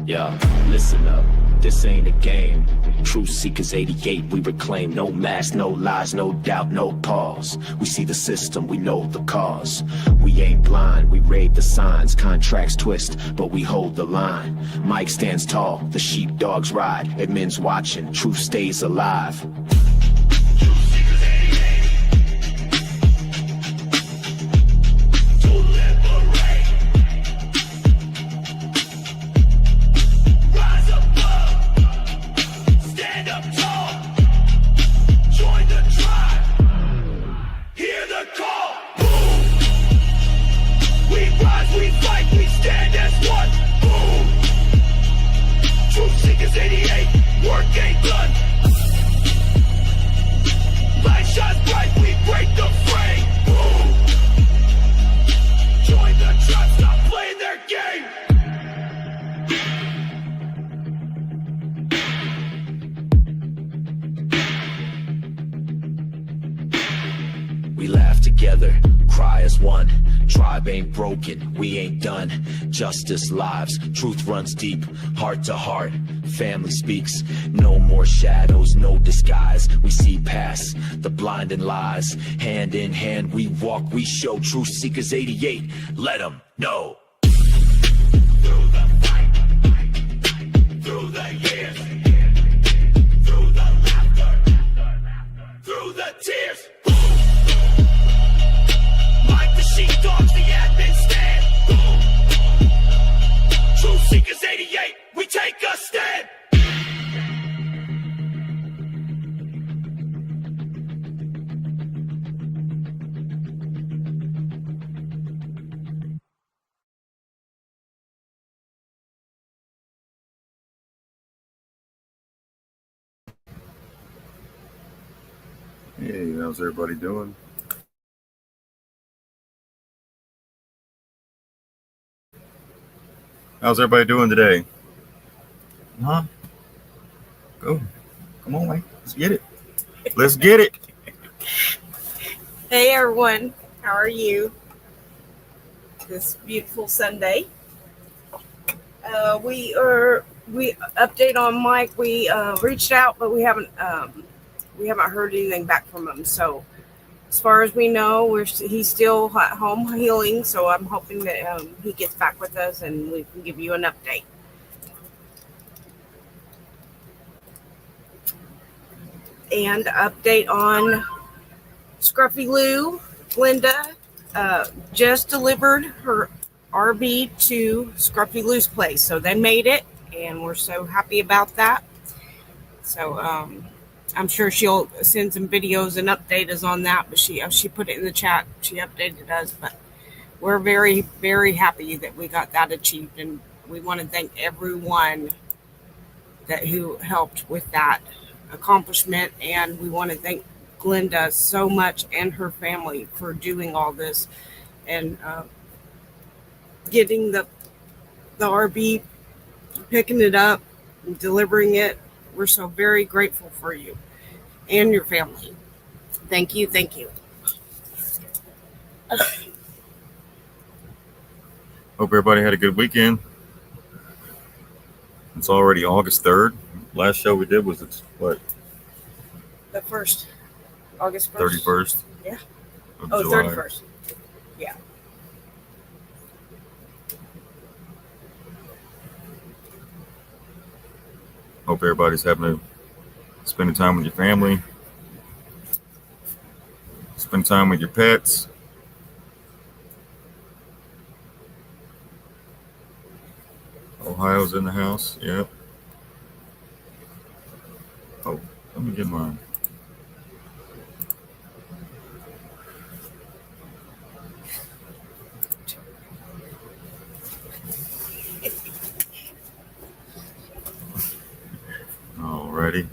Yeah, listen up, this ain't a game. Truth Seekers 88, we reclaim no mask, no lies, no doubt, no pause. We see the system, we know the cause. We ain't blind, we read the signs. Contracts twist, but we hold the line. Mike stands tall, the sheepdogs ride. Admin's watching, truth stays alive. We laugh together, cry as one. Tribe ain't broken, we ain't done. Justice lives, truth runs deep, heart to heart. Family speaks, no more shadows, no disguise. We see past the blinding lies. Hand in hand we walk, we show. Truth Seekers 88, let them know. Through the fight, through the years, through the laughter, through the tears. Sheepdogs, the admin stand. Truth Seekers 88, we take a stand. Hey, how's everybody doing? How's everybody doing today? Huh? Go. Come on, man. Let's get it. Let's get it. Hey, everyone. How are you? This beautiful Sunday. We update on Mike. We reached out, but we haven't heard anything back from him. So, as far as we know, he's still at home healing. So I'm hoping that he gets back with us and we can give you an update. And update on Scruffy Lou. Linda just delivered her RV to Scruffy Lou's place. So they made it, and we're so happy about that. So I'm sure she'll send some videos and update us on that, but she put it in the chat. She updated us, but we're very, very happy that we got that achieved, and we want to thank everyone who helped with that accomplishment, and we want to thank Glenda so much and her family for doing all this and getting the RV, picking it up, and delivering it. We're so very grateful for you and your family. Thank you. Thank you. Hope everybody had a good weekend. It's already August 3rd. Last show we did was what? The 1st. August 1st. 31st? Yeah. Oh, July. 31st. Yeah. Hope everybody's spending time with your family, spend time with your pets. Ohio's in the house. Yep. Oh, let me get mine. Alrighty.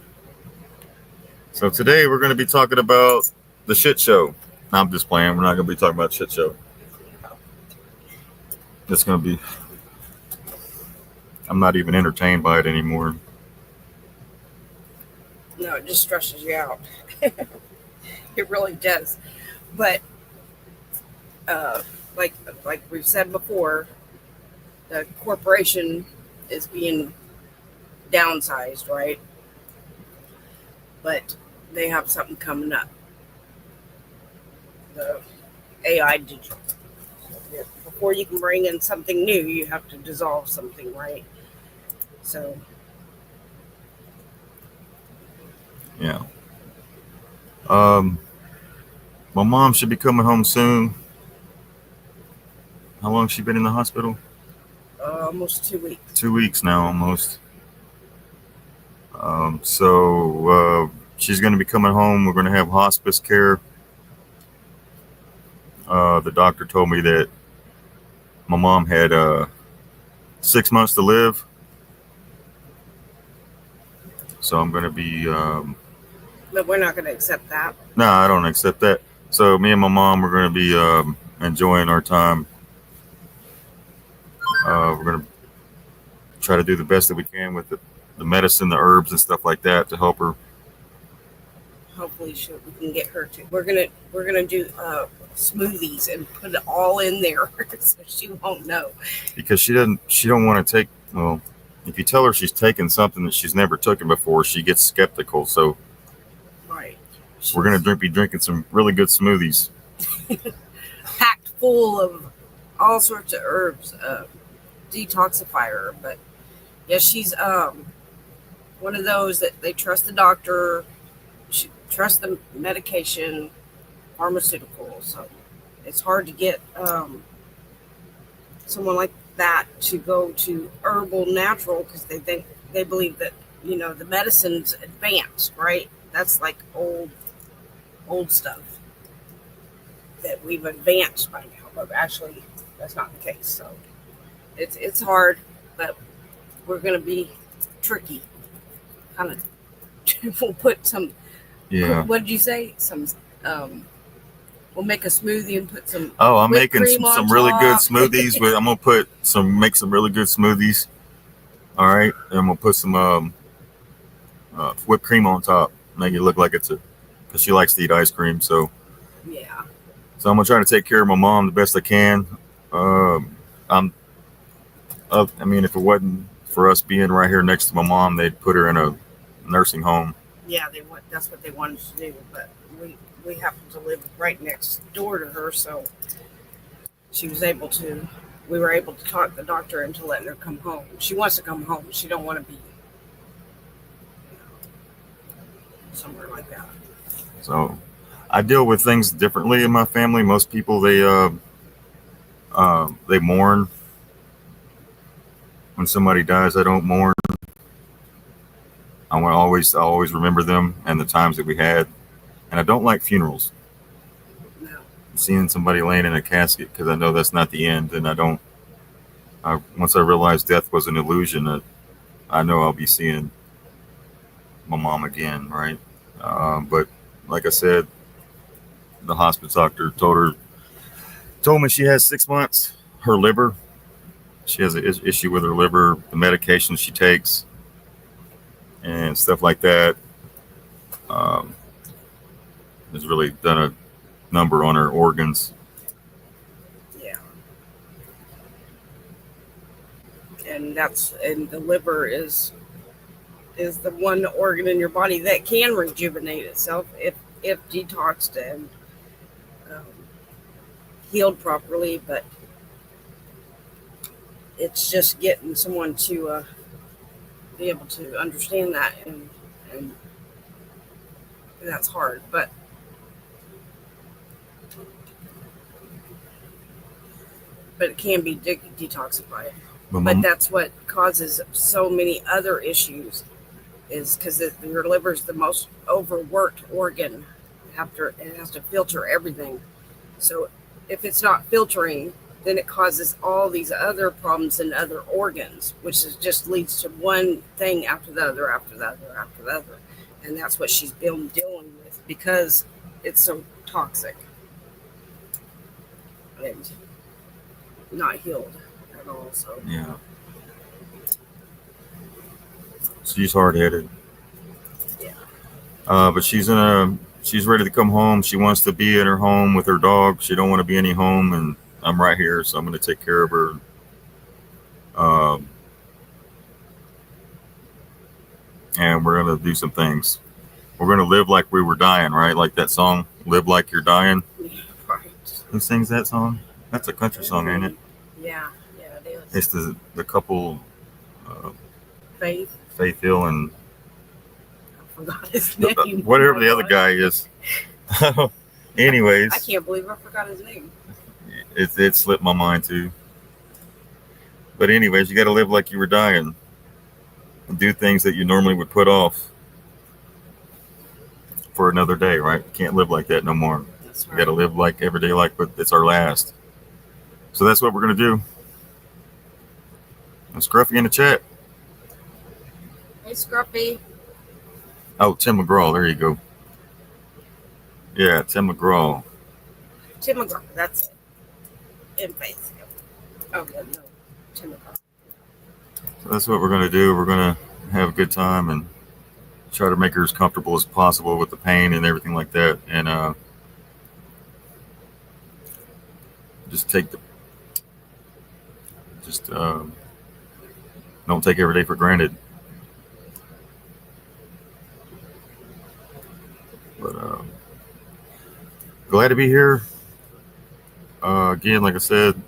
So today we're going to be talking about the shit show. No, I'm just playing. We're not going to be talking about shit show. It's going to be... I'm not even entertained by it anymore. No, it just stresses you out. It really does. But like we've said before, the corporation is being downsized, right? But they have something coming up. The AI digital. Before you can bring in something new, you have to dissolve something, right? So, Yeah. My mom should be coming home soon. How long has she been in the hospital? almost 2 weeks. 2 weeks now, almost. So she's going to be coming home. We're going to have hospice care. The doctor told me that my mom had 6 months to live. So I'm going to be... But we're not going to accept that. No, I don't accept that. So me and my mom, we're going to be enjoying our time. We're going to try to do the best that we can with the medicine, the herbs and stuff like that to help her. Hopefully we can get her to. We're gonna do smoothies and put it all in there so she won't know. Because she don't want to take, well, if you tell her she's taking something that she's never taken before, she gets skeptical. So right. We're going to be drinking some really good smoothies. Packed full of all sorts of herbs, detoxify her. But yeah, she's one of those that they trust the doctor, she trusts the medication, pharmaceuticals. So it's hard to get someone like that to go to herbal natural because they believe that the medicine's advanced, right? That's like old stuff that we've advanced by now, but actually that's not the case. So it's hard, but we're going to be tricky. Kind of, we'll put some. Yeah. What did you say? Some. We'll make a smoothie and put some. Oh, I'm whipped making cream some on really top. good smoothies. But I'm gonna make some really good smoothies. All right, and we'll put some whipped cream on top. Make it look like because she likes to eat ice cream. So Yeah. So I'm gonna try to take care of my mom the best I can. I mean, if it wasn't for us being right here next to my mom, they'd put her in a nursing home. Yeah, that's what they wanted to do, but we happen to live right next door to her, so we were able to talk the doctor into letting her come home. She wants to come home. She don't want to be somewhere like that. So I deal with things differently in my family. Most people they mourn when somebody dies. I don't mourn. I always remember them and the times that we had. And I don't like funerals. No. Seeing somebody laying in a casket, because I know that's not the end. And once I realized death was an illusion, I know I'll be seeing my mom again, right? But like I said, the hospice doctor told me she has 6 months. Her liver, she has an issue with her liver, the medication she takes, and stuff like that. Has really done a number on her organs. Yeah. And the liver is the one organ in your body that can rejuvenate itself if detoxed and healed properly, but it's just getting someone to be able to understand that, and that's hard, but it can be detoxified. But that's what causes so many other issues, is because your liver is the most overworked organ. After it has to filter everything, so if it's not filtering, then it causes all these other problems in other organs, which just leads to one thing after the other, after the other, after the other. And that's what she's been dealing with because it's so toxic and not healed at all. So Yeah. She's hard-headed. Yeah. But she's ready to come home. She wants to be in her home with her dog. She don't want to be any home, and I'm right here, so I'm going to take care of her. and we're gonna do some things. We're gonna live like we were dying, right? Like that song, "Live Like You're Dying." Right. Who sings that song? That's a country song, ain't it? Yeah, it is. It's the couple, Faith. Faith Hill and I forgot his name. whatever the other guy is. Anyways, I can't believe I forgot his name. it slipped my mind too. But anyways, you got to live like you were dying and do things that you normally would put off for another day, right? You can't live like that no more. That's You right. got to live like every day like but it's our last. So that's what we're going to do. And Scruffy in the chat. Hey, Scruffy. Oh, Tim McGraw. There you go. Yeah, Tim McGraw. Tim McGraw. That's it. In Faith. Oh, no. Tim McGraw. So that's what we're going to do. We're going to have a good time and try to make her as comfortable as possible with the pain and everything like that. And just don't take every day for granted. But glad to be here. Again, like I said,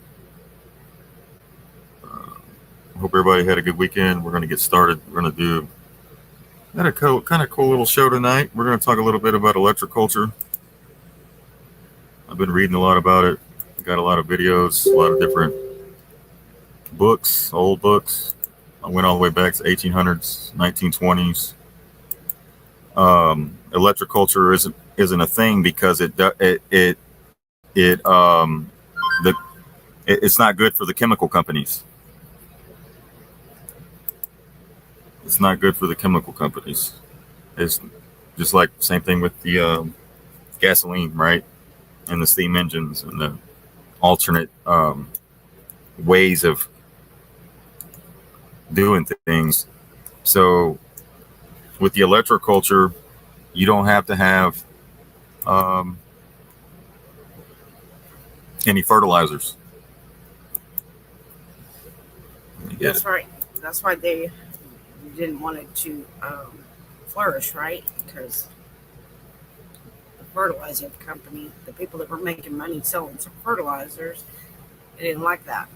I hope everybody had a good weekend. We're going to get started. We're going to do a kind of cool little show tonight. We're going to talk a little bit about electroculture. I've been reading a lot about it. Got a lot of videos, a lot of different books, old books. I went all the way back to 1800s, 1920s. Electroculture isn't a thing because it's not good for the chemical companies. It's not good for the chemical companies. It's just like same thing with the gasoline, right? And the steam engines and the alternate ways of doing things. So with the electroculture, you don't have to have any fertilizers. That's right. That's why they didn't want it to flourish, right? Because the fertilizer company, the people that were making money selling some fertilizers, they didn't like that.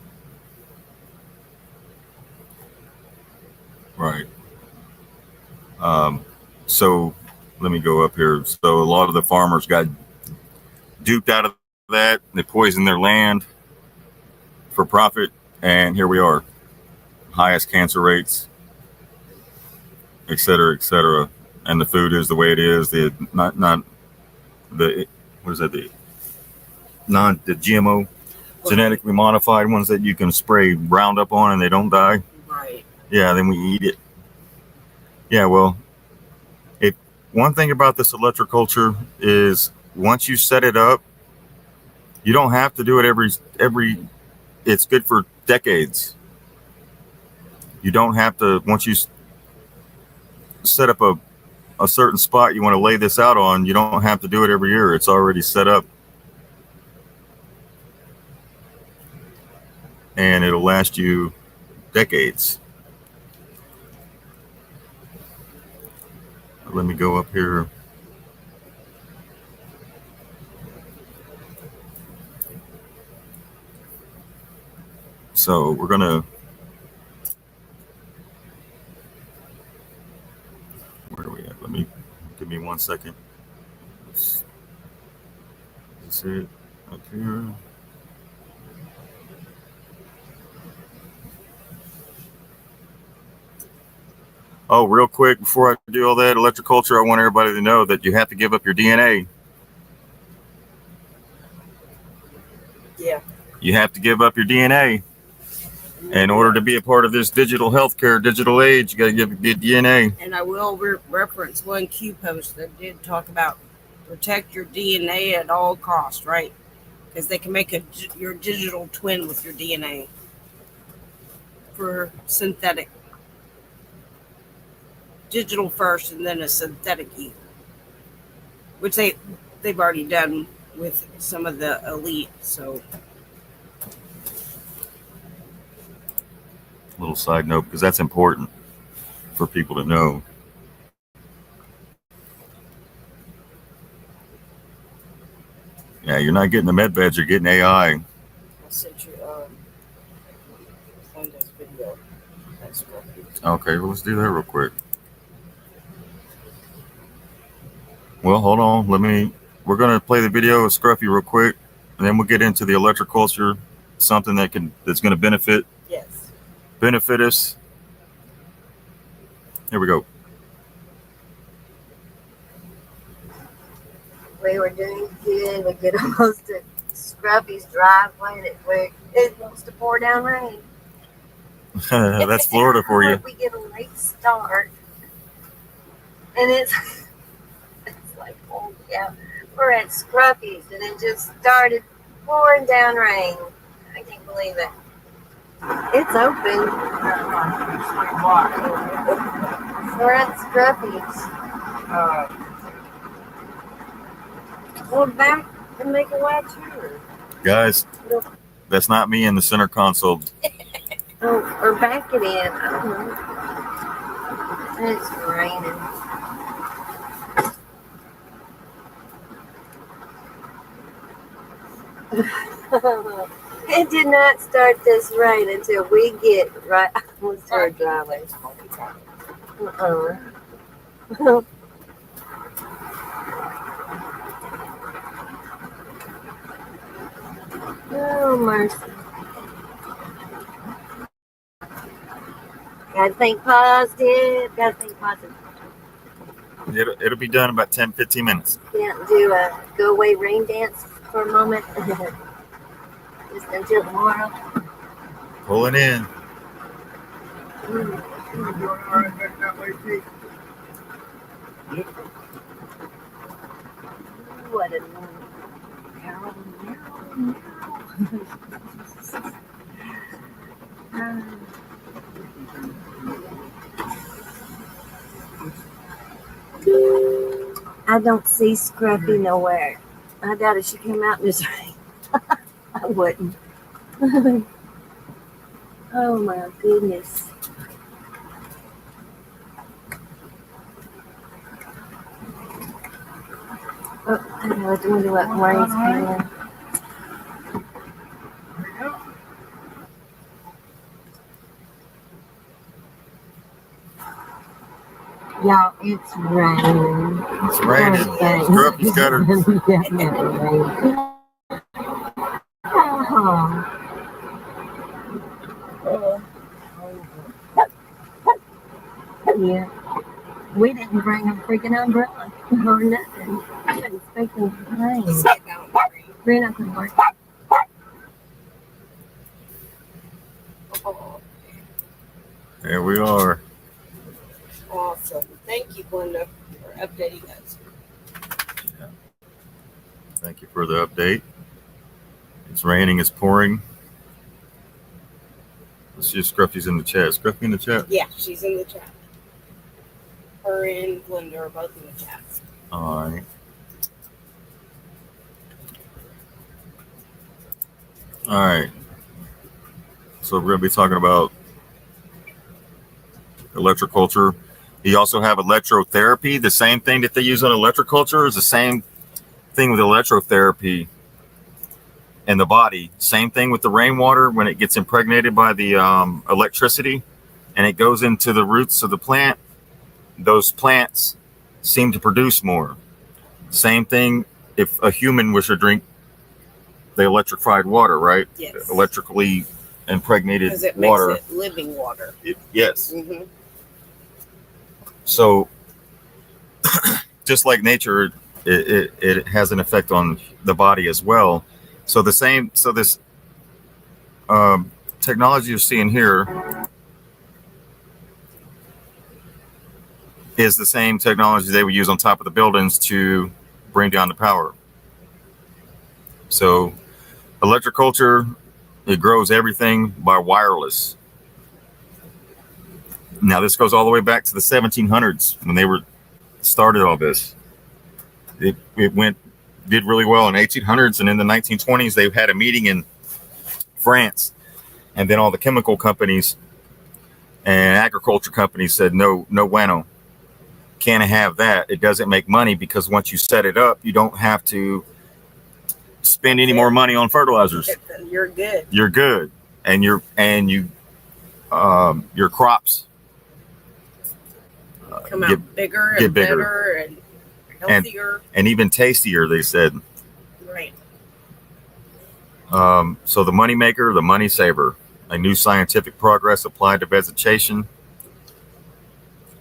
Right. So let me go up here. So a lot of the farmers got duped out of that. They poisoned their land for profit, and here we are, highest cancer rates, et cetera, et cetera. And the food is the way it is. The not the what is that, the GMO, genetically modified ones that you can spray Roundup on and they don't die. Right. Yeah, then we eat it. Yeah, well, one thing about this electroculture is once you set it up, you don't have to do it every. It's good for decades. You don't have to, once you set up a certain spot you want to lay this out on, you don't have to do it every year. It's already set up. And it'll last you decades. Let me go up here. So we're gonna, where are we at? Give me 1 second. Is this it? Up here. Oh, real quick, before I do all that electroculture, I want everybody to know that you have to give up your DNA. Yeah. You have to give up your DNA. In order to be a part of this digital healthcare, digital age, you got to give your DNA. And I will reference one Q post that did talk about protect your DNA at all costs, right? Because they can make your digital twin with your DNA for synthetic. Digital first and then a synthetic you, which they've already done with some of the elite. So Little side note, because that's important for people to know. Yeah, you're not getting the med beds, you're getting AI. I sent you Sunday's video. That's great. Okay, well, let's do that real quick. Well, hold on. We're going to play the video of Scruffy real quick, and then we'll get into the electric culture, something that's going to benefit us. Here we go. We were doing good. We get almost to Scruffy's driveway where it wants to pour down rain. That's Florida for you. We get a late start, and it's like, oh yeah, we're at Scruffy's, and it just started pouring down rain. I can't believe it. It's open. We're at Scruffy's. Well, back and make a wide turn. Guys, that's not me in the center console. Oh, or back it in. I don't know. It's raining. It did not start this rain until we get right almost to our driveway. Oh, mercy. Gotta think positive. Gotta think positive. It'll be done in about 10-15 minutes. Can't do a go away rain dance for a moment. Just until tomorrow. Pulling in. What a I don't see Scruffy nowhere. I doubt if she came out in this rain. I wouldn't. Oh my goodness. Oh, I wonder what rain's coming. Y'all, it's raining. It's raining. Scruffy's got her. Definitely raining. Yeah. We didn't bring a freaking umbrella or nothing. I wasn't expecting rain. We're not going to work. There we are. Awesome. Thank you, Glenda, for updating us. Yeah. Thank you for the update. It's raining, it's pouring. Let's see if Scruffy's in the chat. Is Scruffy in the chat? Yeah, she's in the chat. Her and Glenda are both in the chat. All right. All right. So we're going to be talking about electroculture. You also have electrotherapy. The same thing that they use on electroculture is the same thing with electrotherapy in the body. Same thing with the rainwater when it gets impregnated by the electricity and it goes into the roots of the plant. Those plants seem to produce more. Same thing if a human was to drink the electrified water, right? Yes. Electrically impregnated Because it water. makes it living water. Yes. Mm-hmm. So just like nature, it has an effect on the body as well. So this technology you're seeing here is the same technology they would use on top of the buildings to bring down the power. So electroculture, it grows everything by wireless. Now this goes all the way back to the 1700s when they started all this. It did really well in 1800s, and in the 1920s they had a meeting in France, and then all the chemical companies and agriculture companies said no bueno, can't have that. It doesn't make money because once you set it up, you don't have to spend any more money on fertilizers. You're good. You're good, and your crops Come out bigger and better and healthier and even tastier. They said. Right. So the money maker, the money saver, a new scientific progress applied to vegetation,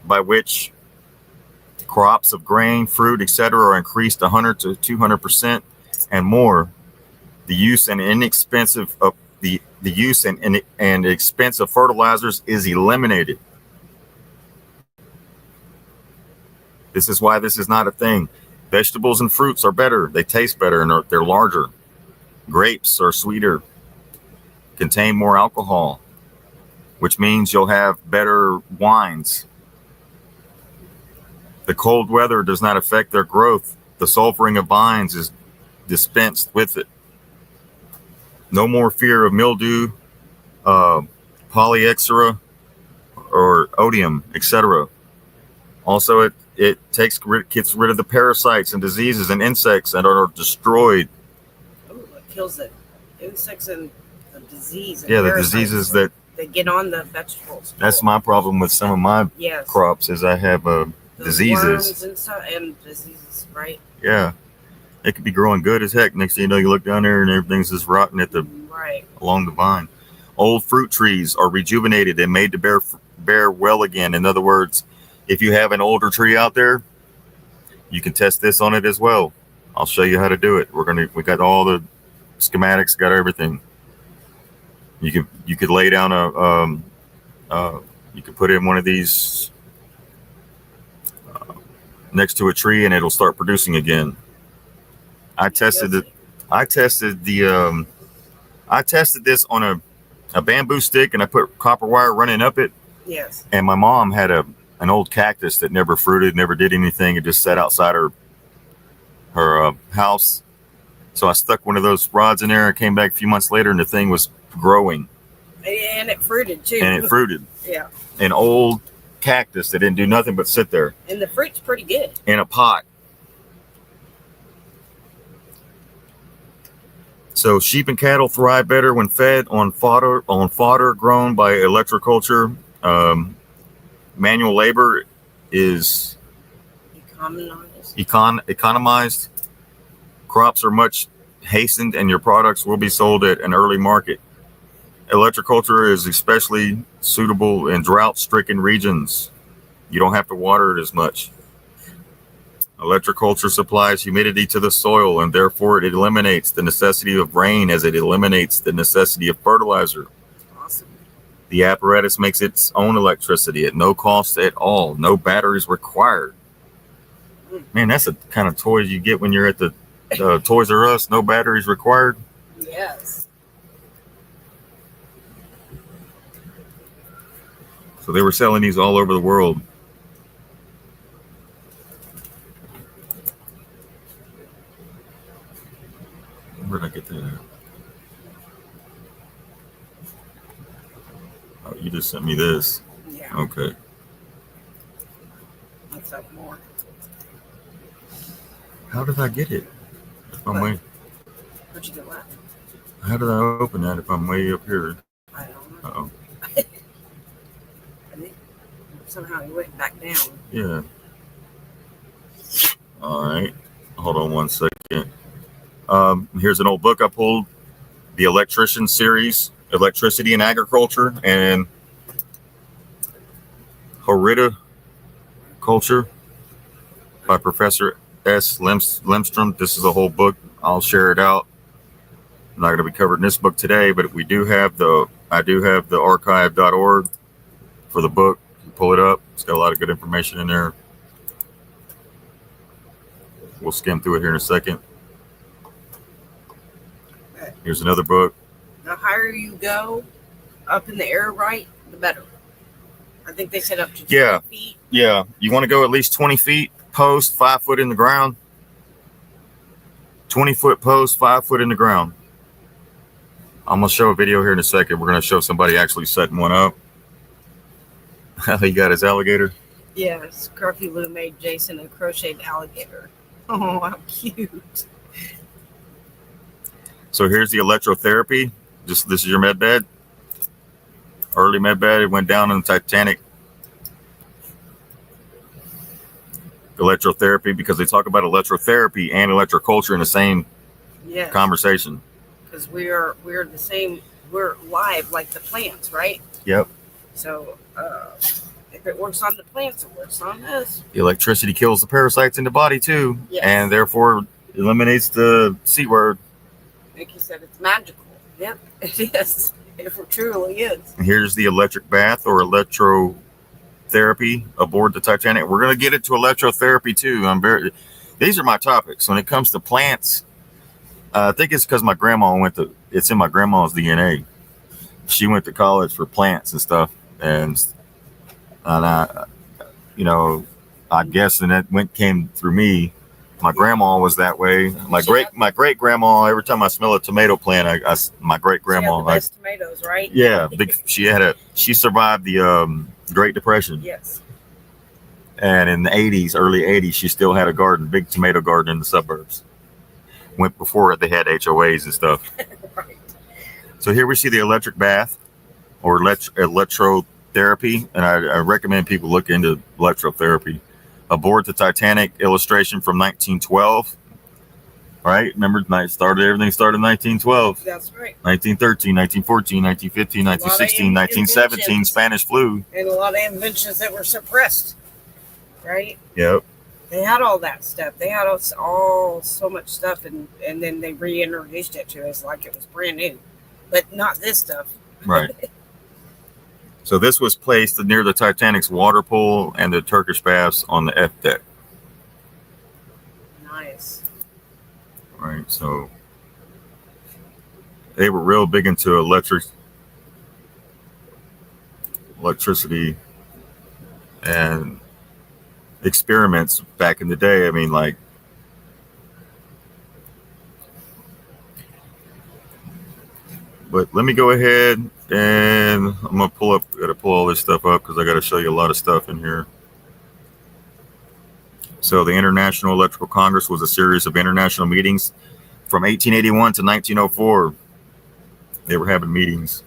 by which crops of grain, fruit, etc., are increased 100 to 200% and more. The use and inexpensive of the use and expense of fertilizers is eliminated. This is why this is not a thing. Vegetables and fruits are better. They taste better and they're larger. Grapes are sweeter, contain more alcohol, which means you'll have better wines. The cold weather does not affect their growth. The sulfuring of vines is dispensed with it. No more fear of mildew, polyexera, or odium, etc. Also, it gets rid of the parasites and diseases and insects that are destroyed. Oh, it kills the insects and the disease. And the diseases that get on the vegetables. That's my problem with some of my crops is I have diseases. Worms and stuff and diseases, right? Yeah. It could be growing good as heck. Next thing you know, you look down there and everything's just rotting along the vine. Old fruit trees are rejuvenated and made to bear well again. In other words, if you have an older tree out there, you can test this on it as well. I'll show you how to do it. We got all the schematics, got everything. You could lay down you could put in one of these next to a tree and it'll start producing again. I tested this on a bamboo stick and I put copper wire running up it. Yes. And my mom had an old cactus that never fruited, never did anything. It just sat outside her house. So I stuck one of those rods in there and came back a few months later and the thing was growing. And it fruited too. And it fruited. Yeah. An old cactus that didn't do nothing but sit there. And the fruit's pretty good. In a pot. So sheep and cattle thrive better when fed on fodder grown by electroculture. Manual labor is economized. Crops are much hastened and your products will be sold at an early market. Electroculture is especially suitable in drought-stricken regions. You don't have to water it as much. Electroculture supplies humidity to the soil and therefore it eliminates the necessity of rain as it eliminates the necessity of fertilizer. Awesome. The apparatus makes its own electricity at no cost at all. No batteries required. Man, that's the kind of toys you get when you're at the Toys R Us. No batteries required. Yes. So they were selling these all over the world. Where did I get that? Oh, you just sent me this. Yeah. Okay. What's up more? How did I get it? If I'm way. Where'd you get what? How did I open that if I'm way up here? I don't know. Uh-oh. I think somehow you went back down. Yeah. All right. Hold on one second. Here's an old book I pulled, the Electrician Series, Electricity and Agriculture, and Horticulture by Professor S. Lemstrom. This is a whole book. I'll share it out. I'm not going to be covering this book today, but I do have the archive.org for the book. You pull it up. It's got a lot of good information in there. We'll skim through it here in a second. Here's another book. The higher you go up in the air, right, the better. I think they said up to 20 feet. Yeah. You want to go at least 20 feet post, 5 foot in the ground. 20-foot post, 5 foot in the ground. I'm going to show a video here in a second. We're going to show somebody actually setting one up. He got his alligator. Yeah, Scruffy Lou made Jason a crocheted alligator. Oh, how cute. So here's the electrotherapy. This is your med bed. Early med bed. It went down in the Titanic. Electrotherapy, because they talk about electrotherapy and electroculture in the same Yes. conversation. Because we're the same. We're live like the plants, right? Yep. So if it works on the plants, it works on us. The electricity kills the parasites in the body too, Yes. and therefore eliminates the C word. Like you said, it's magical. Yep, it is. It truly is. And here's the electric bath or electrotherapy aboard the Titanic. We're going to get into electrotherapy too. These are my topics when it comes to plants. I think it's because my grandma it's in my grandma's DNA. She went to college for plants and stuff, and I, I guess, and that came through me. My grandma was that way. My great grandma. Every time I smell a tomato plant, my great grandma. She had the best tomatoes, right? Yeah, she survived the Great Depression. Yes. And in the early 80s, she still had a garden, big tomato garden in the suburbs. Went before they had HOAs and stuff. Right. So here we see the electric bath or electrotherapy, and I recommend people look into electrotherapy. Aboard the Titanic, illustration from 1912. Right? Remember, everything started in 1912. That's right. 1913, 1914, 1915, 1916, 1917, Spanish flu. And a lot of inventions that were suppressed, right? Yep. They had all that stuff. They had all so much stuff, and then they reintroduced it to us like it was brand new. But not this stuff. Right. So this was placed near the Titanic's water pool and the Turkish baths on the F deck. Nice. Right. So they were real big into electricity and experiments back in the day. I mean, like, but let me go ahead and I'm gonna pull all this stuff up because I got to show you a lot of stuff in here. So the International Electrical Congress was a series of international meetings from 1881 to 1904. They were having meetings.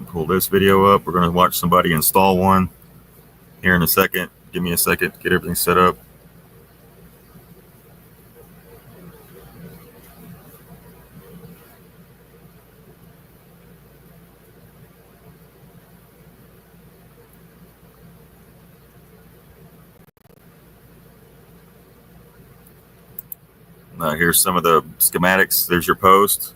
Pull this video up. We're going to watch somebody install one here in a second. Give me a second to get everything set up. Here's some of the schematics. There's your post.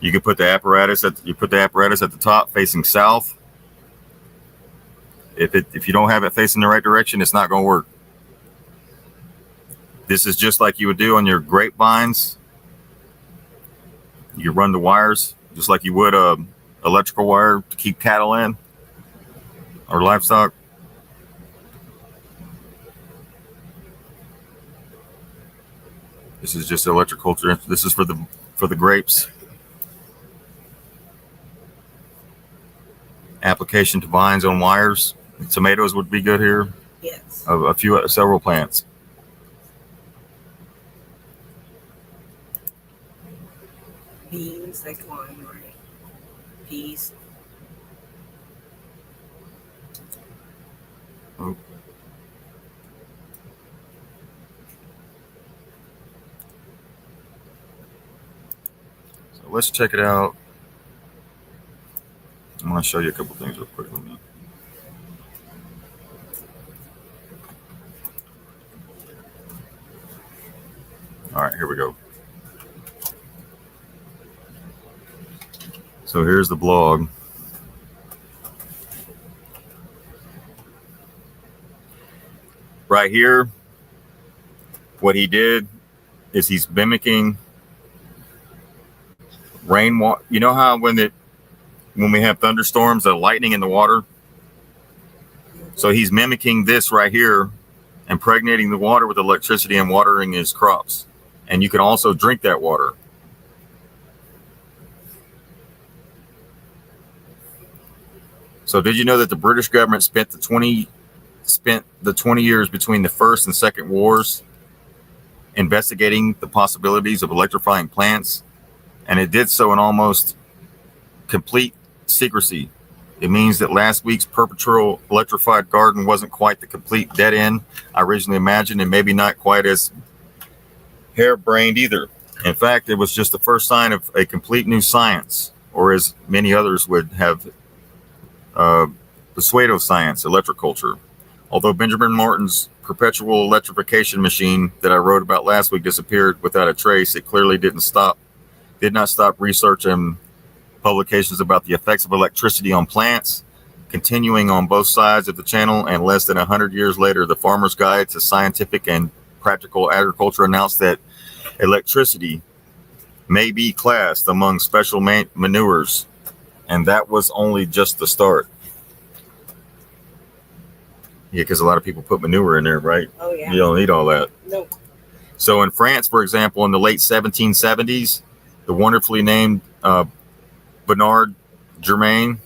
You can put the apparatus at the top facing south. If you don't have it facing the right direction, it's not going to work. This is just like you would do on your grapevines. You run the wires just like you would a electrical wire to keep cattle in or livestock. This is just electroculture. This is for the grapes. Application to vines on wires. Tomatoes would be good here. Yes. Several plants. Beans, they climb, right? Peas. Oh. So let's check it out. I'm going to show you a couple things real quick. All right, here we go. So here's the blog. Right here, what he did is he's mimicking rainwater. You know how when we have thunderstorms, the lightning in the water? So he's mimicking this right here, impregnating the water with electricity and watering his crops. And you can also drink that water. So did you know that the British government spent the spent the 20 years between the First and Second Wars investigating the possibilities of electrifying plants, and it did so in almost complete secrecy. It means that last week's perpetual electrified garden wasn't quite the complete dead end I originally imagined, and maybe not quite as harebrained either. In fact, it was just the first sign of a complete new science, or as many others would have, pseudoscience, electroculture. Although Benjamin Morton's perpetual electrification machine that I wrote about last week disappeared without a trace, it clearly did not stop research and publications about the effects of electricity on plants, continuing on both sides of the channel. And less than 100 years later, the Farmer's Guide to Scientific and Practical Agriculture announced that electricity may be classed among special manures, and that was only just the start. Yeah, because a lot of people put manure in there, right? Oh, yeah. You don't need all that. No. So in France, for example, in the late 1770s, the wonderfully named Bernard Germain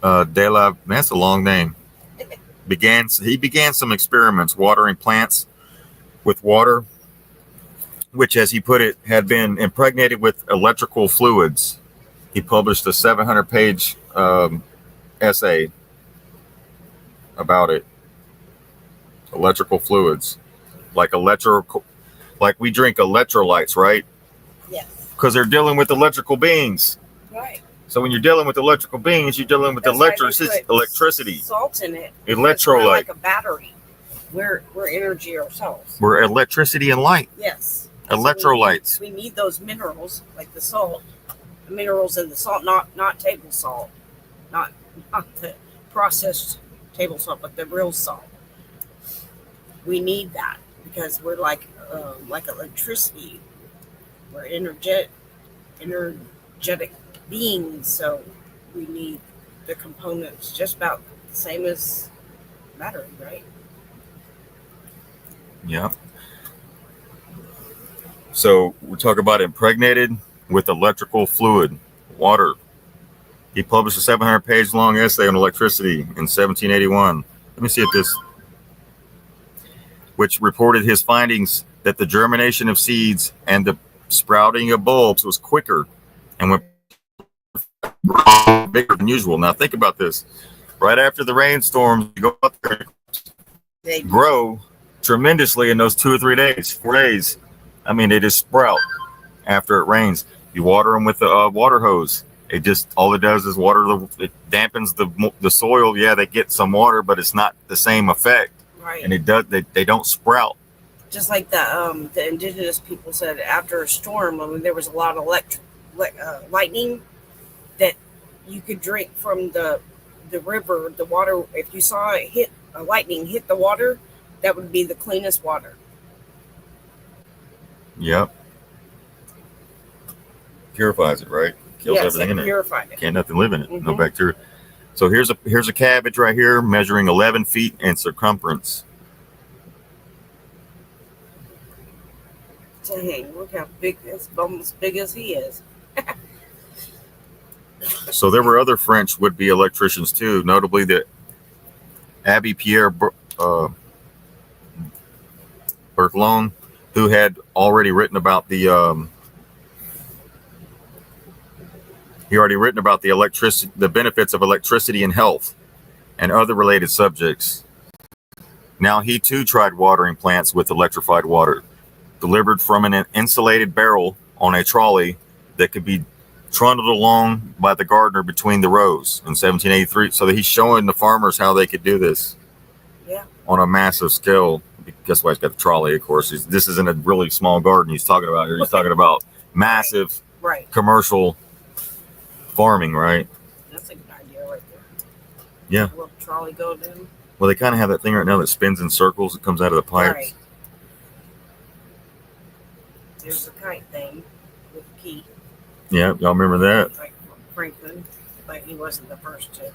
that's a long name. He began some experiments watering plants with water, which, as he put it, had been impregnated with electrical fluids. He published a 700-page essay about it. Electrical fluids, like we drink electrolytes, right? Yes. Because they're dealing with electrical beings. Right. So when you're dealing with electrical beings, you're dealing with That's why they put electricity. Salt in it. Electrolyte. We're like a battery. We're energy ourselves. We're electricity and light. Yes. Electrolytes. So we need those minerals, like the salt, the minerals in the salt, not table salt, not the processed table salt, but the real salt. We need that because we're like electricity. We're energetic beings, so we need the components just about the same as battery, right? Yeah. So we talk about impregnated with electrical fluid, water. He published a 700-page long essay on electricity in 1781. Let me see if this, which reported his findings that the germination of seeds and the sprouting of bulbs was quicker and went bigger than usual. Now think about this. Right after the rainstorms, you go up there, they grow tremendously in those 2 or 3 days, 4 days. I mean, they just sprout after it rains. You water them with the water hose. It just, all it does is it dampens the soil. Yeah, they get some water, but it's not the same effect. Right. And they don't sprout. Just like the indigenous people said, after a storm, I mean, there was a lot of lightning that you could drink from the river, the water. If you saw it hit lightning hit the water, that would be the cleanest water. Yep. Purifies it, right? Kills everything in it. Purified it. Can't nothing live in it. No bacteria. So here's a cabbage right here measuring 11 feet in circumference. Dang, look how big, it's almost big as he is. So there were other French would-be electricians too, notably the Abbé Pierre Berthelon, who had already written about the electricity, the benefits of electricity in health and other related subjects. Now he too tried watering plants with electrified water, delivered from an insulated barrel on a trolley that could be trundled along by the gardener between the rows in 1783. So that he's showing the farmers how they could do this on a massive scale. Guess why he's got the trolley, of course. This isn't a really small garden he's talking about here. He's talking about massive commercial farming, right? That's a good idea right there. Yeah. A little trolley go down. Well, they kind of have that thing right now that spins in circles. It comes out of the pipes. Right. There's the kite thing with the key. Yeah, y'all remember that? Like Franklin, but he wasn't the first to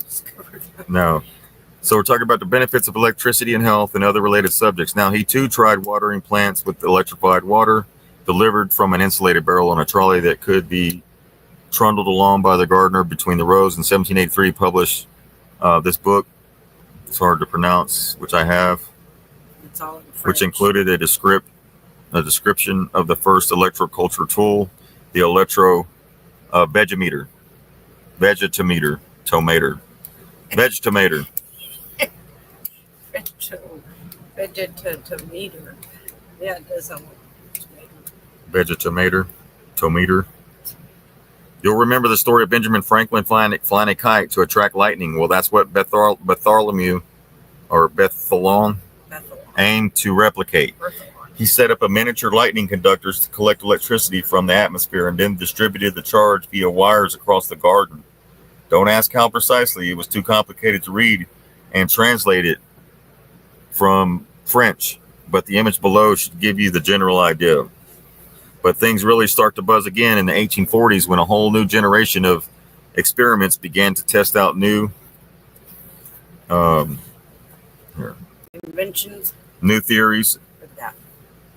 discover that. No. So we're talking about the benefits of electricity and health and other related subjects. Now, he too tried watering plants with electrified water delivered from an insulated barrel on a trolley that could be trundled along by the gardener between the rows. In 1783, published this book. It's hard to pronounce, which I have, It's all in French. which included a description of the first electroculture tool, the vegetometer. Vegetometer. Vegetometer. Yeah, it does sound like Tometer. You'll remember the story of Benjamin Franklin flying a kite to attract lightning. Well, that's what Bartholomew aimed to replicate. He set up a miniature lightning conductors to collect electricity from the atmosphere and then distributed the charge via wires across the garden. Don't ask how precisely. It was too complicated to read and translate it from French, but the image below should give you the general idea. But things really start to buzz again in the 1840s when a whole new generation of experiments began to test out new inventions. New theories. Like that.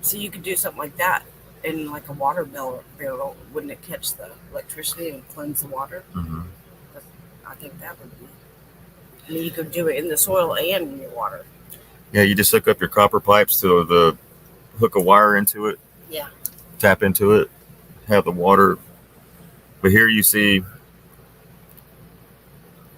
So you could do something like that in like a water barrel. Wouldn't it catch the electricity and cleanse the water? Mm-hmm. I think that would be. I mean, you could do it in the soil and in your water. Yeah, you just hook up your copper pipes to hook a wire into it. Yeah. Tap into it, have the water. But here you see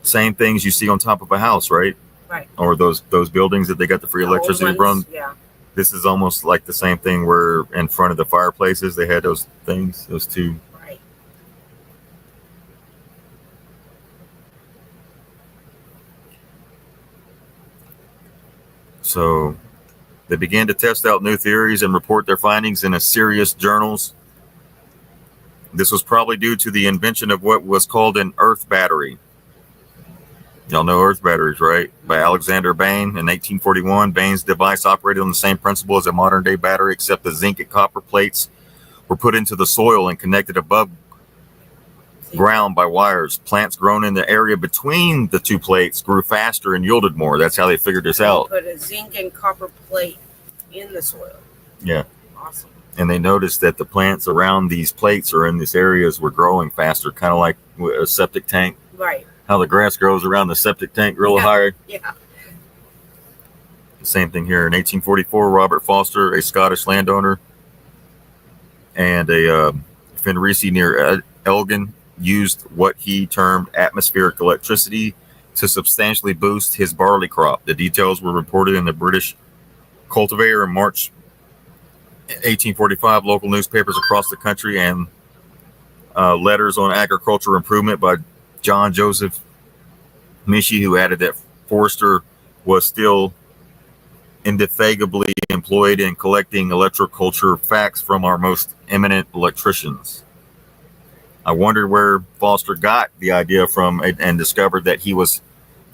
same things you see on top of a house, right? Right. Or those buildings that they got the free electricity from. Yeah. This is almost like the same thing where in front of the fireplaces they had those things, those two. Right. So they began to test out new theories and report their findings in serious journals. This was probably due to the invention of what was called an earth battery. Y'all know earth batteries, right? By Alexander Bain in 1841. Bain's device operated on the same principle as a modern day battery, except the zinc and copper plates were put into the soil and connected above ground by wires. Plants grown in the area between the two plates grew faster and yielded more. That's how they figured this out. Put a zinc and copper plate in the soil. Yeah. Awesome. And they noticed that the plants around these plates or in these areas were growing faster, kind of like a septic tank. Right. How the grass grows around the septic tank real high. Yeah. The same thing here. In 1844, Robert Foster, a Scottish landowner, and a Fenrici near Elgin, used what he termed atmospheric electricity to substantially boost his barley crop. The details were reported in the British Cultivator in March 1845. Local newspapers across the country and letters on agricultural improvement by John Joseph Mishi, who added that Forster was still indefatigably employed in collecting electroculture facts from our most eminent electricians. I wondered where Foster got the idea from and discovered that he was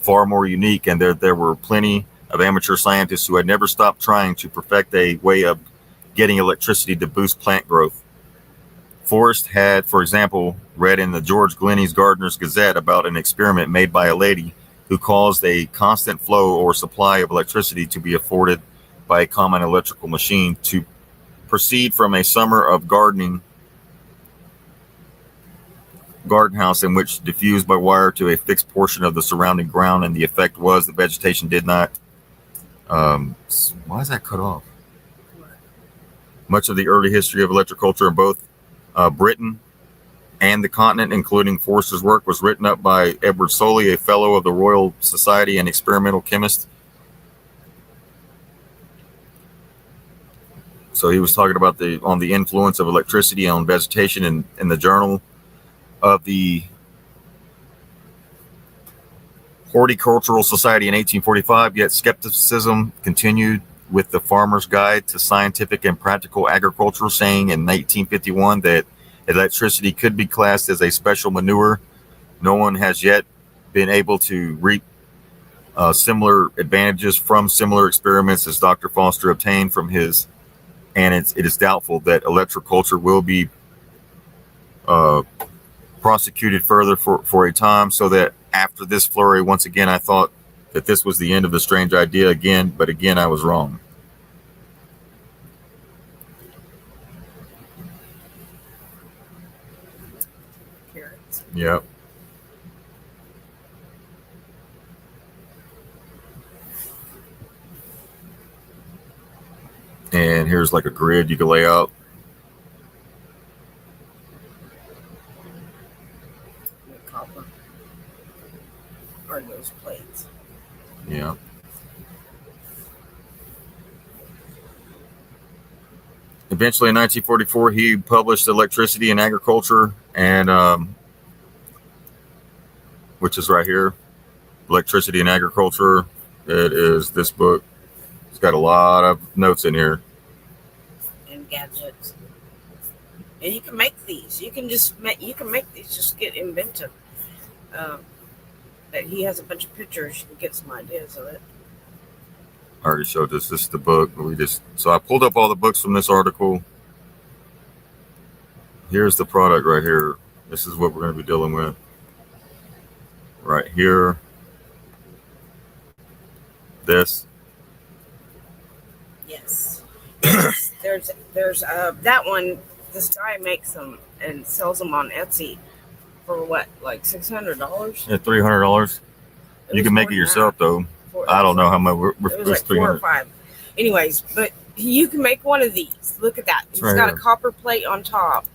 far more unique, and there were plenty of amateur scientists who had never stopped trying to perfect a way of getting electricity to boost plant growth. Forrest had, for example, read in the George Glennie's Gardener's Gazette about an experiment made by a lady who caused a constant flow or supply of electricity to be afforded by a common electrical machine to proceed from a summer of garden house in which diffused by wire to a fixed portion of the surrounding ground, and the effect was the vegetation did not why is that cut off? Much of the early history of electroculture in both Britain and the continent, including Forster's work, was written up by Edward Soley, a fellow of the Royal Society and experimental chemist. So he was talking about the influence of electricity on vegetation in the Journal of the Horticultural Society in 1845. Yet skepticism continued with the Farmer's Guide to Scientific and Practical Agriculture, saying in 1851 that electricity could be classed as a special manure. No one has yet been able to reap similar advantages from similar experiments as Dr. Foster obtained from his, and it is doubtful that electroculture will be prosecuted further for a time, so that after this flurry, once again, I thought that this was the end of the strange idea again, but again, I was wrong. Yep. And here's like a grid you can lay out. The copper. Or those plates. Yeah. Eventually, in 1944, he published Electricity in Agriculture, and which is right here, Electricity in Agriculture. It is this book. It's got a lot of notes in here. And gadgets. And you can make these. You can make these. Just get inventive. But he has a bunch of pictures. You can get some ideas of it. I already showed this. This is the book. So I pulled up all the books from this article. Here's the product right here. This is what we're going to be dealing with. Right here. This. Yes. there's that one. This guy makes them and sells them on Etsy for what, like $600? Yeah, $300. You can make it yourself though. I don't know how much. It was like 4 or 5. Anyways, but you can make one of these. Look at that. It's right got here. a copper plate on top.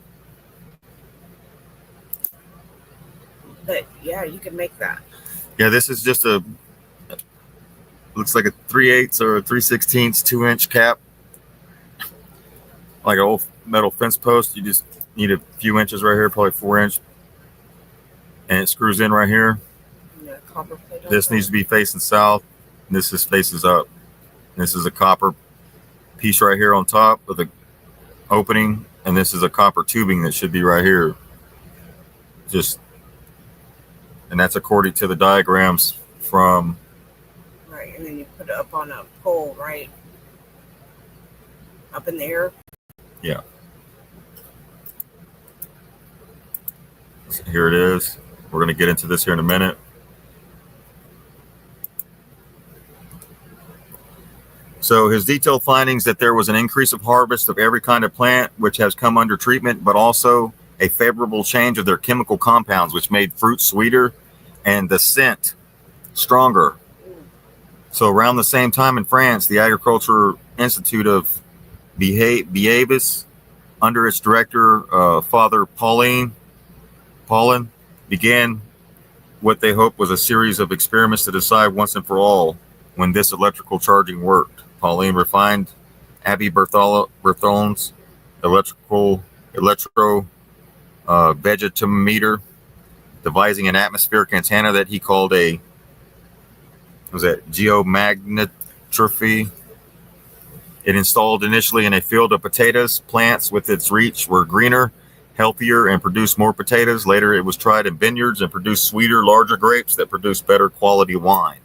But yeah, you can make that. Yeah, this is just looks like a 3/8 or a 3/16 2-inch cap, like an old metal fence post. You just need a few inches right here, probably 4-inch, and it screws in right here. Yeah, copper plate on This top. needs to be facing south. This is faces up. This is a copper piece right here on top with an opening, and this is a copper tubing that should be right here. And that's according to the diagrams from. Right, and then you put it up on a pole, right? Up in the air. Yeah. So here it is. We're going to get into this here in a minute. So his detailed findings that there was an increase of harvest of every kind of plant which has come under treatment, but also a favorable change of their chemical compounds, which made fruit sweeter and the scent stronger. So around the same time in France, the Agriculture Institute of Biavis, under its director, Father Paulin, began what they hoped was a series of experiments to decide once and for all when this electrical charging worked. Pauline refined Abbé Bertholin's electro vegetometer, devising an atmospheric antenna that he called geomagnetrophy. It installed initially in a field of potatoes. Plants with its reach were greener, healthier, and produced more potatoes. Later, it was tried in vineyards and produced sweeter, larger grapes that produced better quality wine.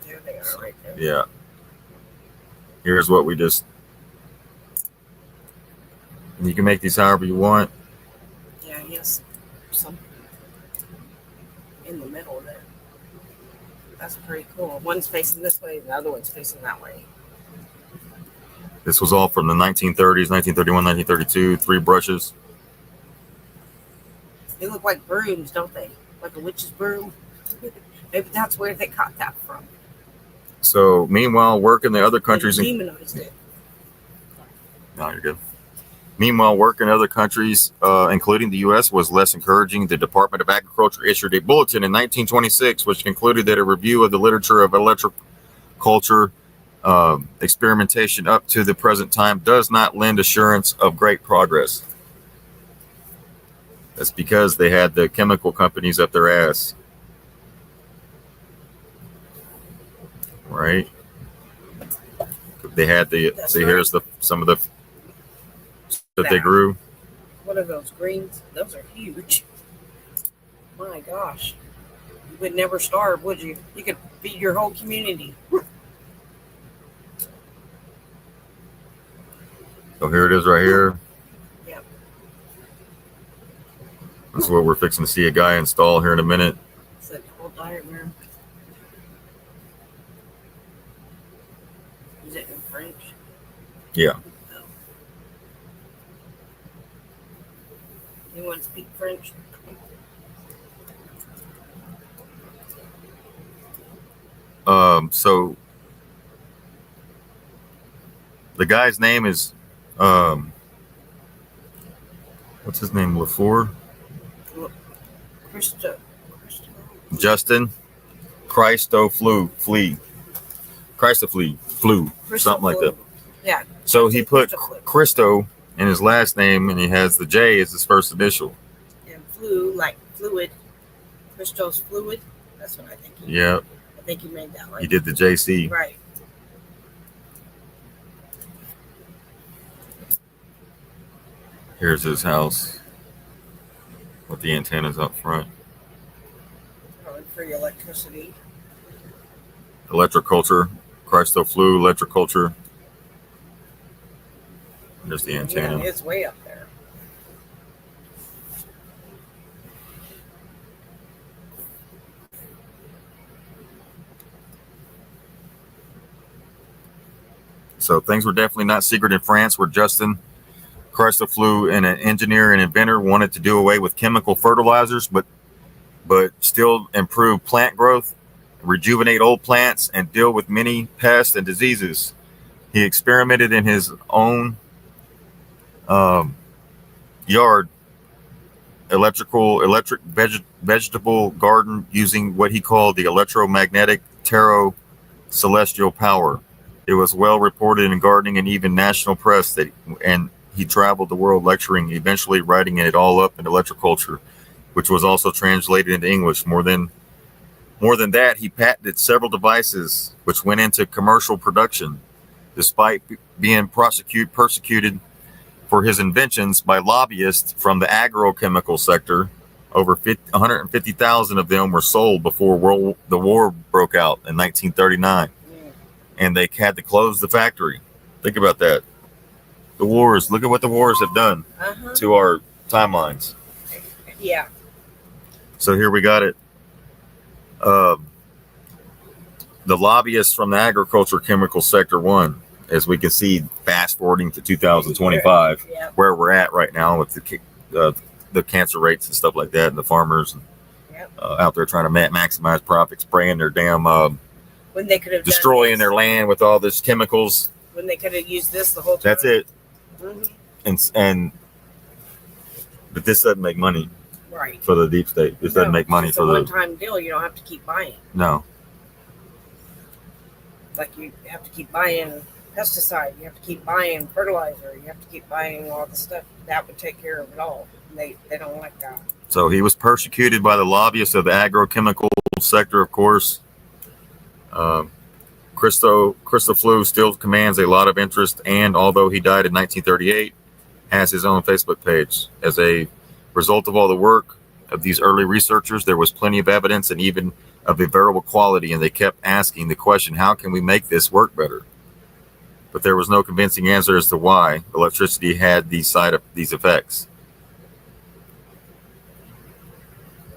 There they are, right there. Yeah. Here's what we just. You can make these however you want. Yeah, yes. Some in the middle there. That's pretty cool. One's facing this way, the other one's facing that way. This was all from the 1930s, 1931, 1932. 3 brushes. They look like brooms, don't they? Like a witch's broom. Maybe that's where they caught that from. So, meanwhile, work in the other They countries. demonized it. No, you're good. Meanwhile, work in other countries, including the U.S., was less encouraging. The Department of Agriculture issued a bulletin in 1926, which concluded that a review of the literature of electroculture experimentation up to the present time does not lend assurance of great progress. That's because they had the chemical companies up their ass. Right? They had the. That's See, right. here's some of the that they grew. What are those greens? Those are huge. My gosh. You would never starve, would you? You could feed your whole community. So here it is right here. Yep. This is what we're fixing to see a guy install here in a minute. It's a whole diagram. French? Yeah. No. Anyone speak French? So the guy's name is, what's his name? LaFleur? Christo. Justin Christoflew, something like that. Yeah. So he put Christoflew. Christo in his last name, and he has the J as his first initial. And flu, like fluid. Christos fluid. That's what I think. Yeah, I think he made that. Like, he did the JC. right. Here's his house with the antennas up front. Probably for your electricity. Electroculture, Christoflew, electroculture. There's the antenna. Yeah, it's way up there. So things were definitely not secret in France, where Justin Christoflew, and an engineer and inventor, wanted to do away with chemical fertilizers, but still improve plant growth, rejuvenate old plants, and deal with many pests and diseases. He experimented in his own yard, electric vegetable garden, using what he called the electromagnetic tarot celestial power. It was well reported in gardening and even national press and he traveled the world lecturing, eventually writing it all up in electroculture, which was also translated into English. More than that, he patented several devices which went into commercial production, despite being persecuted for his inventions by lobbyists from the agrochemical sector. Over 150,000 of them were sold before the war broke out in 1939. And they had to close the factory. Think about that. The wars. Look at what the wars have done to our timelines. Yeah. So here we got it. The lobbyists from the agriculture chemical sector won, as we can see, fast forwarding to 2025, where we're at right now with the cancer rates and stuff like that, and the farmers out there trying to maximize profit, spraying their damn when they could have destroying their land with all this chemicals. When they could have used this the whole time. That's it. Mm-hmm. But this doesn't make money. Right. For the deep state. This doesn't make money for the one-time deal. You don't have to keep buying. No. Like you have to keep buying pesticide. You have to keep buying fertilizer. You have to keep buying all the stuff that would take care of it all. They don't like that. So he was persecuted by the lobbyists of the agrochemical sector, of course. Christoflew still commands a lot of interest, and although he died in 1938, has his own Facebook page. As a result of all the work of these early researchers, there was plenty of evidence and even of a variable quality, and they kept asking the question, how can we make this work better? But there was no convincing answer as to why electricity had these effects.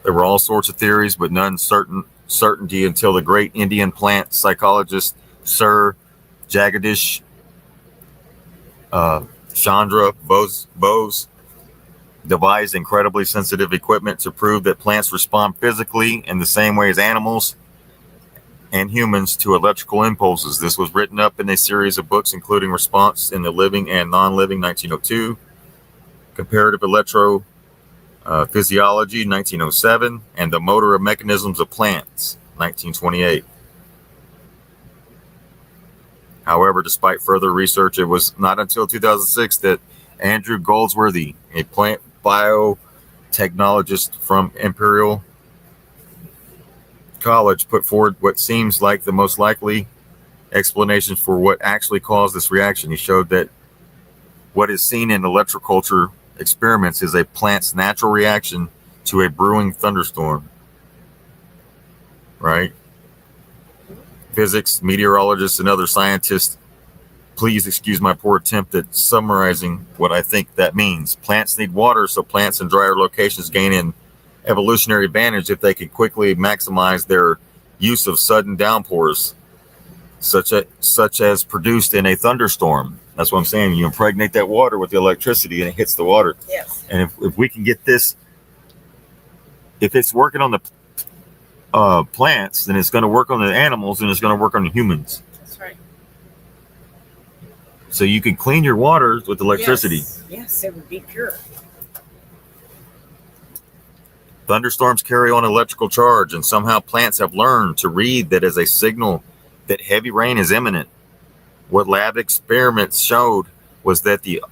There were all sorts of theories, but none certainty until the great Indian plant psychologist Sir Jagadish Chandra Bose devised incredibly sensitive equipment to prove that plants respond physically in the same way as animals and humans to electrical impulses. This was written up in a series of books, including Response in the Living and Non-Living, 1902, Comparative Electrophysiology, 1907, and The Motor Mechanisms of Plants, 1928. However, despite further research, it was not until 2006 that Andrew Goldsworthy, a plant biotechnologist from Imperial College, put forward what seems like the most likely explanation for what actually caused this reaction. He showed that what is seen in electroculture experiments is a plant's natural reaction to a brewing thunderstorm. Right? Physics, meteorologists, and other scientists, please excuse my poor attempt at summarizing what I think that means. Plants need water, so plants in drier locations gain an evolutionary advantage if they can quickly maximize their use of sudden downpours. such as produced in a thunderstorm. That's what I'm saying. You impregnate that water with the electricity and it hits the water. Yes. And if we can get this, if it's working on the plants, then it's going to work on the animals and it's going to work on the humans. That's right. So you can clean your water with electricity. Yes, it would be pure. Thunderstorms carry on electrical charge, and somehow plants have learned to read that as a signal that heavy rain is imminent. What lab experiments showed was that the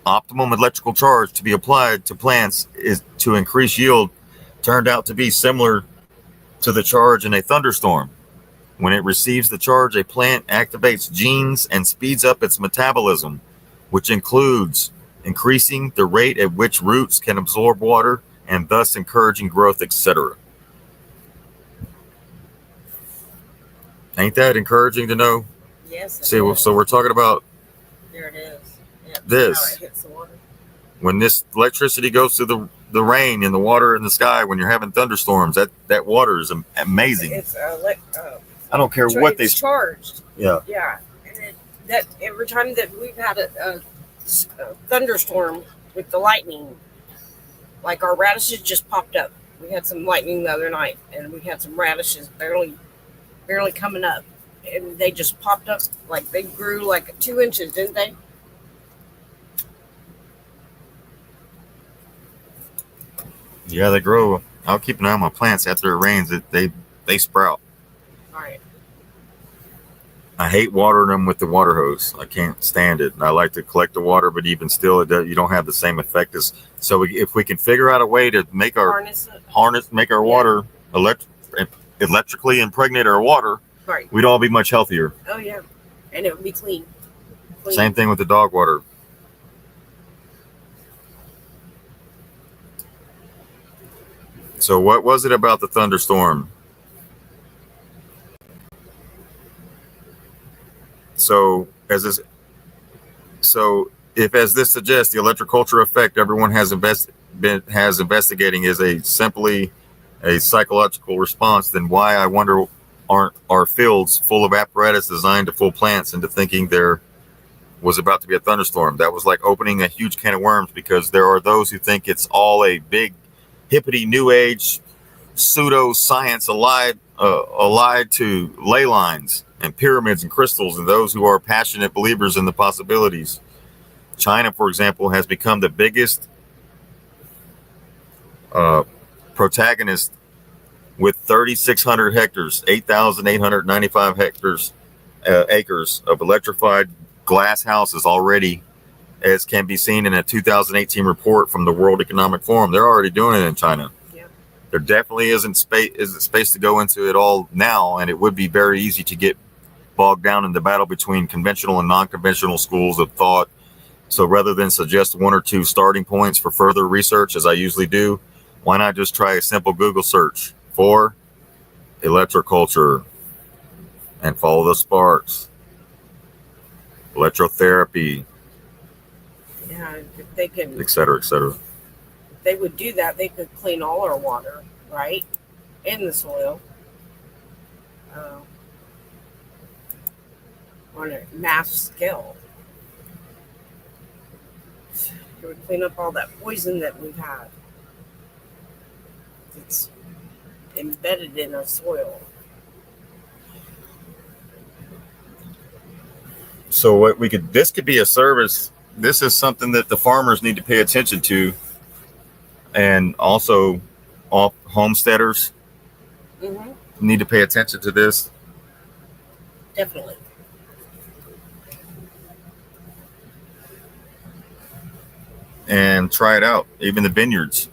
optimum electrical charge to be applied to plants is to increase yield turned out to be similar to the charge in a thunderstorm. When it receives the charge, a plant activates genes and speeds up its metabolism, which includes increasing the rate at which roots can absorb water and thus encouraging growth, etc. Ain't that encouraging to know? Yes. See, so we're talking about There it is. Yeah, this. how it hits the water. When this electricity goes to the rain and the water in the sky, when you're having thunderstorms, that water is amazing. It's I don't care what they. it's charged. Yeah. Yeah, and that every time that we've had a thunderstorm with the lightning, like our radishes just popped up. We had some lightning the other night, and we had some radishes barely coming up, and they just popped up like they grew like 2 inches, didn't they? Yeah, they grow. I'll keep an eye on my plants after it rains. They sprout. All right. I hate watering them with the water hose. I can't stand it. And I like to collect the water, but even still, you don't have the same effect as. So if we can figure out a way to make our make our water electrically impregnate our water, Right. we'd all be much healthier. Oh yeah, and it would be clean. Same thing with the dog water. So what was it about the thunderstorm? So if, as this suggests, the electroculture effect everyone has investigating is simply a psychological response, then why, I wonder, aren't our fields full of apparatus designed to fool plants into thinking there was about to be a thunderstorm? That was like opening a huge can of worms, because there are those who think it's all a big hippity new age pseudo science allied to ley lines and pyramids and crystals, and those who are passionate believers in the possibilities. China, for example, has become the biggest protagonist with 3,600 hectares, 8,895 acres of electrified glass houses already, as can be seen in a 2018 report from the World Economic Forum. They're already doing it in China. Yep. There definitely isn't space to go into it all now, and it would be very easy to get bogged down in the battle between conventional and non-conventional schools of thought. So rather than suggest one or two starting points for further research, as I usually do, why not just try a simple Google search for electroculture and follow the sparks, electrotherapy, Yeah, if they can, et cetera, et cetera. if they would do that, they could clean all our water, right, and the soil, on a mass scale. It would clean up all that poison that we've had. It's embedded in our soil. So what this could be a service. This is something that the farmers need to pay attention to, and also all homesteaders need to pay attention to this. Definitely. And try it out, even the vineyards.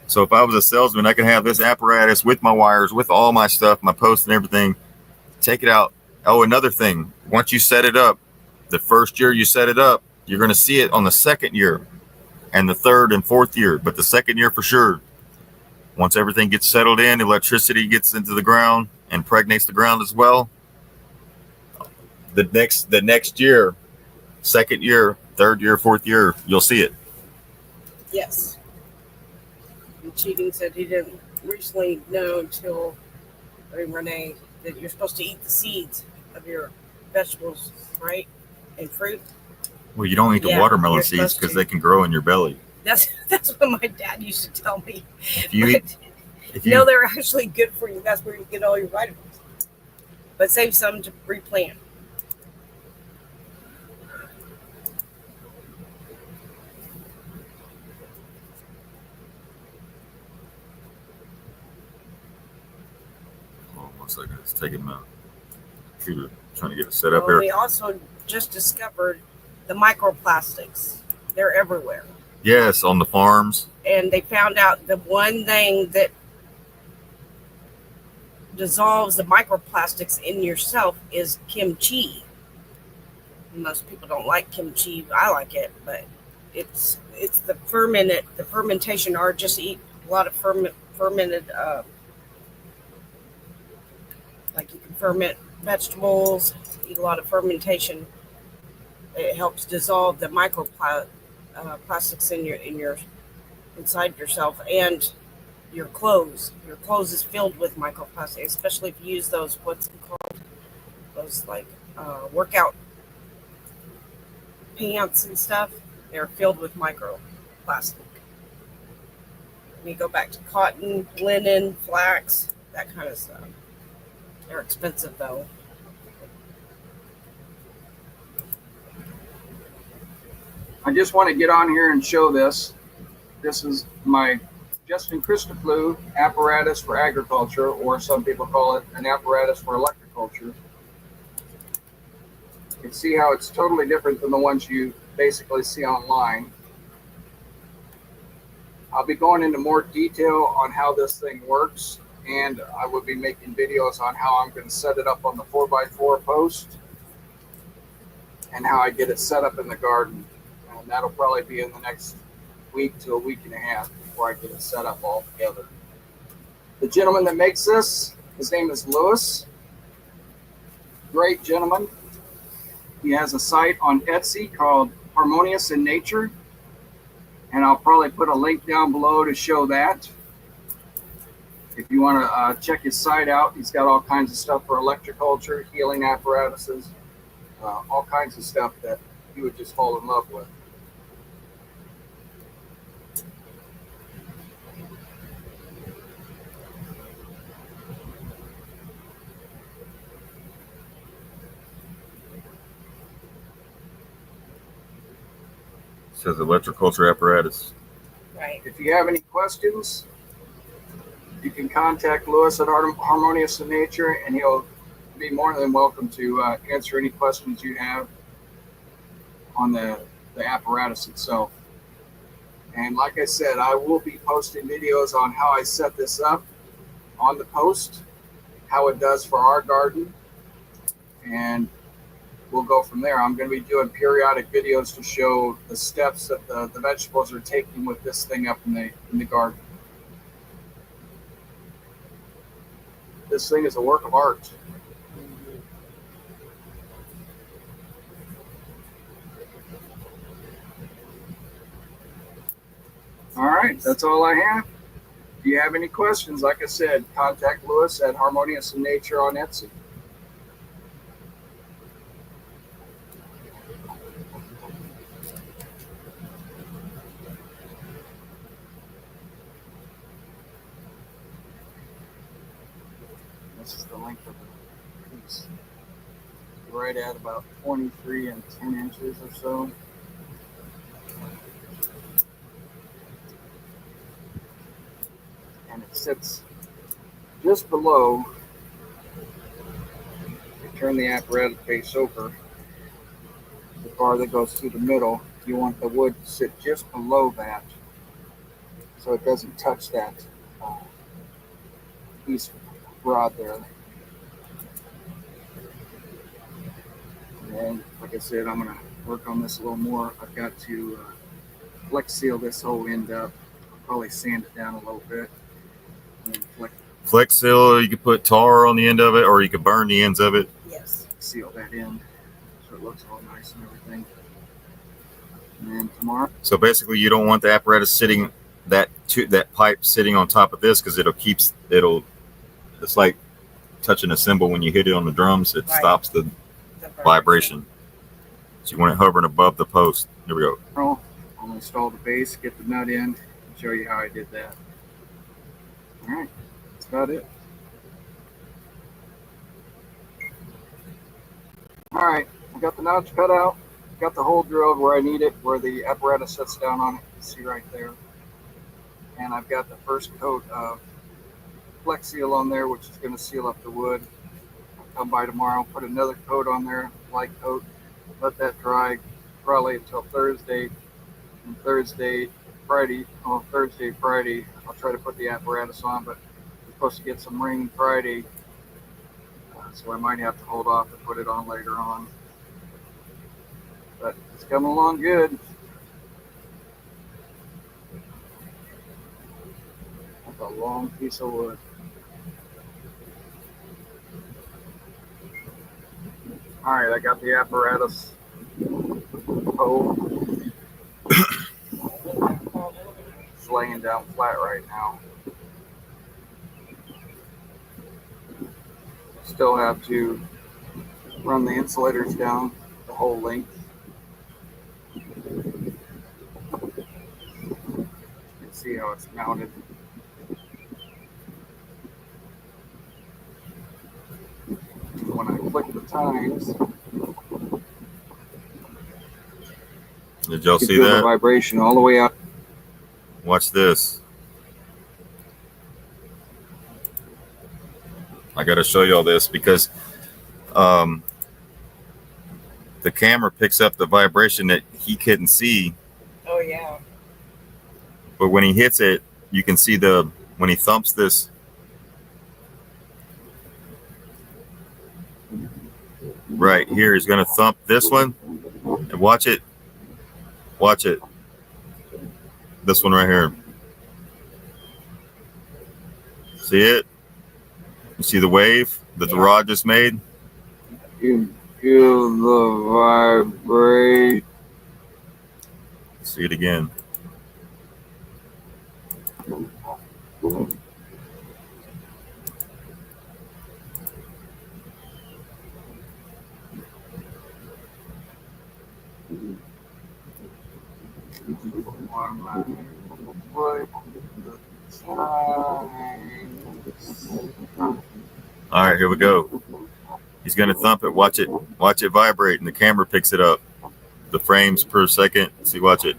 So if I was a salesman, I could have this apparatus with my wires, with all my stuff, my posts and everything, take it out. Oh, another thing, once you set it up, the first year you set it up, you're going to see it on the second year and the third and fourth year, but the second year for sure. Once everything gets settled in, electricity gets into the ground, impregnates the ground as well. The next year, second year, third year, fourth year, you'll see it. Yes. And Cheating said he didn't recently know until Renee that you're supposed to eat the seeds of your vegetables, right? And fruit. Well, you don't eat the Yeah, watermelon you're seeds supposed because to. they can grow in your belly. That's what my dad used to tell me. If you eat, if No, you, they're actually good for you. That's where you get all your vitamins. But save some to replant. oh, 1 second, it's taking my computer, trying to get it set up Well, here. we also just discovered the microplastics. They're everywhere. Yes, on the farms. And they found out the one thing that dissolves the microplastics in yourself is kimchi. Most people don't like kimchi. I like it, but it's the fermentation, or just eat a lot of fermented like you can ferment vegetables, eat a lot of fermentation. It helps dissolve the microplastics in your inside yourself, and your clothes. Your clothes is filled with microplastics, especially if you use those, what's it called? Those like workout pants and stuff. They're filled with microplastic. When you go back to cotton, linen, flax, that kind of stuff. They're expensive though. I just want to get on here and show this. This is my Justin Christoffel apparatus for agriculture, or some people call it an apparatus for electriculture. You can see how it's totally different than the ones you basically see online. I'll be going into more detail on how this thing works, and I will be making videos on how I'm going to set it up on the 4x4 post and how I get it set up in the garden. And that'll probably be in the next week to a week and a half before I get it set up all together. The gentleman that makes this, his name is Lewis. Great gentleman. He has a site on Etsy called Harmonious in Nature, and I'll probably put a link down below to show that. If you want to check his site out, he's got all kinds of stuff for electriculture, healing apparatuses, all kinds of stuff that you would just fall in love with. It says electriculture apparatus. Right. If you have any questions, you can contact Lewis at Harmonious in Nature, and he'll be more than welcome to answer any questions you have on the apparatus itself. And like I said, I will be posting videos on how I set this up on the post, how it does for our garden, and we'll go from there. I'm going to be doing periodic videos to show the steps that the vegetables are taking with this thing up in the garden. This thing is a work of art. All right, that's all I have. If you have any questions, like I said, contact Lewis at Harmonious in Nature on Etsy. This is the length of the piece. Right at about 23 and 10 inches or so. And it sits just below. You turn the apparatus face over. The bar that goes through the middle, you want the wood to sit just below that so it doesn't touch that piece rod there. And like I said, I'm going to work on this a little more. I've got to flex seal this whole end up. I'll probably sand it down a little bit. And Flex seal, you could put tar on the end of it, or you could burn the ends of it. Yes. seal that in so it looks all nice and everything. And then tomorrow. So basically, you don't want the apparatus sitting that pipe sitting on top of this, because it's like touching a cymbal when you hit it on the drums, it Right. stops the vibration. So you want it hovering above the post. Here we go. I'll install the base, get the nut in, and show you how I did that. All right, that's about it. All right, I got the nuts cut out, got the hole drilled where I need it, where the apparatus sits down on it. You can see right there. And I've got the first coat of Flex Seal on there, which is going to seal up the wood. I'll come by tomorrow, put another coat on there, light coat, let that dry probably until Thursday. And Thursday, Friday, I'll try to put the apparatus on, but we're supposed to get some rain Friday, so I might have to hold off and put it on later on. But it's coming along good. That's a long piece of wood. All right, I got the apparatus. It's laying down flat right now. Still have to run the insulators down the whole length. You can see how it's mounted. When I click the tines, Did y'all you see feel the that? vibration all the way out. Watch this. I got to show y'all this because the camera picks up the vibration that he couldn't see, Oh yeah. but when he hits it, you can see when he thumps this. Right here, he's going to thump this one and watch it. Watch it. This one right here. See it? You see the wave that the rod just made? You feel the vibration. See it again. All right, here we go. He's going to thump it. Watch it. Watch it vibrate, and the camera picks it up. The frames per second. See, watch it.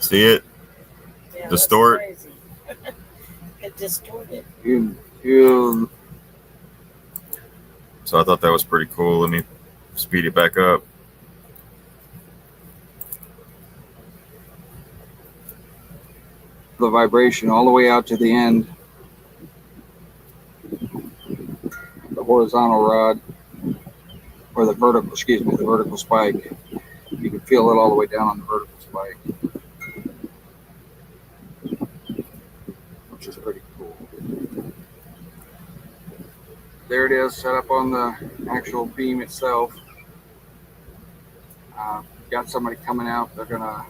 See it? Yeah, Distort. that's crazy. It distorted. You feel So I thought that was pretty cool. Let me speed it back up. the vibration all the way out to the end. The horizontal rod, or the vertical spike. You can feel it all the way down on the vertical spike, which is pretty cool. There it is, set up on the actual beam itself. Got somebody coming out. They're gonna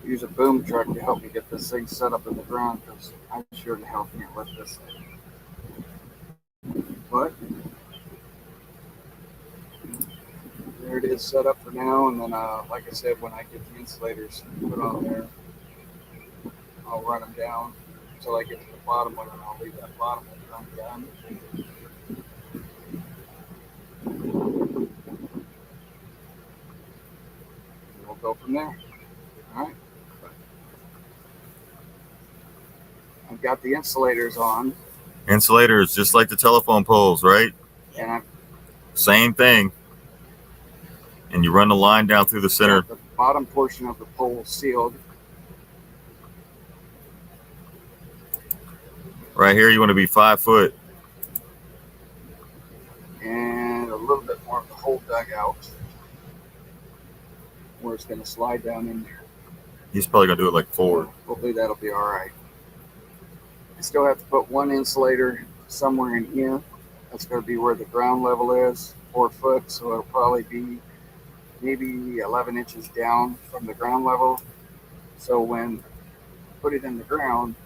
use a boom truck to help me get this thing set up in the ground, because I sure to hell can't lift this thing. But there it is, set up for now. And then, like I said, when I get the insulators put on there, I'll run them down until I get to the bottom one, and I'll leave that bottom one run down. And we'll go from there. All right. I've got the insulators on, Insulators, just like the telephone poles, right? and I've Same thing. And you run the line down through the center. got the bottom portion of the pole sealed. Right here, you want to be 5 foot. And a little bit more of the hole dug out, where it's going to slide down in there. He's probably going to do it like 4. Hopefully that'll be all right. I still have to put one insulator somewhere in here. That's going to be where the ground level is, 4 foot. So it'll probably be maybe 11 inches down from the ground level. So when I put it in the ground,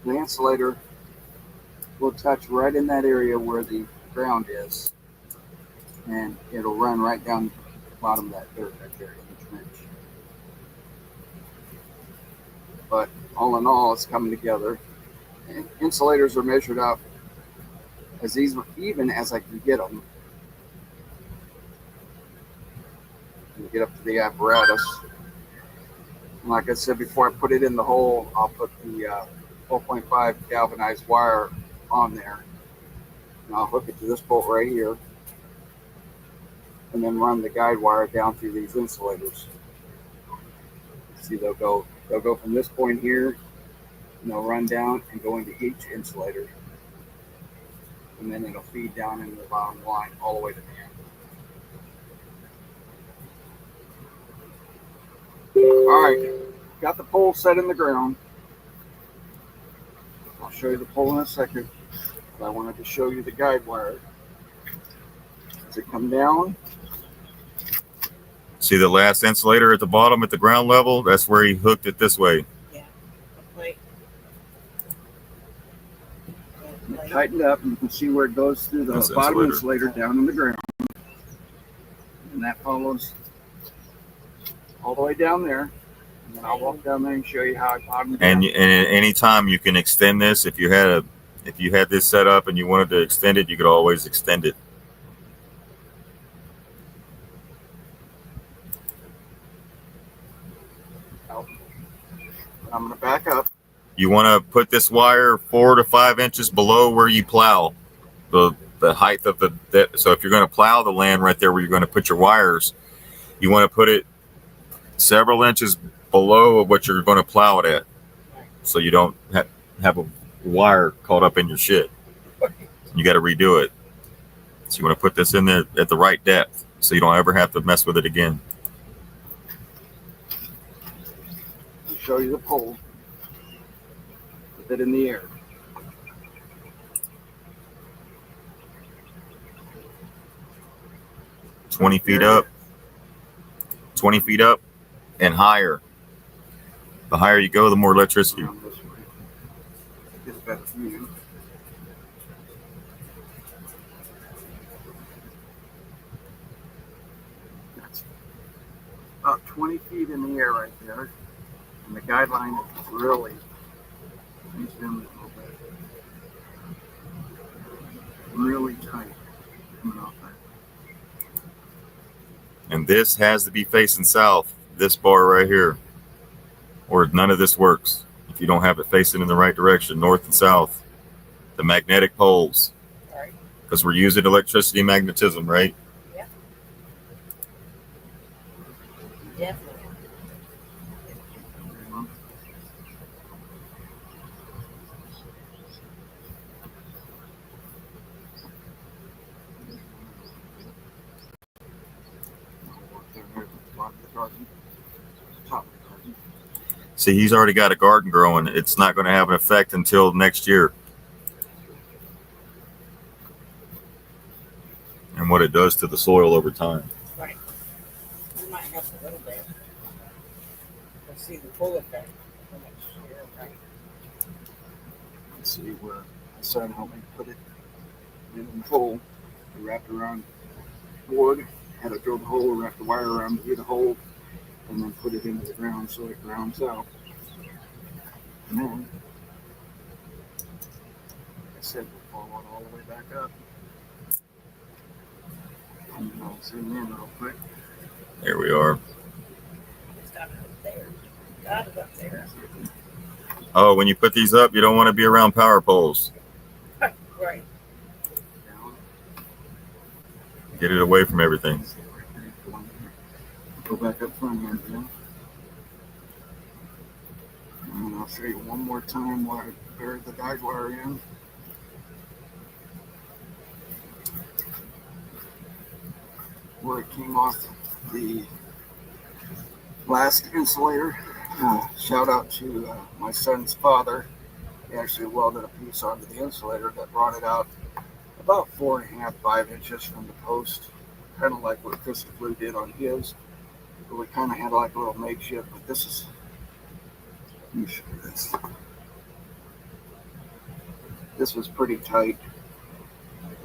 The insulator will touch right in that area where the ground is, and it'll run right down the bottom of that dirt right there in the trench. But all in all, it's coming together. And insulators are measured up as even as I can get them. And get up to the apparatus. And like I said before, I put it in the hole, I'll put the 4.5 galvanized wire on there. And I'll hook it to this bolt right here. And then run the guide wire down through these insulators. See, they'll go from this point here, and they'll run down and go into each insulator. And then it'll feed down into the bottom line all the way to the end. All right, got the pole set in the ground. I'll show you the pole in a second, but I wanted to show you the guide wire. As it come down, See the last insulator at the bottom at the ground level? That's where he hooked it this way. Yeah. Like, tightened up, and you can see where it goes through the That's bottom insulator. insulator down in the ground. And that follows all the way down there. And then I'll walk down there and show you how I bottomed And down. and at any time you can extend this. If you had this set up and you wanted to extend it, you could always extend it. I'm going to back up. You want to put this wire 4 to 5 inches below where you plow, the height of the. So if you're going to plow the land right there where you're going to put your wires, you want to put it several inches below what you're going to plow it at, so you don't have a wire caught up in your shit. You got to redo it. So you want to put this in there at the right depth, so you don't ever have to mess with it again. I'll show you the pole. Put it in the air. Twenty feet up, 20 feet up, and higher. The higher you go, the more electricity. Around this way. Get a better view. That's about 20 feet in the air right there. And the guideline is really zoomed in a little bit. Really tight coming off that. And this has to be facing south, this bar right here, or none of this works. If you don't have it facing in the right direction, north and south, the magnetic poles, right. because we're using electricity magnetism, right? Definitely. See, he's already got a garden growing. It's not going to have an effect until next year. And what it does to the soil over time. Right. We might have a little bit. Let's see the full effect for next year, right? Let's see where the sun helped me put it in the hole. I wrapped around the board, had to drill the hole, wrap the wire around the hole, and then put it into the ground so it grounds out. And then, like I said, we'll follow it all the way back up. And I'll zoom in real quick. There we are. It's got it up there. Got it up there. Oh, when you put these up, you don't want to be around power poles. Right. Down. Get it away from everything. Go back up front here again. And I'll show you one more time where I buried the guide wire in. Where it came off the last insulator. Shout out to my son's father. He actually welded a piece onto the insulator that brought it out about 4.5, 5 inches from the post. Kind of like what Christopher Blue did on his. But we kind of had like a little makeshift, but this is, let me show you this. This was pretty tight.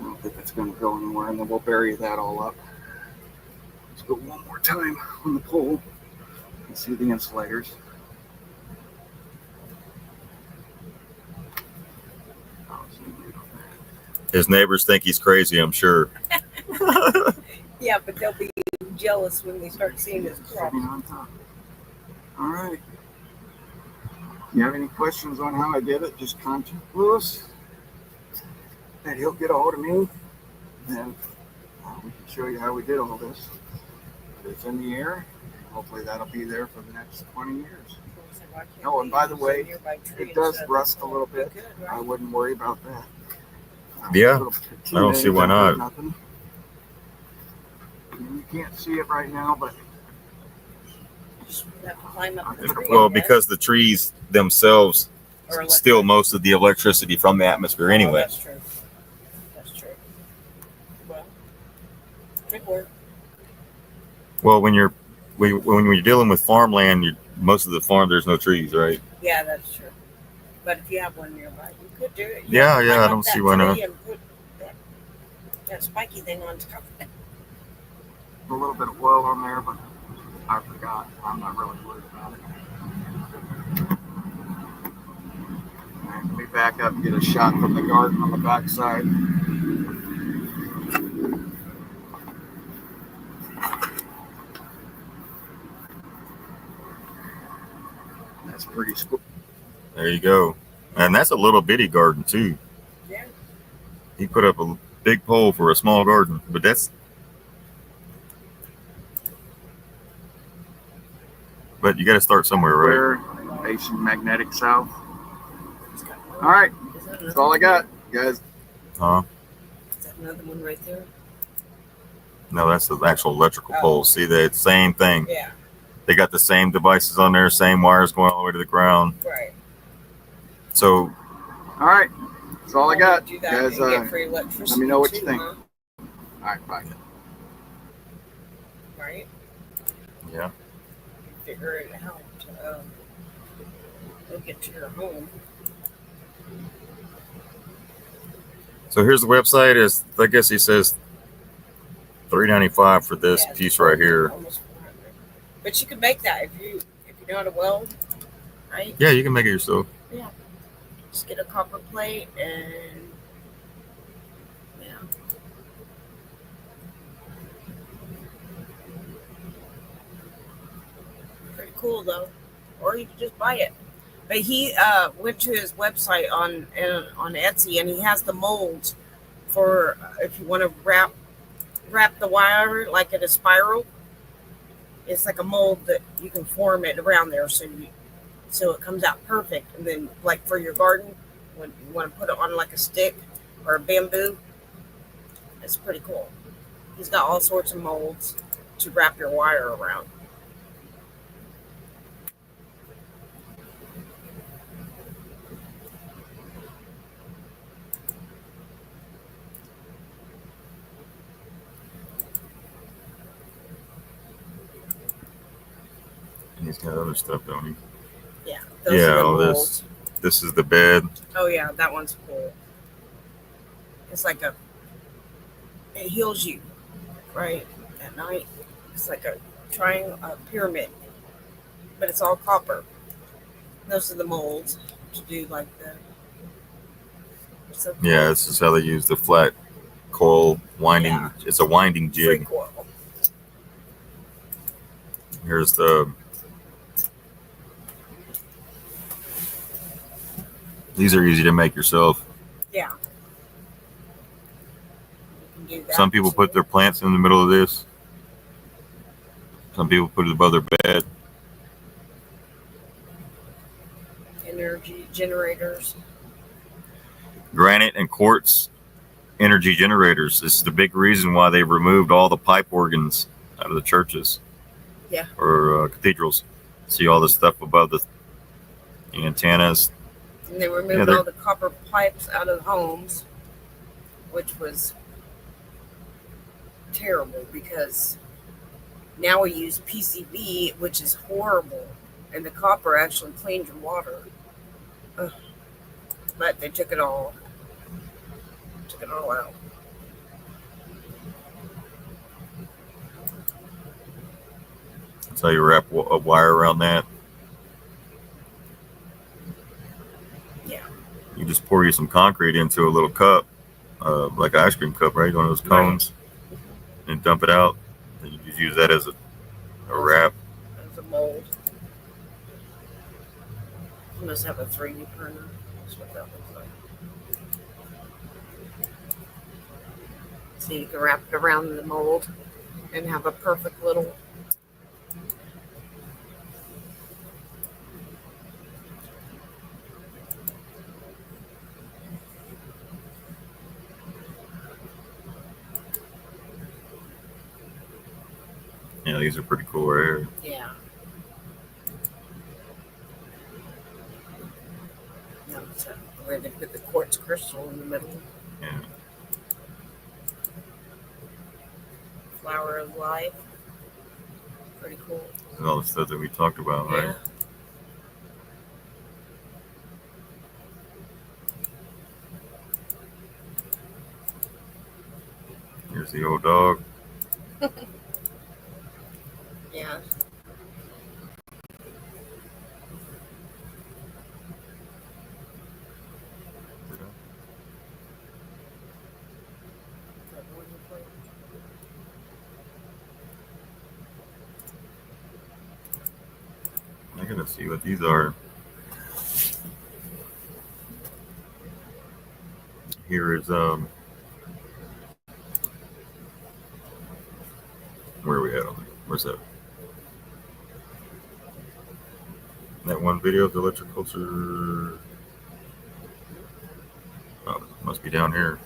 I don't think it's going to go anywhere, and then we'll bury that all up. Let's go one more time on the pole. You can see the insulators. His neighbors think he's crazy, I'm sure. Yeah, but they'll be jealous when they start seeing this crop. Sitting on top. All right. If you have any questions on how I did it, just contact Lewis, and he'll get a hold of me, and we can show you how we did all this. It's in the air. Hopefully that'll be there for the next 20 years. Oh, and by the way, it does rust a little bit. I wouldn't worry about that. Yeah, I don't see why not. Nothing. You can't see it right now, but Just have to climb up the tree, Well, I guess. because the trees themselves Or steal most of the electricity from the atmosphere Oh, anyway. that's true. That's true. Well, good work. Well, when you're dealing with farmland, most of the farm there's no trees, right? Yeah, that's true. But if you have one nearby, you could do it. You Yeah, have to yeah, climb I up don't that see why not. tree and put that spiky thing on top of it. a little bit of oil on there, but I forgot. I'm not really worried about it. All right, let me back up and get a shot from the garden on the backside. That's pretty cool. There you go. And that's a little bitty garden too. Yeah. He put up a big pole for a small garden, but you got to start somewhere, right? Where facing magnetic south. All right, that's all I got, guys. Huh? Is that another one right there? No, that's the actual electrical pole. See, that same thing. Yeah, They got the same devices on there, same wires going all the way to the ground. right. So, All right, that's all I got, Do that guys. and get free electricity let me know what you too, think. huh? All right, bye. Right? yeah. Figure it out to look at your home. So here's the website. I guess he says $3.95 for this Yeah, it's piece right here. almost 400. But you could make that if you know how to weld, right? Yeah, you can make it yourself. Yeah. Just get a copper plate and yeah. Pretty cool though. Or you could just buy it. But he went to his website on Etsy and he has the molds for if you want to wrap the wire like in a spiral. It's like a mold that you can form it around there so it comes out perfect. And then like for your garden, when you want to put it on like a stick or a bamboo, it's pretty cool. He's got all sorts of molds to wrap your wire around. And he's got other stuff, don't he? Yeah. Yeah, are the all this. molds. This is the bed. Oh yeah, that one's cool. It's like it heals you, right? At night. It's like a triangle, a pyramid, but it's all copper. Those are the molds to do like the. So cool. Yeah, this is how they use the flat coil winding. Yeah. It's a winding Free jig. coil. Here's the. These are easy to make yourself. Yeah. You can do that Some people too. put their plants in the middle of this. Some people put it above their bed. Energy generators. Granite and quartz energy generators. This is the big reason why they removed all the pipe organs out of the churches. Yeah. Or cathedrals. See all the stuff above the antennas. And they removed all the copper pipes out of the homes, which was terrible because now we use PCB, which is horrible, and the copper actually cleans your water. Ugh. But they took it all took it all out. That's how you wrap a wire around that. Yeah. You just pour you some concrete into a little cup, like an ice cream cup, right? One of those cones, and dump it out. And you just use that as a wrap. As a mold. You must have a 3D printer. That's what that looks like. So you can wrap it around the mold and have a perfect little. Yeah, these are pretty cool right here. Yeah. So where they put the quartz crystal in the middle. Yeah. Flower of life. Pretty cool. And all the stuff that we talked about, right? Yeah. Here's the old dog. Yeah. I gotta see what these are. Here is where are we at? Where's that? That one video of the electric culture. Oh, it must be down here.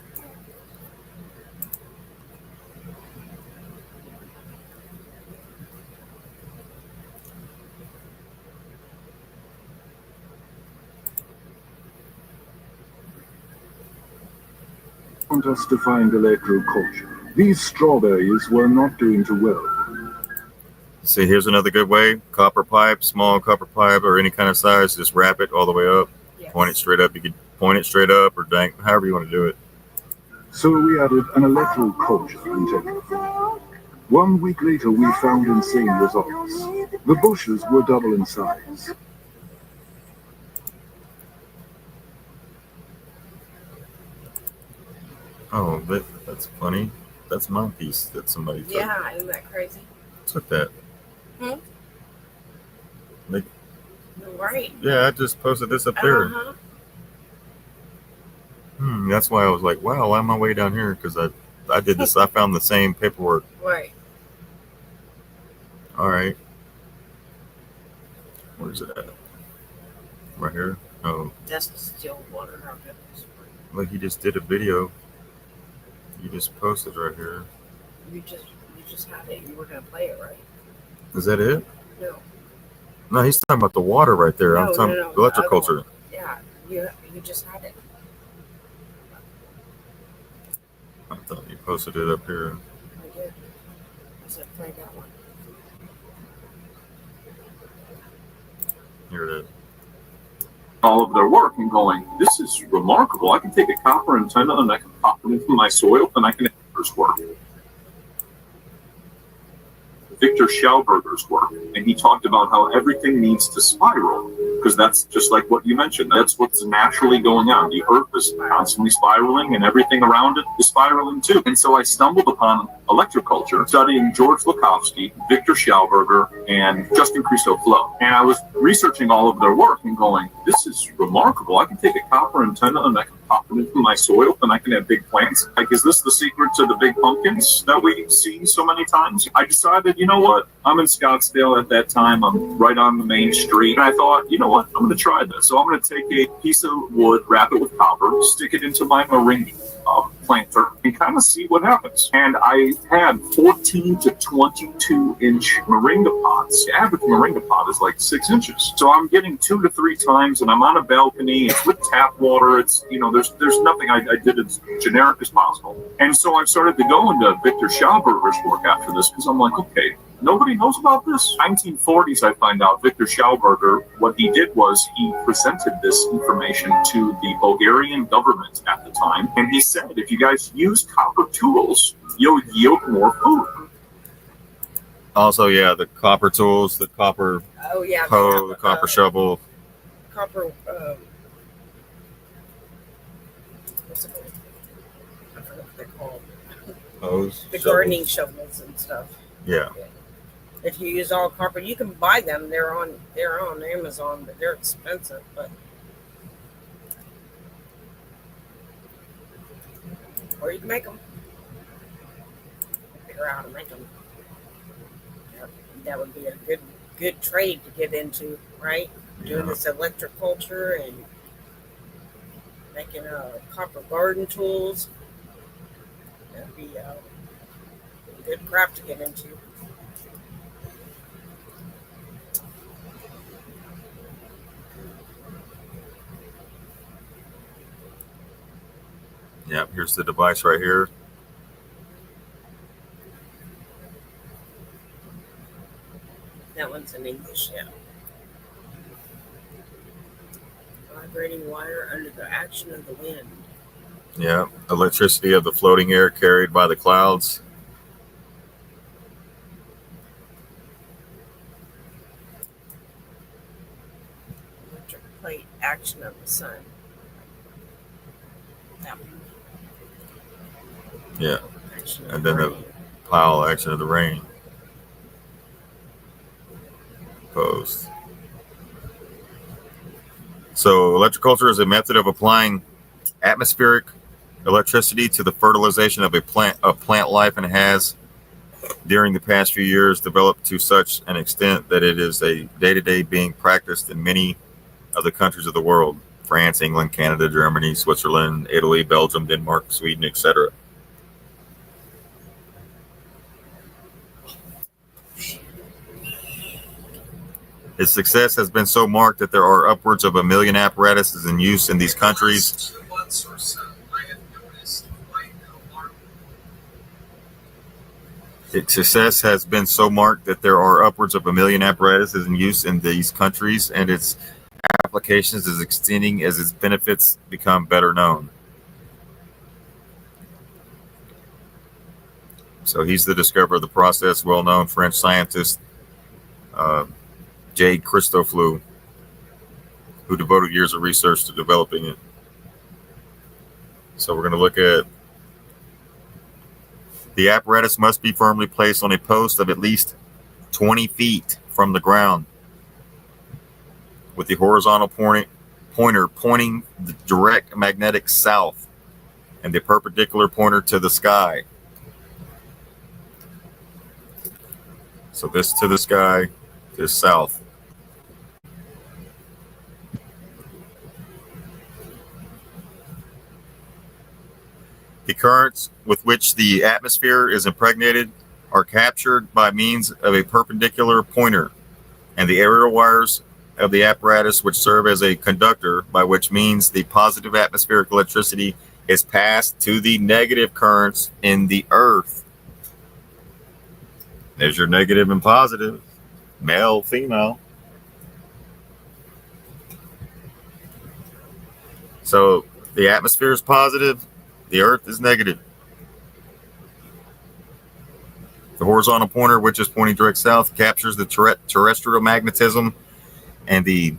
Want us to find electroculture. These strawberries were not doing too well. See, here's another good way. Copper pipe, small copper pipe, or any kind of size. Just wrap it all the way up. Yes. Point it straight up. You can point it straight up or dank, however you want to do it. So we added an electroculture antenna. 1 week later, we found insane results. The bushes were double in size. Oh, that's funny. That's my piece that somebody took. Yeah, isn't that crazy? Took that. Hmm? Like, Right. yeah, I just posted this up there. Uh-huh. That's why I was like, wow, why am I way down here? Because I did this. I found the same paperwork. Right. All right. Where's it at? Right here. Oh, That's still water. How goodness. look, he just did a video. You just posted right here. You just had it. You were gonna play it, right? Is that it? No. No, he's talking about the water right there. I'm No, talking no, the other electroculture. Yeah. You just had it. I thought you posted it up here. I did. I said play that one. Here it is. All of their work and going, this is remarkable. I can take a copper antenna and I can pop it into my soil and I can Victor's work. Victor Schauberger's work. And he talked about how everything needs to spiral because that's just like what you mentioned. That's what's naturally going on. The earth is constantly spiraling and everything around it is spiraling too. And so I stumbled upon electroculture, studying George Lakowski, Victor Schauberger, and Justin Christo-Flo. And I was researching all of their work and going, this is remarkable. I can take a copper antenna and I can pop it into my soil and I can have big plants. Like, is this the secret to the big pumpkins that we see so many times? I decided, you know what? I'm in Scottsdale at that time. I'm right on the main street. And I thought, you know what? I'm going to try this. So I'm going to take a piece of wood, wrap it with copper, stick it into my moringa planter and kind of see what happens. And I had 14 to 22 inch moringa pots. The average moringa pot is like 6 inches. So I'm getting 2 to 3 times and I'm on a balcony. It's with tap water. It's, you know, there's nothing. I did as generic as possible. And so I started to go into Victor Schauberger's work after this because I'm like, okay, Nobody knows about this. 1940s, I find out, Victor Schauberger, what he did was he presented this information to the Bulgarian government at the time, and he said, if you guys use copper tools, you'll yield more food. Also, yeah, the copper tools, the copper Oh yeah. they hoe, have, the copper shovel. Copper. What's it called? I forget what they're called. Hose. The shovels. gardening shovels and stuff. Yeah. If you use all copper, you can buy them. They're on Amazon, but they're expensive. But or you can make them. Figure out how to make them. That would be a good trade to get into, right? Doing this electric culture and making copper garden tools. That'd be a good craft to get into. Yeah, here's the device right here. That one's in English, yeah. Vibrating wire under the action of the wind. Yeah, electricity of the floating air carried by the clouds. Electric plate action of the sun. That one. Yeah, Action of and the then the rain. pile action of the rain. Opposed. So electroculture is a method of applying atmospheric electricity to the fertilization of plant life, and has during the past few years developed to such an extent that it is a day-to-day being practiced in many of the countries of the world: France, England, Canada, Germany, Switzerland, Italy, Belgium, Denmark, Sweden, etc. Its success has been so marked that there are upwards of 1 million apparatuses in use in these countries. Its success has been so marked that there are upwards of 1 million apparatuses in use in these countries, and its applications is extending as its benefits become better known. So he's the discoverer of the process, well-known French scientist J. Christoflew, who devoted years of research to developing it. So we're going to look at the apparatus must be firmly placed on a post of at least 20 feet from the ground, with the horizontal pointer pointing the direct magnetic south and the perpendicular pointer to the sky. So this to the sky, this south. The currents with which the atmosphere is impregnated are captured by means of a perpendicular pointer and the aerial wires of the apparatus, which serve as a conductor, by which means the positive atmospheric electricity is passed to the negative currents in the earth. There's your negative and positive, male, female. So the atmosphere is positive, the earth is negative. The horizontal pointer, which is pointing direct south, captures the terrestrial magnetism and the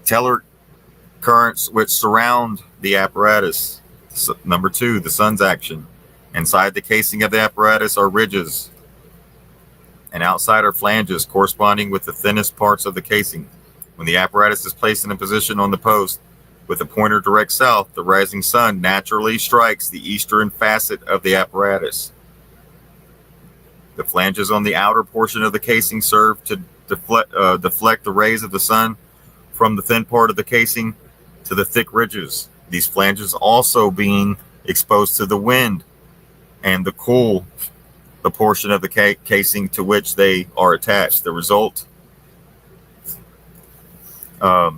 telluric currents which surround the apparatus. So, number 2, the sun's action. Inside the casing of the apparatus are ridges, and outside are flanges corresponding with the thinnest parts of the casing. When the apparatus is placed in a position on the post with the pointer direct south, the rising sun naturally strikes the eastern facet of the apparatus. The flanges on the outer portion of the casing serve to deflect the rays of the sun from the thin part of the casing to the thick ridges. These flanges also being exposed to the wind and the cool, the portion of the casing to which they are attached. The result, the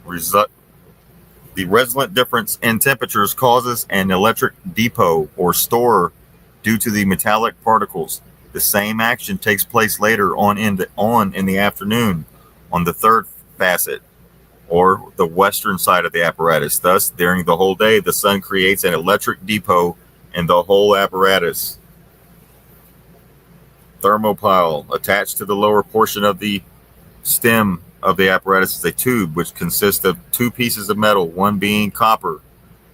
resultant difference in temperatures causes an electric depot or store due to the metallic particles. The same action takes place later on in the afternoon on the third facet, or the western side of the apparatus. Thus, during the whole day, the sun creates an electric depot in the whole apparatus. Thermopile. Attached to the lower portion of the stem of the apparatus is a tube which consists of two pieces of metal, one being copper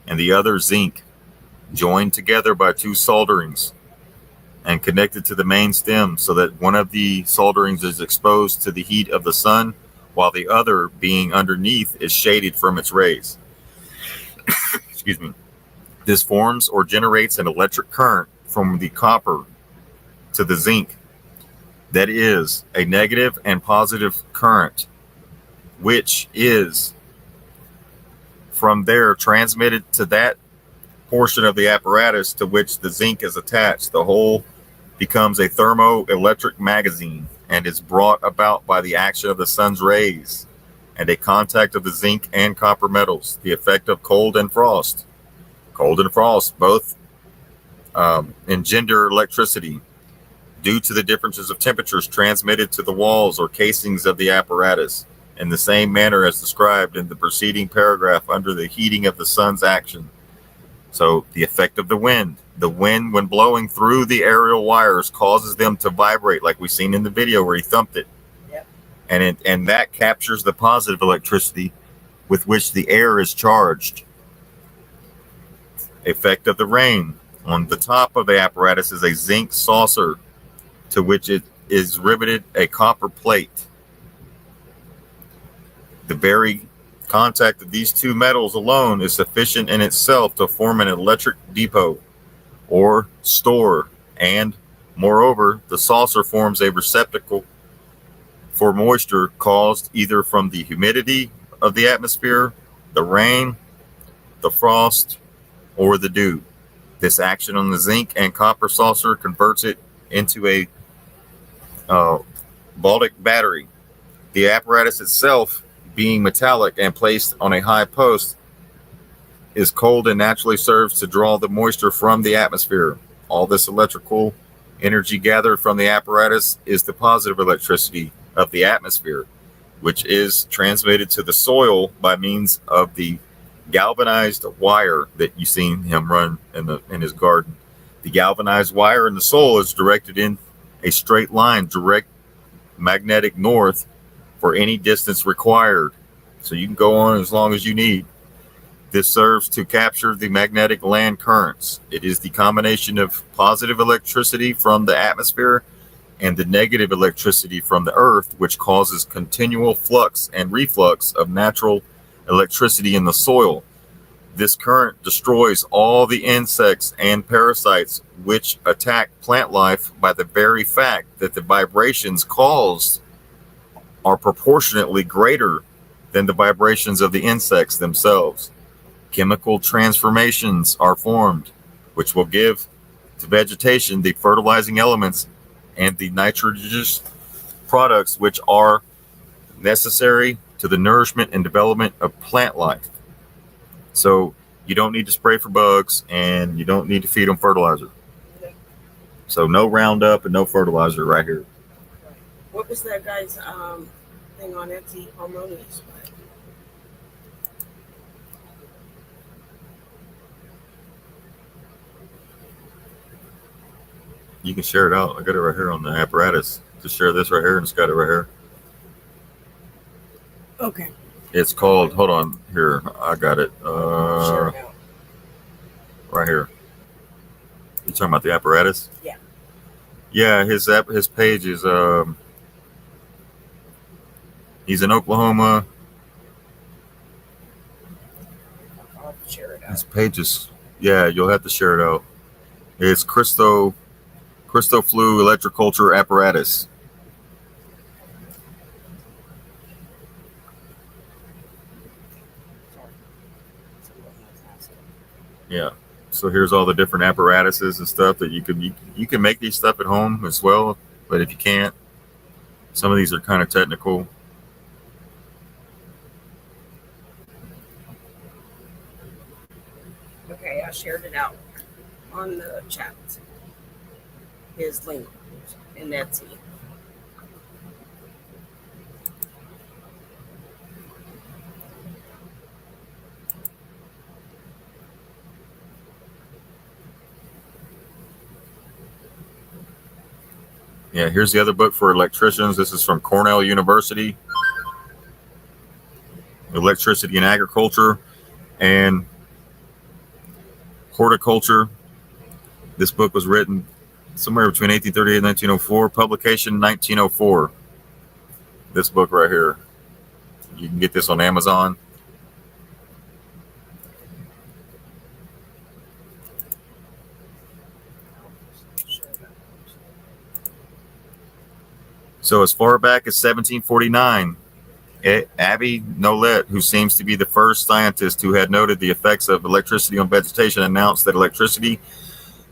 and the other zinc, joined together by two solderings and connected to the main stem so that one of the solderings is exposed to the heat of the sun while the other, being underneath, is shaded from its rays. Excuse me. This forms or generates an electric current from the copper to the zinc. That is a negative and positive current, which is from there transmitted to that portion of the apparatus to which the zinc is attached. The whole becomes a thermoelectric magazine and is brought about by the action of the sun's rays and a contact of the zinc and copper metals. The effect of cold and frost. Cold and frost both engender electricity due to the differences of temperatures transmitted to the walls or casings of the apparatus in the same manner as described in the preceding paragraph under the heating of the sun's action. So the effect of the wind. The wind, when blowing through the aerial wires, causes them to vibrate, like we've seen in the video where he thumped it. Yep. And that captures the positive electricity with which the air is charged. Effect of the rain. On the top of the apparatus is a zinc saucer to which it is riveted a copper plate. The very contact of these two metals alone is sufficient in itself to form an electric depot or store, and moreover, the saucer forms a receptacle for moisture caused either from the humidity of the atmosphere, the rain, the frost, or the dew. This action on the zinc and copper saucer converts it into a Baltic battery. The apparatus itself, being metallic and placed on a high post, is cold and naturally serves to draw the moisture from the atmosphere. All this electrical energy gathered from the apparatus is the positive electricity of the atmosphere, which is transmitted to the soil by means of the galvanized wire that you've seen him run in his garden. The galvanized wire in the soil is directed in a straight line, direct magnetic north for any distance required. So you can go on as long as you need. This serves to capture the magnetic land currents. It is the combination of positive electricity from the atmosphere and the negative electricity from the earth which causes continual flux and reflux of natural electricity in the soil. This current destroys all the insects and parasites which attack plant life by the very fact that the vibrations caused are proportionately greater than the vibrations of the insects themselves. Chemical transformations are formed, which will give to vegetation the fertilizing elements and the nitrogenous products which are necessary to the nourishment and development of plant life. So you don't need to spray for bugs and you don't need to feed them fertilizer. So no Roundup and no fertilizer right here. What was that guy's thing on Etsy? Harmonious. You can share it out. I got it right here on the apparatus. Just share this right here and it's got it right here. Okay. It's called, hold on, here, I got it. Share it out. Right here. You talking about the apparatus? Yeah. Yeah, his page is he's in Oklahoma. I'll share it out. His page is, yeah, you'll have to share it out. It's Christo Flu Electroculture Apparatus. Yeah. So here's all the different apparatuses and stuff that you can make these stuff at home as well. But if you can't, some of these are kind of technical. Okay, I shared it out on the chat. his link in Etsy. Yeah, here's the other book for electricians. This is from Cornell University, Electricity in Agriculture and Horticulture. This book was written somewhere between 1838 and 1904, publication 1904. This book right here. You can get this on Amazon. So as far back as 1749, Abbe Nolet, who seems to be the first scientist who had noted the effects of electricity on vegetation, announced that electricity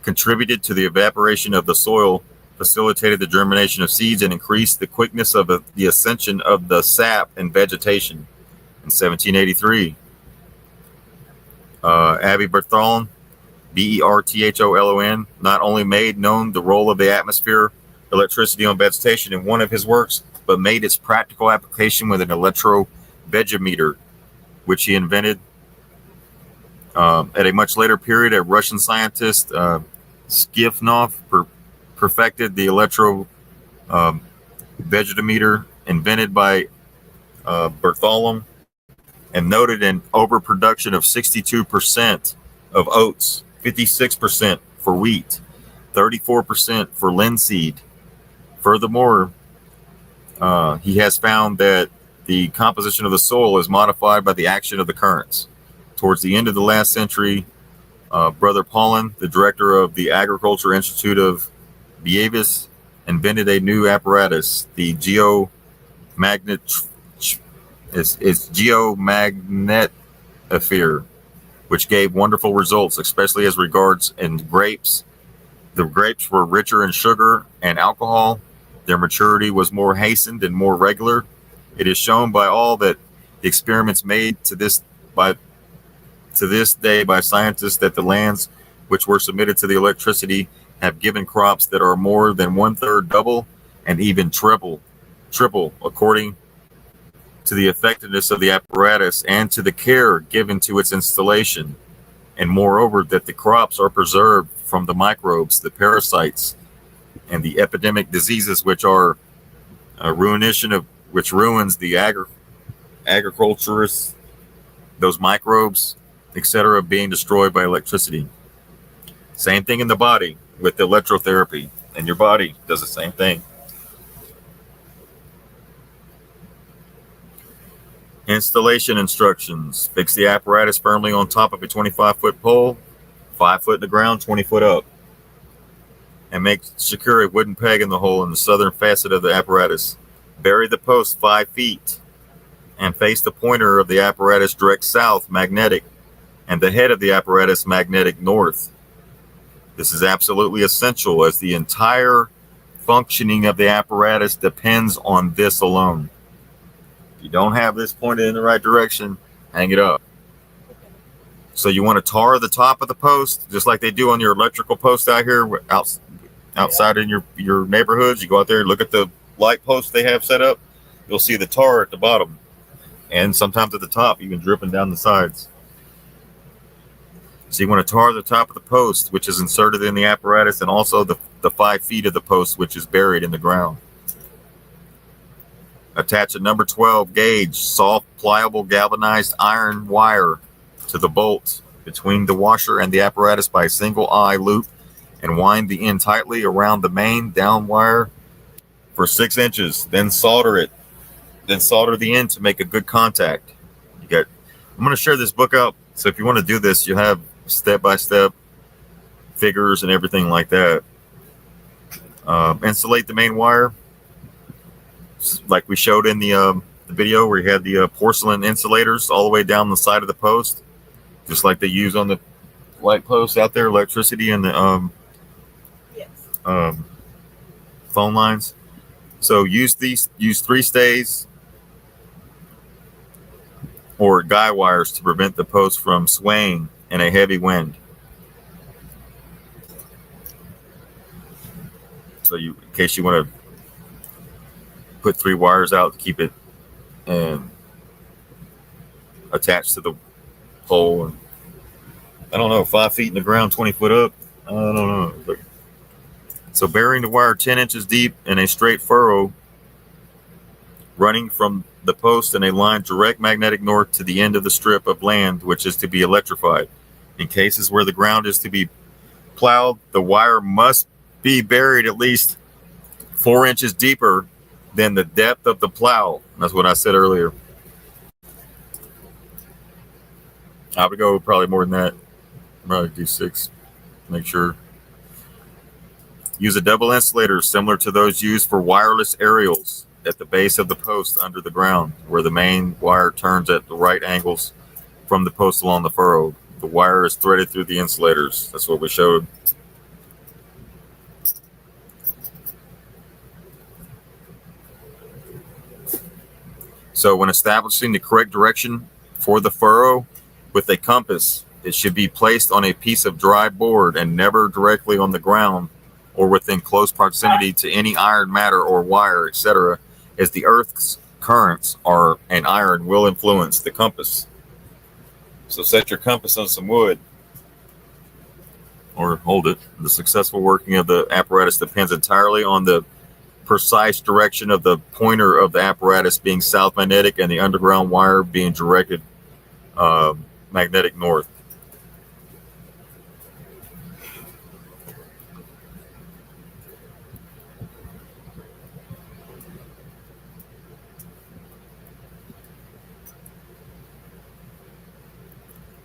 contributed to the evaporation of the soil, facilitated the germination of seeds, and increased the quickness of the ascension of the sap in vegetation. In 1783, Abbe Bertholon, Bertholon, not only made known the role of the atmosphere electricity on vegetation in one of his works, but made its practical application with an electro-vegometer, which he invented. At a much later period, a Russian scientist, Skifnov, perfected the electro-vegometer invented by Bertholon, and noted an overproduction of 62% of oats, 56% for wheat, 34% for linseed. Furthermore, he has found that the composition of the soil is modified by the action of the currents. Towards the end of the last century, Brother Paulin, the director of the Agriculture Institute of Bievis, invented a new apparatus, the geomagnetosphere, which gave wonderful results, especially as regards in grapes. The grapes were richer in sugar and alcohol. Their maturity was more hastened and more regular. It is shown by all that the experiments made to this day by scientists that the lands which were submitted to the electricity have given crops that are more than 1/3 double and even triple, according to the effectiveness of the apparatus and to the care given to its installation. And moreover, that the crops are preserved from the microbes, the parasites, and the epidemic diseases which are which ruins the agriculturists, those microbes, etc., being destroyed by electricity. Same thing in the body with electrotherapy, and your body does the same thing. Installation instructions. Fix the apparatus firmly on top of a 25-foot pole, 5 foot in the ground, 20 foot up, and secure a wooden peg in the hole in the southern facet of the apparatus. Bury the post 5 feet and face the pointer of the apparatus direct south, magnetic, and the head of the apparatus magnetic north. This is absolutely essential, as the entire functioning of the apparatus depends on this alone. If you don't have this pointed in the right direction, hang it up. So you want to tar the top of the post, just like they do on your electrical post out here, outside in your neighborhoods. You go out there and look at the light posts they have set up. You'll see the tar at the bottom, and sometimes at the top, even dripping down the sides. So you want to tar the top of the post, which is inserted in the apparatus, and also the 5 feet of the post, which is buried in the ground. Attach a number 12 gauge, soft, pliable, galvanized iron wire to the bolt between the washer and the apparatus by a single eye loop, and wind the end tightly around the main down wire for 6 inches. Then solder it. Then solder the end to make a good contact. I'm going to share this book out, so if you want to do this, you have step-by-step figures and everything like that. Insulate the main wire, like we showed in the video, where you had the porcelain insulators all the way down the side of the post, just like they use on the light posts out there, electricity and the phone lines. So use 3 stays or guy wires to prevent the post from swaying in a heavy wind. So in case you want to put 3 wires out to keep it attached to the pole, and I don't know, 5 feet in the ground, 20 foot up. I don't know. But, so burying the wire 10 inches deep in a straight furrow, running from the post in a line direct magnetic north to the end of the strip of land which is to be electrified. In cases where the ground is to be plowed, the wire must be buried at least 4 inches deeper than the depth of the plow. That's what I said earlier. I would go probably more than that. Probably do 6. Make sure. Use a double insulator similar to those used for wireless aerials at the base of the post under the ground, where the main wire turns at the right angles from the post along the furrow. The wire is threaded through the insulators. That's what we showed. So when establishing the correct direction for the furrow with a compass, it should be placed on a piece of dry board and never directly on the ground or within close proximity to any iron matter or wire, etc., as the earth's currents and iron will influence the compass. So set your compass on some wood or hold it. The successful working of the apparatus depends entirely on the precise direction of the pointer of the apparatus being south magnetic and the underground wire being directed magnetic north.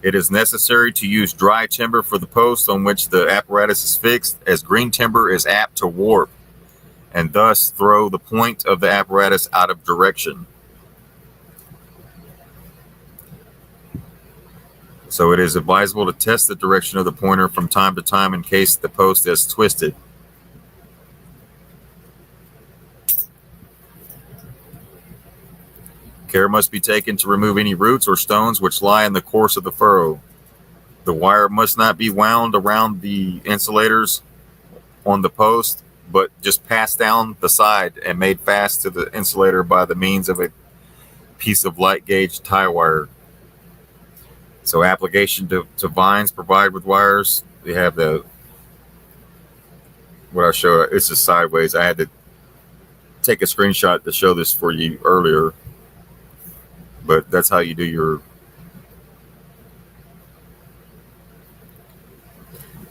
It is necessary to use dry timber for the post on which the apparatus is fixed, as green timber is apt to warp and thus throw the point of the apparatus out of direction. So it is advisable to test the direction of the pointer from time to time in case the post is twisted. Care must be taken to remove any roots or stones which lie in the course of the furrow. The wire must not be wound around the insulators on the post, but just passed down the side and made fast to the insulator by the means of a piece of light gauge tie wire. So application to vines provided with wires. We have what I show. It's just sideways. I had to take a screenshot to show this for you earlier. But that's how you do your.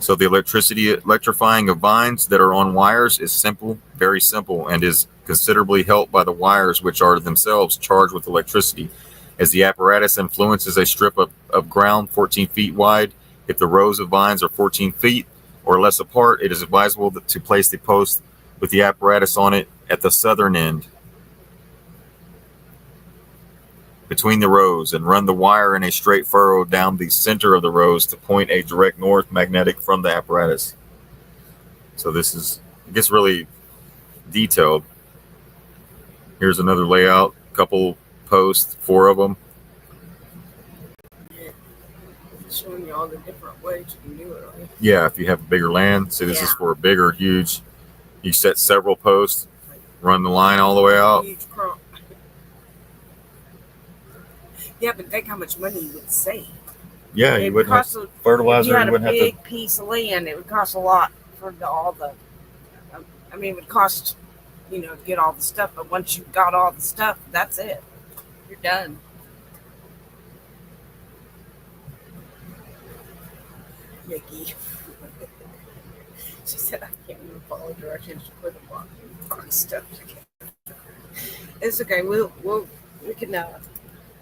So the electrifying of vines that are on wires is simple, very simple, and is considerably helped by the wires, which are themselves charged with electricity. As the apparatus influences a strip of ground 14 feet wide, if the rows of vines are 14 feet or less apart, it is advisable to place the post with the apparatus on it at the southern end between the rows, and run the wire in a straight furrow down the center of the rows to point a direct north magnetic from the apparatus. So it gets really detailed. Here's another layout, couple posts, 4 of them. Yeah. Showing you all the different ways you can do it, right? Yeah, if you have bigger land. See, this is for a bigger, huge. You set several posts, run the line all the way out. Huge crop. Yeah, but think how much money you would save. Yeah, you wouldn't have fertilizer. If you had you wouldn't a big have piece of land, it would cost a lot for all the. I mean, it would cost, to get all the stuff. But once you've got all the stuff, that's it. You're done. Mickey. She said, I can't even follow directions to put the box stuff together. It's okay. We can.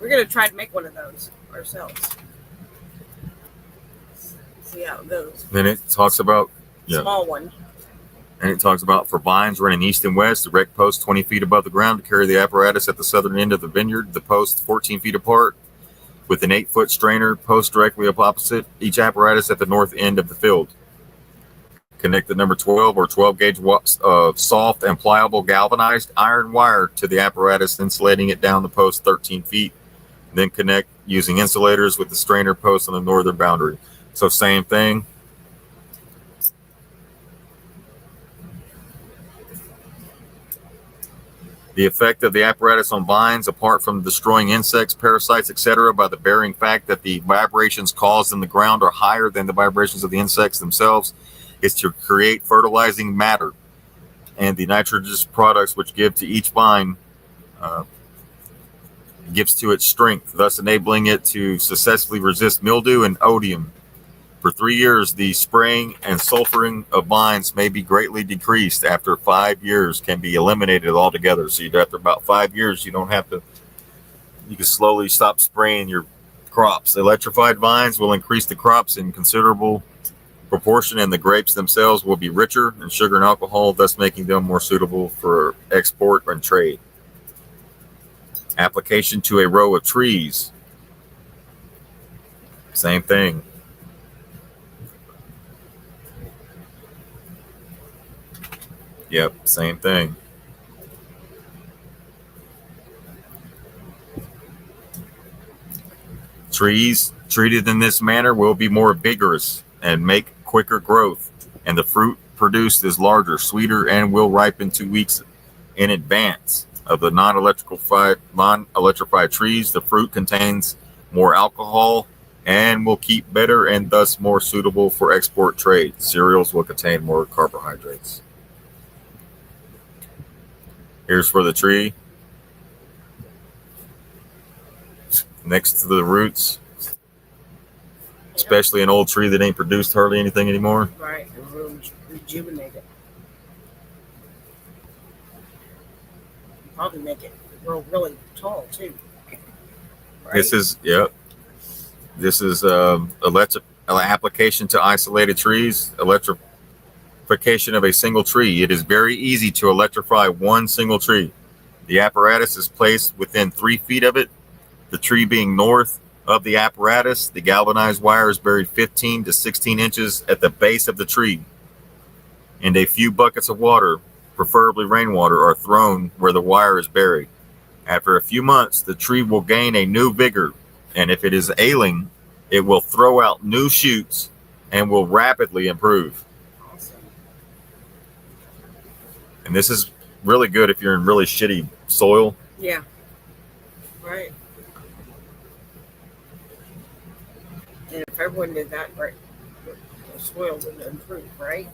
We're gonna try to make one of those ourselves. See how it goes. Then it talks about Small one. And it talks about for vines running east and west, direct post 20 feet above the ground to carry the apparatus at the southern end of the vineyard. The posts 14 feet apart with an 8-foot strainer post directly opposite each apparatus at the north end of the field. Connect the number 12 or 12 gauge soft and pliable galvanized iron wire to the apparatus, insulating it down the post 13 feet. Then connect using insulators with the strainer post on the northern boundary. So same thing. The effect of the apparatus on vines, apart from destroying insects, parasites, etc., by the bearing fact that the vibrations caused in the ground are higher than the vibrations of the insects themselves, is to create fertilizing matter and the nitrogenous products which give to each vine gives to its strength, thus enabling it to successfully resist mildew and odium. For 3 years, the spraying and sulfuring of vines may be greatly decreased. After 5 years, can be eliminated altogether. So after about 5 years, you don't have to. You can slowly stop spraying your crops. Electrified vines will increase the crops in considerable proportion, and the grapes themselves will be richer in sugar and alcohol, thus making them more suitable for export and trade. Application to a row of trees. Same thing. Yep, same thing. Trees treated in this manner will be more vigorous and make quicker growth, and the fruit produced is larger, sweeter, and will ripen 2 weeks in advance of the non-electrified trees. The fruit contains more alcohol and will keep better and thus more suitable for export trade. Cereals will contain more carbohydrates. Here's for the tree. Next to the roots, especially an old tree that ain't produced hardly anything anymore. Right, and we'll rejuvenate it. Probably make it grow really tall too. Right? This is application to isolated trees. Electrification of a single tree. It is very easy to electrify one single tree. The apparatus is placed within 3 feet of it. The tree being north of the apparatus, the galvanized wire is buried 15 to 16 inches at the base of the tree, and a few buckets of water, preferably rainwater, are thrown where the wire is buried. After a few months, the tree will gain a new vigor, and if it is ailing, it will throw out new shoots and will rapidly improve. Awesome. And this is really good if you're in really shitty soil. Yeah. Right. And if everyone did that, right, the soil would improve, right?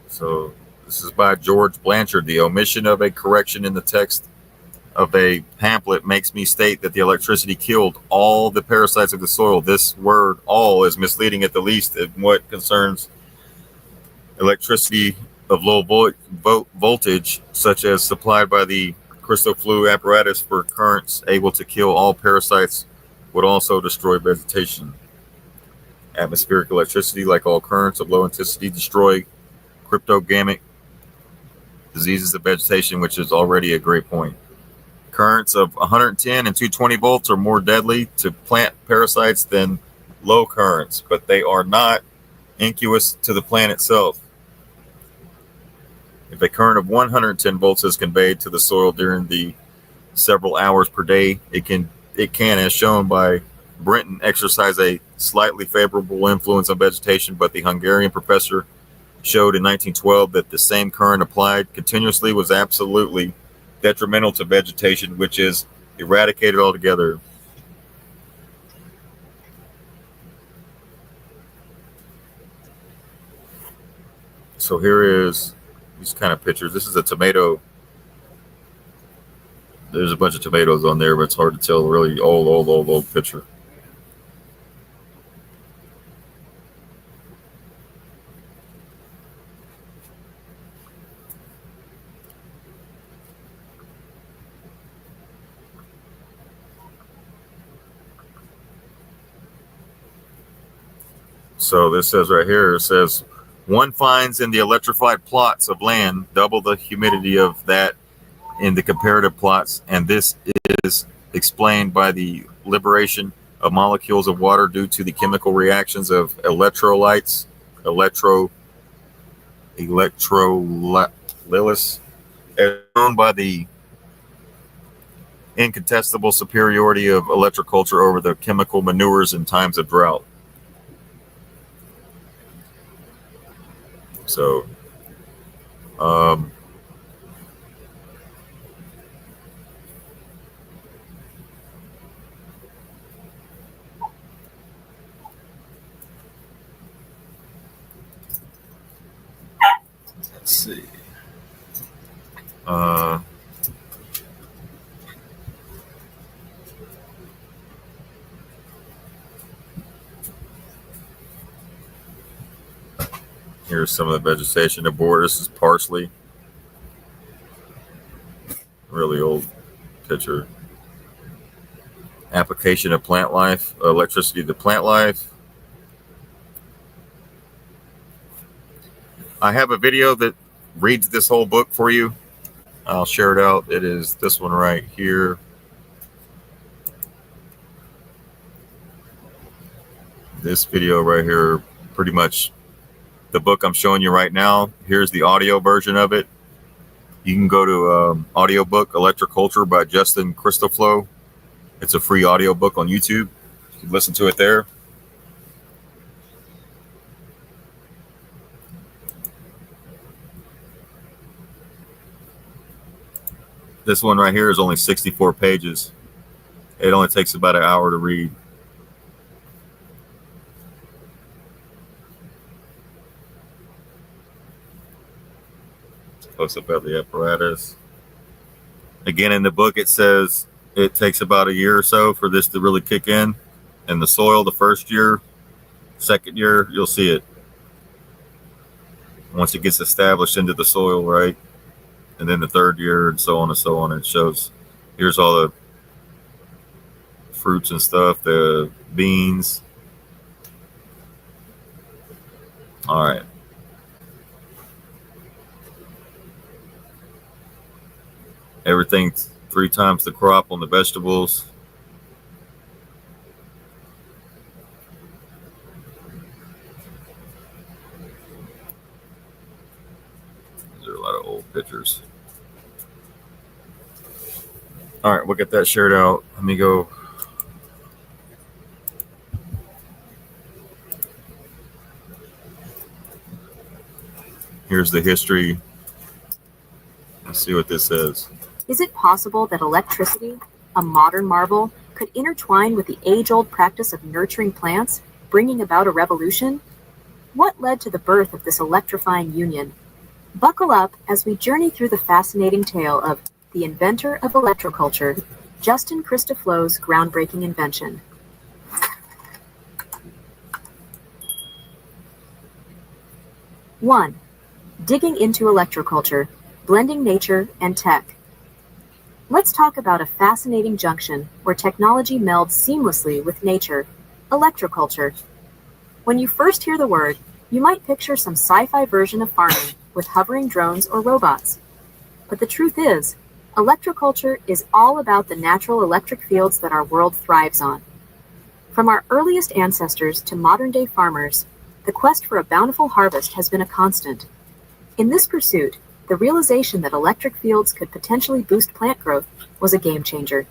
So this is by George Blanchard. The omission of a correction in the text of a pamphlet makes me state that the electricity killed all the parasites of the soil. This word "all" is misleading at the least in what concerns electricity of low voltage, such as supplied by the crystal flue apparatus for currents able to kill all parasites, would also destroy vegetation. Atmospheric electricity, like all currents of low intensity, destroy cryptogamic diseases of vegetation, which is already a great point. Currents of 110 and 220 volts are more deadly to plant parasites than low currents, but they are not innocuous to the plant itself. If a current of 110 volts is conveyed to the soil during the several hours per day, it can, as shown by Brenton, exercise a slightly favorable influence on vegetation, but the Hungarian professor showed in 1912 that the same current applied continuously was absolutely detrimental to vegetation, which is eradicated altogether. So here is these kind of pictures. This is a tomato. There's a bunch of tomatoes on there, but it's hard to tell. Really old picture. So this says right here, it says, one finds in the electrified plots of land double the humidity of that in the comparative plots, and this is explained by the liberation of molecules of water due to the chemical reactions of electrolytes, electrolysis, as shown by the incontestable superiority of electroculture over the chemical manures in times of drought. So, let's see. Here's some of the vegetation aboard. This is parsley. Really old picture. Application of plant life, electricity to plant life. I have a video that reads this whole book for you. I'll share it out. It is this one right here. This video right here, pretty much the book I'm showing you right now. Here's the audio version of it. You can go to audiobook Electroculture by Justin Christoflo. It's a free audiobook on YouTube. You can listen to it there. This one right here is only 64 pages. It only takes about an hour to read. Close up of the apparatus. Again, in the book, it says it takes about a year or so for this to really kick in. And the soil, the first year, second year, you'll see it. Once it gets established into the soil, right? And then the third year, and so on and so on. It shows, here's all the fruits and stuff, the beans. All right. Everything 3 times the crop on the vegetables. These are a lot of old pictures. All right, we'll get that shared out. Let me go. Here's the history. Let's see what this says. Is it possible that electricity, a modern marvel, could intertwine with the age-old practice of nurturing plants, bringing about a revolution? What led to the birth of this electrifying union? Buckle up as we journey through the fascinating tale of the inventor of electroculture, Justin Christoflo's groundbreaking invention. 1. Digging into electroculture, blending nature and tech. Let's talk about a fascinating junction where technology melds seamlessly with nature, electroculture. When you first hear the word, you might picture some sci-fi version of farming with hovering drones or robots. But the truth is, electroculture is all about the natural electric fields that our world thrives on. From our earliest ancestors to modern-day farmers, the quest for a bountiful harvest has been a constant. In this pursuit, the realization that electric fields could potentially boost plant growth was a game changer.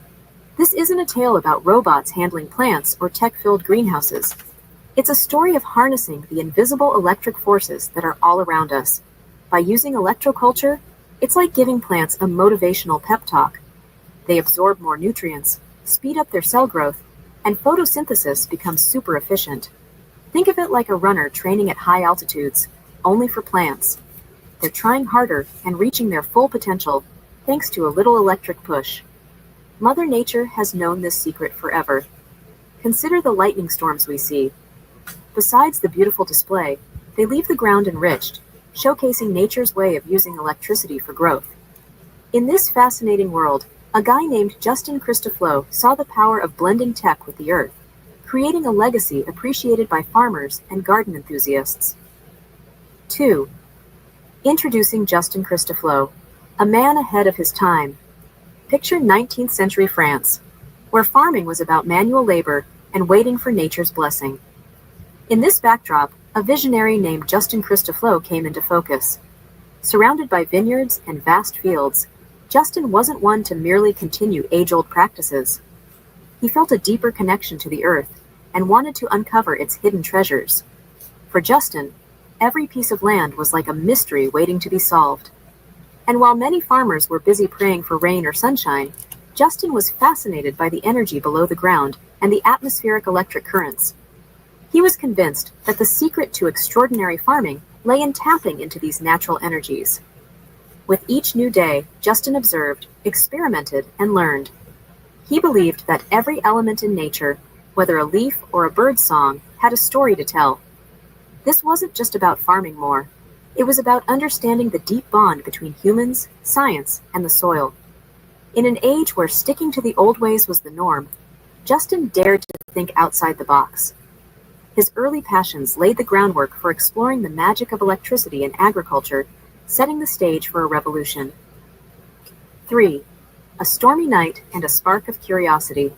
This isn't a tale about robots handling plants or tech-filled greenhouses. It's a story of harnessing the invisible electric forces that are all around us. By using electroculture, it's like giving plants a motivational pep talk. They absorb more nutrients, speed up their cell growth, and photosynthesis becomes super efficient. Think of it like a runner training at high altitudes, only for plants. They're trying harder and reaching their full potential thanks to a little electric push. Mother Nature has known this secret forever. Consider the lightning storms we see. Besides the beautiful display, they leave the ground enriched, showcasing nature's way of using electricity for growth. In this fascinating world, a guy named Justin Christoflo saw the power of blending tech with the earth, creating a legacy appreciated by farmers and garden enthusiasts. 2. Introducing Justin Christoflo, a man ahead of his time. Picture 19th century France, where farming was about manual labor and waiting for nature's blessing. In this backdrop, a visionary named Justin Christoflo came into focus. Surrounded by vineyards and vast fields, Justin wasn't one to merely continue age-old practices. He felt a deeper connection to the earth and wanted to uncover its hidden treasures. For Justin, every piece of land was like a mystery waiting to be solved. And while many farmers were busy praying for rain or sunshine, Justin was fascinated by the energy below the ground and the atmospheric electric currents. He was convinced that the secret to extraordinary farming lay in tapping into these natural energies. With each new day, Justin observed, experimented, and learned. He believed that every element in nature, whether a leaf or a bird's song, had a story to tell. This wasn't just about farming more. It was about understanding the deep bond between humans, science, and the soil. In an age where sticking to the old ways was the norm, Justin dared to think outside the box. His early passions laid the groundwork for exploring the magic of electricity in agriculture, setting the stage for a revolution. 3. A stormy night and a spark of curiosity.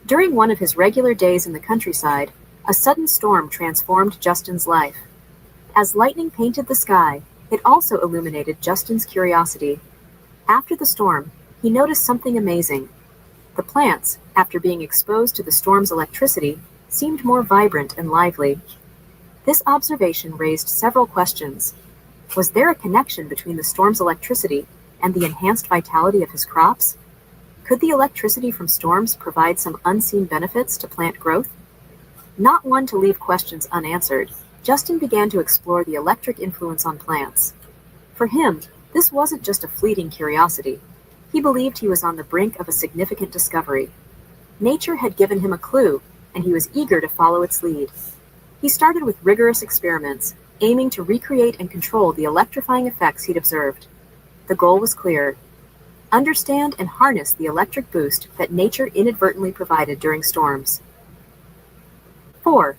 During one of his regular days in the countryside, a sudden storm transformed Justin's life. As lightning painted the sky, it also illuminated Justin's curiosity. After the storm, he noticed something amazing. The plants, after being exposed to the storm's electricity, seemed more vibrant and lively. This observation raised several questions. Was there a connection between the storm's electricity and the enhanced vitality of his crops? Could the electricity from storms provide some unseen benefits to plant growth? Not one to leave questions unanswered, Justin began to explore the electric influence on plants. For him, this wasn't just a fleeting curiosity. He believed he was on the brink of a significant discovery. Nature had given him a clue, and he was eager to follow its lead. He started with rigorous experiments, aiming to recreate and control the electrifying effects he'd observed. The goal was clear: understand and harness the electric boost that nature inadvertently provided during storms. 4.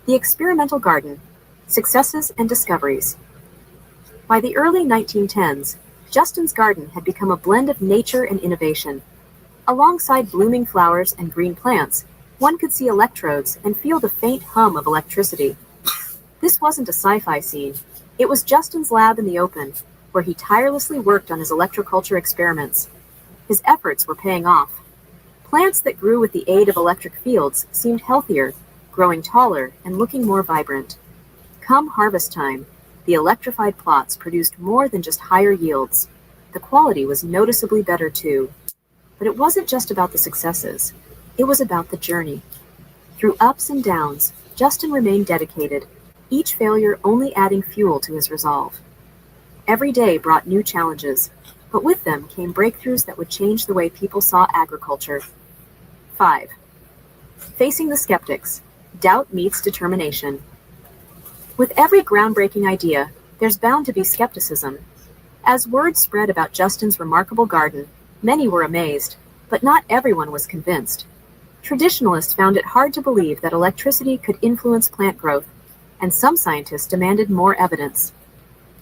The experimental garden: successes and discoveries. By the early 1910s, Justin's garden had become a blend of nature and innovation. Alongside blooming flowers and green plants, one could see electrodes and feel the faint hum of electricity. This wasn't a sci-fi scene. It was Justin's lab in the open, where he tirelessly worked on his electroculture experiments. His efforts were paying off. Plants that grew with the aid of electric fields seemed healthier, growing taller and looking more vibrant. Come harvest time, the electrified plots produced more than just higher yields. The quality was noticeably better too. But it wasn't just about the successes. It was about the journey. Through ups and downs, Justin remained dedicated, each failure only adding fuel to his resolve. Every day brought new challenges, but with them came breakthroughs that would change the way people saw agriculture. 5. Facing the skeptics: doubt meets determination. With every groundbreaking idea, there's bound to be skepticism. As word spread about Justin's remarkable garden, many were amazed, but not everyone was convinced. Traditionalists found it hard to believe that electricity could influence plant growth, and some scientists demanded more evidence.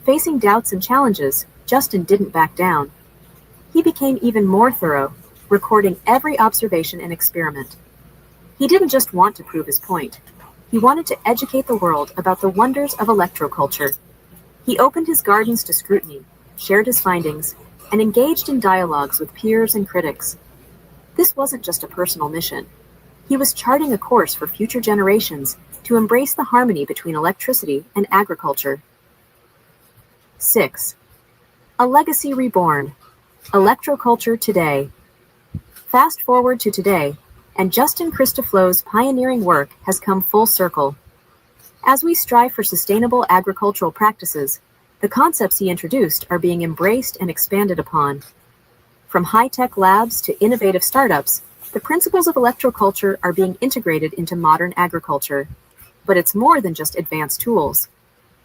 Facing doubts and challenges, Justin didn't back down. He became even more thorough, recording every observation and experiment. He didn't just want to prove his point. He wanted to educate the world about the wonders of electroculture. He opened his gardens to scrutiny, shared his findings, and engaged in dialogues with peers and critics. This wasn't just a personal mission. He was charting a course for future generations to embrace the harmony between electricity and agriculture. 6. A legacy reborn: electroculture today. Fast forward to today, and Justin Christoflow's pioneering work has come full circle. As we strive for sustainable agricultural practices, the concepts he introduced are being embraced and expanded upon. From high-tech labs to innovative startups, the principles of electroculture are being integrated into modern agriculture. But it's more than just advanced tools.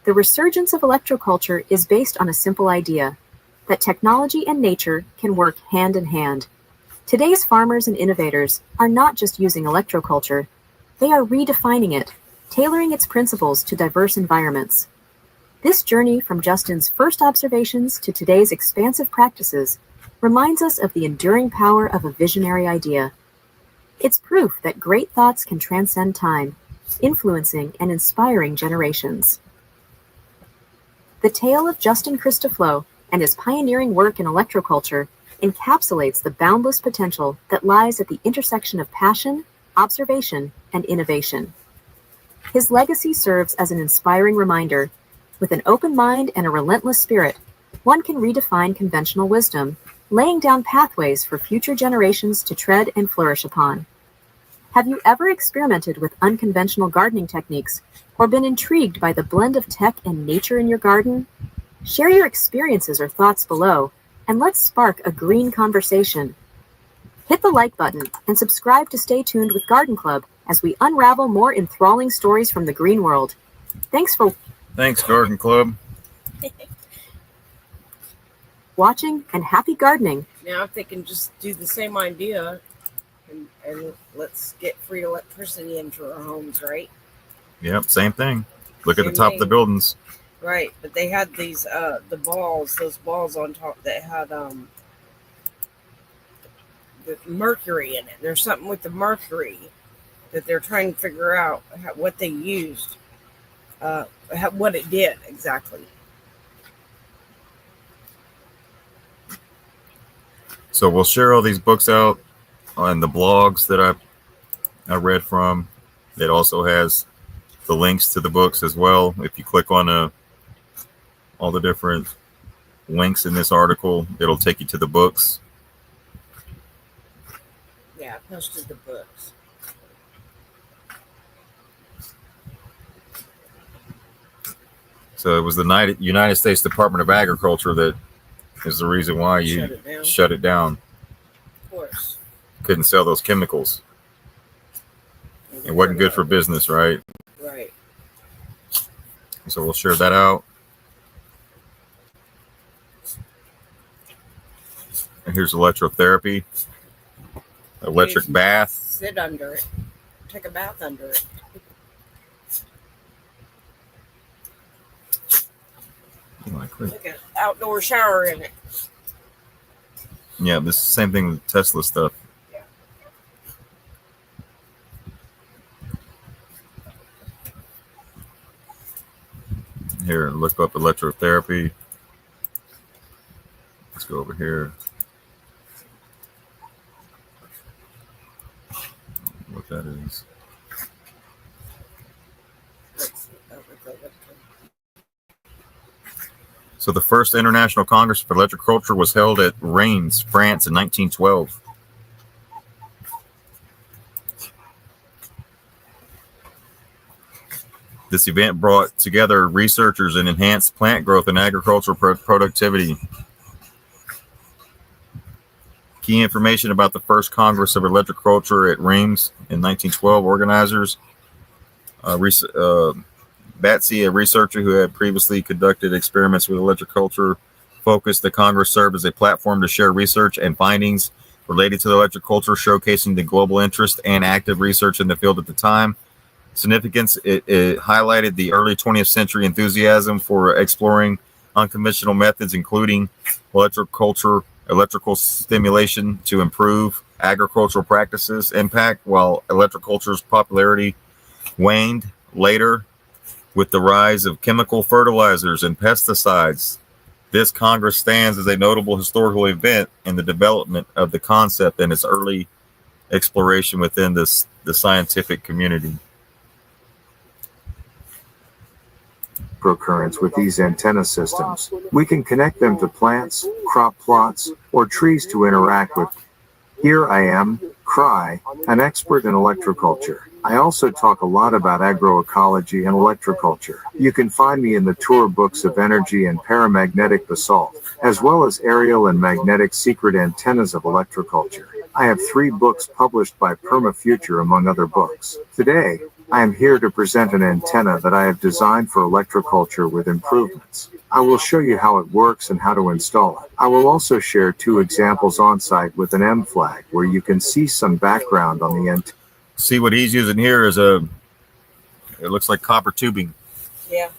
The resurgence of electroculture is based on a simple idea: that technology and nature can work hand in hand. Today's farmers and innovators are not just using electroculture, they are redefining it, tailoring its principles to diverse environments. This journey from Justin's first observations to today's expansive practices reminds us of the enduring power of a visionary idea. It's proof that great thoughts can transcend time, influencing and inspiring generations. The tale of Justin Christoflow and his pioneering work in electroculture encapsulates the boundless potential that lies at the intersection of passion, observation, and innovation. His legacy serves as an inspiring reminder. With an open mind and a relentless spirit, one can redefine conventional wisdom, laying down pathways for future generations to tread and flourish upon. Have you ever experimented with unconventional gardening techniques or been intrigued by the blend of tech and nature in your garden? Share your experiences or thoughts below, and let's spark a green conversation. Hit the like button and subscribe to stay tuned with Garden Club as we unravel more enthralling stories from the green world. Thanks, Garden Club. watching, and happy gardening. Now, if they can just do the same idea and let's get free electricity into our homes, right? Yep, same thing. Look at the Same top of the thing. buildings. Right, but they had these those balls on top that had the mercury in it. There's something with the mercury that they're trying to figure out what they used, what it did exactly. So we'll share all these books out on the blogs that I read from. It also has the links to the books as well. If you click on all the different links in this article, it'll take you to the books. Yeah, I posted the books. So it was the United States Department of Agriculture that is the reason why you shut it down. Of course. Couldn't sell those chemicals. It wasn't good for business, right? Right. So we'll share that out. And here's electrotherapy, electric bath. Sit under it. Take a bath under it. Like an outdoor shower in it. Yeah, this is the same thing with Tesla stuff. Yeah. Here, look up electrotherapy. Let's go over here. What that is. So the first International Congress for Electric Culture was held at Reims, France in 1912. This event brought together researchers and enhanced plant growth and agricultural productivity. Key information about the first Congress of Electric Culture at Reims in 1912. Organizers, Batsy, a researcher who had previously conducted experiments with electric culture, focused. The Congress served as a platform to share research and findings related to the electric culture, showcasing the global interest and active research in the field at the time. Significance, it highlighted the early 20th century enthusiasm for exploring unconventional methods, including electrical stimulation to improve agricultural practices impact, while electric culture's popularity waned later with the rise of chemical fertilizers and pesticides. This Congress stands as a notable historical event in the development of the concept and its early exploration within the scientific community. Microcurrents with these antenna systems. We can connect them to plants, crop plots, or trees to interact with. Here I am, Cry, an expert in electroculture. I also talk a lot about agroecology and electroculture. You can find me in the tour books of energy and paramagnetic basalt, as well as aerial and magnetic secret antennas of electroculture. I have 3 books published by Permafuture among other books. Today, I am here to present an antenna that I have designed for electroculture with improvements. I will show you how it works and how to install it. I will also share 2 examples on site with an M flag where you can see some background on the antenna. See what he's using here is it looks like copper tubing. Yeah.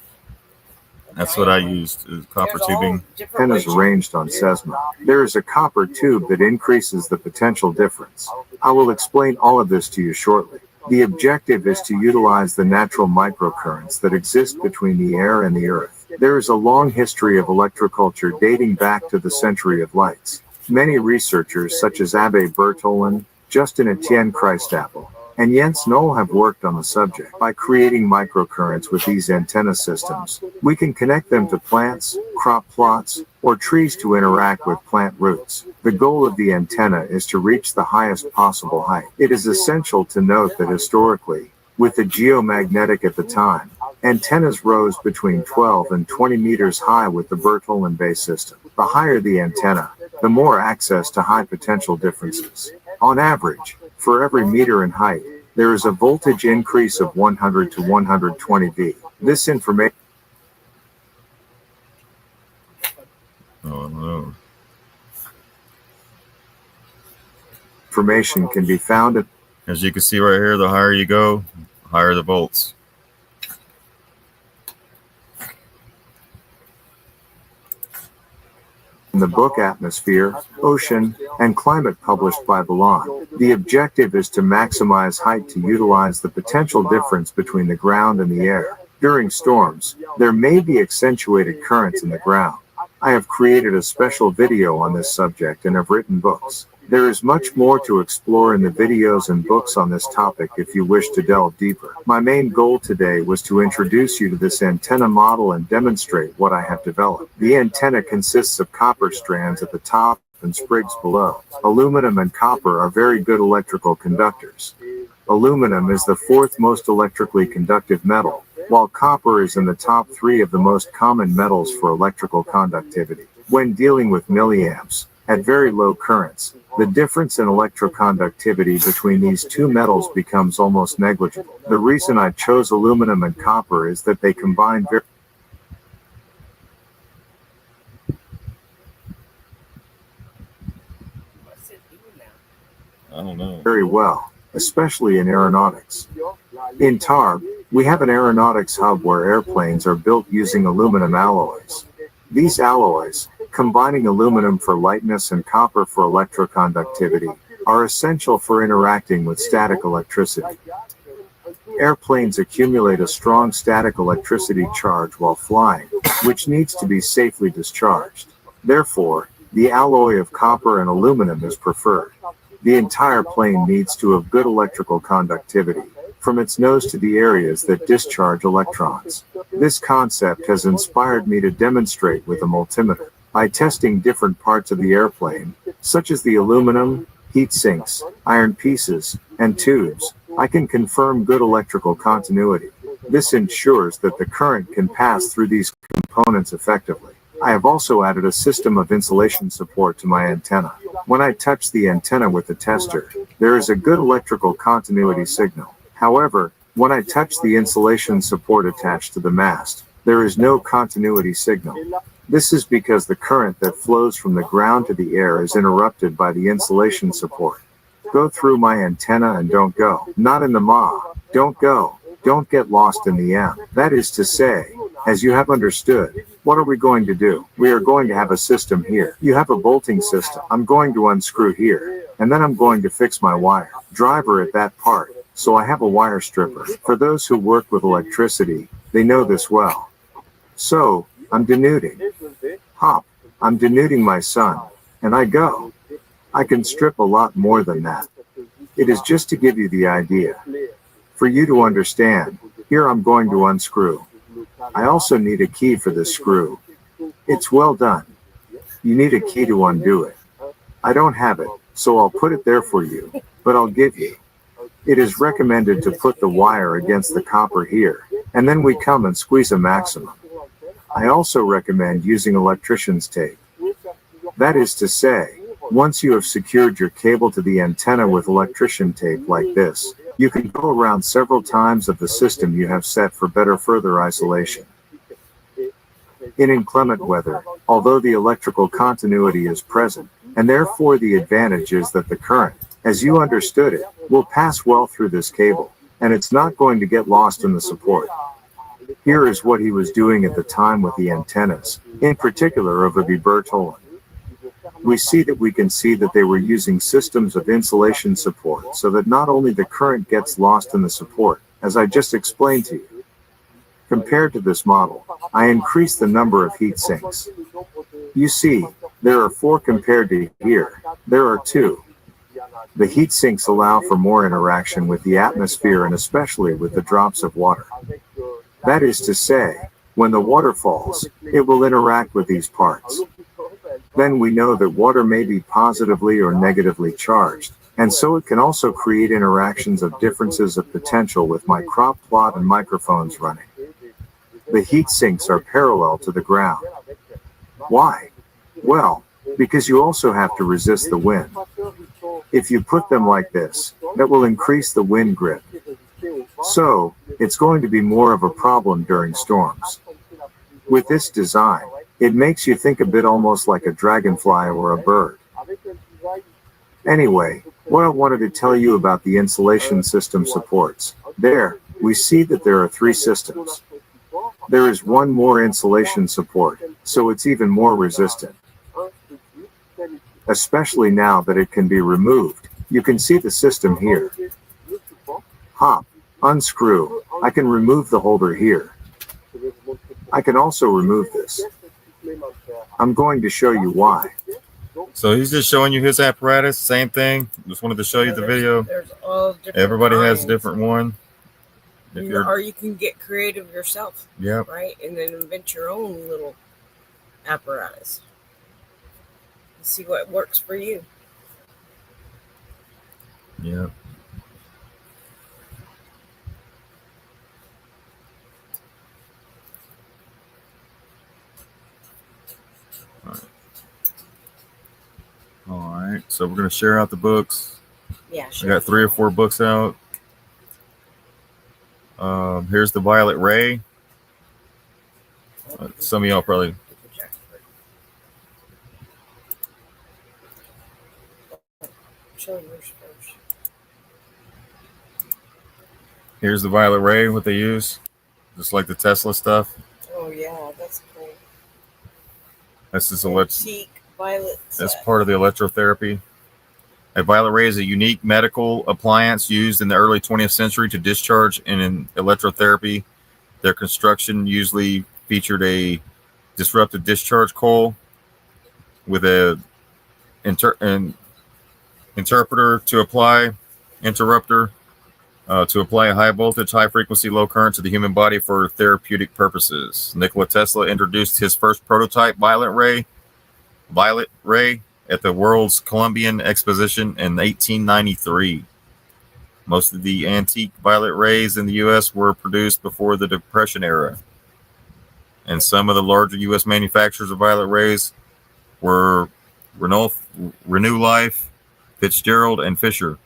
That's what I used, is copper tubing. Antennas arranged on Sesma. There is a copper tube that increases the potential difference. I will explain all of this to you shortly. The objective is to utilize the natural microcurrents that exist between the air and the earth. There is a long history of electroculture dating back to the Century of Lights. Many researchers, such as Abbé Bertholin, Justin Etienne Christapel, and Jens Knoll have worked on the subject. By creating microcurrents with these antenna systems, we can connect them to plants, crop plots, or trees to interact with plant roots. The goal of the antenna is to reach the highest possible height. It is essential to note that historically, with the geomagnetic at the time, antennas rose between 12 and 20 meters high with the Bertholin Bay system. The higher the antenna, the more access to high potential differences. On average, for every meter in height, there is a voltage increase of 100 to 120 V. This information can be found at, as you can see right here, the higher you go, the higher the volts. in the book Atmosphere, Ocean, and Climate published by Ballon. The objective is to maximize height to utilize the potential difference between the ground and the air. During storms, there may be accentuated currents in the ground. I have created a special video on this subject and have written books. There is much more to explore in the videos and books on this topic if you wish to delve deeper. My main goal today was to introduce you to this antenna model and demonstrate what I have developed. The antenna consists of copper strands at the top and sprigs below. Aluminum and copper are very good electrical conductors. Aluminum is the fourth most electrically conductive metal, while copper is in the top 3 of the most common metals for electrical conductivity. When dealing with milliamps, at very low currents, the difference in electroconductivity between these two metals becomes almost negligible. The reason I chose aluminum and copper is that they combine very well, especially in aeronautics. In TARB, we have an aeronautics hub where airplanes are built using aluminum alloys. These alloys, combining aluminum for lightness and copper for electroconductivity, are essential for interacting with static electricity. Airplanes accumulate a strong static electricity charge while flying, which needs to be safely discharged. Therefore, the alloy of copper and aluminum is preferred. The entire plane needs to have good electrical conductivity, from its nose to the areas that discharge electrons. This concept has inspired me to demonstrate with a multimeter. By testing different parts of the airplane, such as the aluminum, heat sinks, iron pieces, and tubes, I can confirm good electrical continuity. This ensures that the current can pass through these components effectively. I have also added a system of insulation support to my antenna. When I touch the antenna with the tester, there is a good electrical continuity signal. However, when I touch the insulation support attached to the mast, there is no continuity signal. This is because the current that flows from the ground to the air is interrupted by the insulation support. Go through my antenna and don't go. Not in the Ma. Don't go. Don't get lost in the M. That is to say, as you have understood, what are we going to do? We are going to have a system here. You have a bolting system. I'm going to unscrew here, and then I'm going to fix my wire. Driver at that part. So I have a wire stripper. For those who work with electricity, they know this well. So, I'm denuding. Hop, I'm denuding my son, and I go. I can strip a lot more than that. It is just to give you the idea. For you to understand, here I'm going to unscrew. I also need a key for this screw. It's well done. You need a key to undo it. I don't have it, so I'll put it there for you, but I'll give you. It is recommended to put the wire against the copper here, and then we come and squeeze a maximum. I also recommend using electrician's tape. That is to say, once you have secured your cable to the antenna with electrician tape like this, you can go around several times of the system you have set for better further isolation. In inclement weather, although the electrical continuity is present, and therefore the advantage is that the current, as you understood it, will pass well through this cable, and it's not going to get lost in the support. Here is what he was doing at the time with the antennas, in particular of the Bertholin. We can see that they were using systems of insulation support so that not only the current gets lost in the support, as I just explained to you. Compared to this model, I increased the number of heat sinks. You see, there are 4 compared to here. There are 2. The heat sinks allow for more interaction with the atmosphere and especially with the drops of water. That is to say, when the water falls, it will interact with these parts. Then we know that water may be positively or negatively charged, and so it can also create interactions of differences of potential with my crop plot and microphones running. The heat sinks are parallel to the ground. Why? Well, because you also have to resist the wind. If you put them like this, that will increase the wind grip. So, it's going to be more of a problem during storms. With this design, it makes you think a bit almost like a dragonfly or a bird. Anyway, what I wanted to tell you about the insulation system supports. There, we see that there are 3 systems. There is one more insulation support, so it's even more resistant. Especially now that it can be removed. You can see the system here. Hop, unscrew. I can remove the holder here. I can also remove this. I'm going to show you why. So he's just showing you his apparatus, same thing. Just wanted to show you the video. There's all different Everybody has a kinds. different one. Or you can get creative yourself. Yep. Right? And then invent your own little apparatus. See what works for you. Yep. All right. So we're going to share out the books. Yeah, I sure. got 3 or 4 books out. Here's the Violet Ray. Some of y'all probably. Show yours first. Here's the Violet Ray, what they use. Just like the Tesla stuff. Oh yeah, that's cool. That's just Antique violet. That's part of the electrotherapy. A violet ray is a unique medical appliance used in the early 20th century to discharge in electrotherapy. Their construction usually featured a disrupted discharge coil with an interrupter to apply a high voltage, high frequency, low current to the human body for therapeutic purposes. Nikola Tesla introduced his first prototype violet ray at the World's Columbian Exposition in 1893. Most of the antique violet rays in the U.S. were produced before the Depression era. And some of the larger U.S. manufacturers of violet rays were Renew Life, Fitzgerald, and Fisher.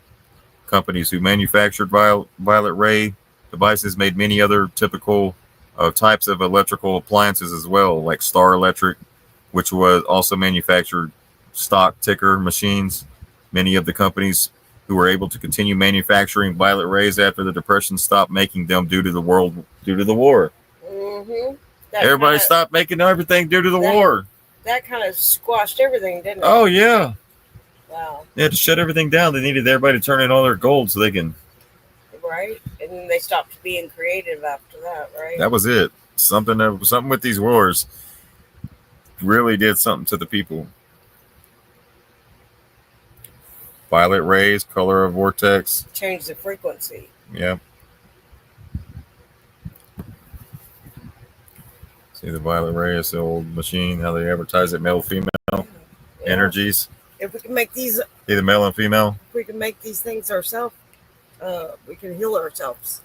Companies who manufactured violet ray devices made many other typical types of electrical appliances as well, like Star Electric, which was also manufactured stock ticker machines. Many of the companies who were able to continue manufacturing violet rays after the Depression stopped making them due to the war. Mm-hmm. Everybody stopped making everything due to the war. That kind of squashed everything, didn't it? Oh yeah. Wow. They had to shut everything down. They needed everybody to turn in all their gold so they can. Right, and then they stopped being creative after that, right? That was it. Something with these wars really did something to the people. Violet rays, color of vortex. Change the frequency. Yeah. See the violet ray is the old machine, how they advertise it, male, female energies. If we can make these, Either male and female. if we can make these things ourselves, we can heal ourselves,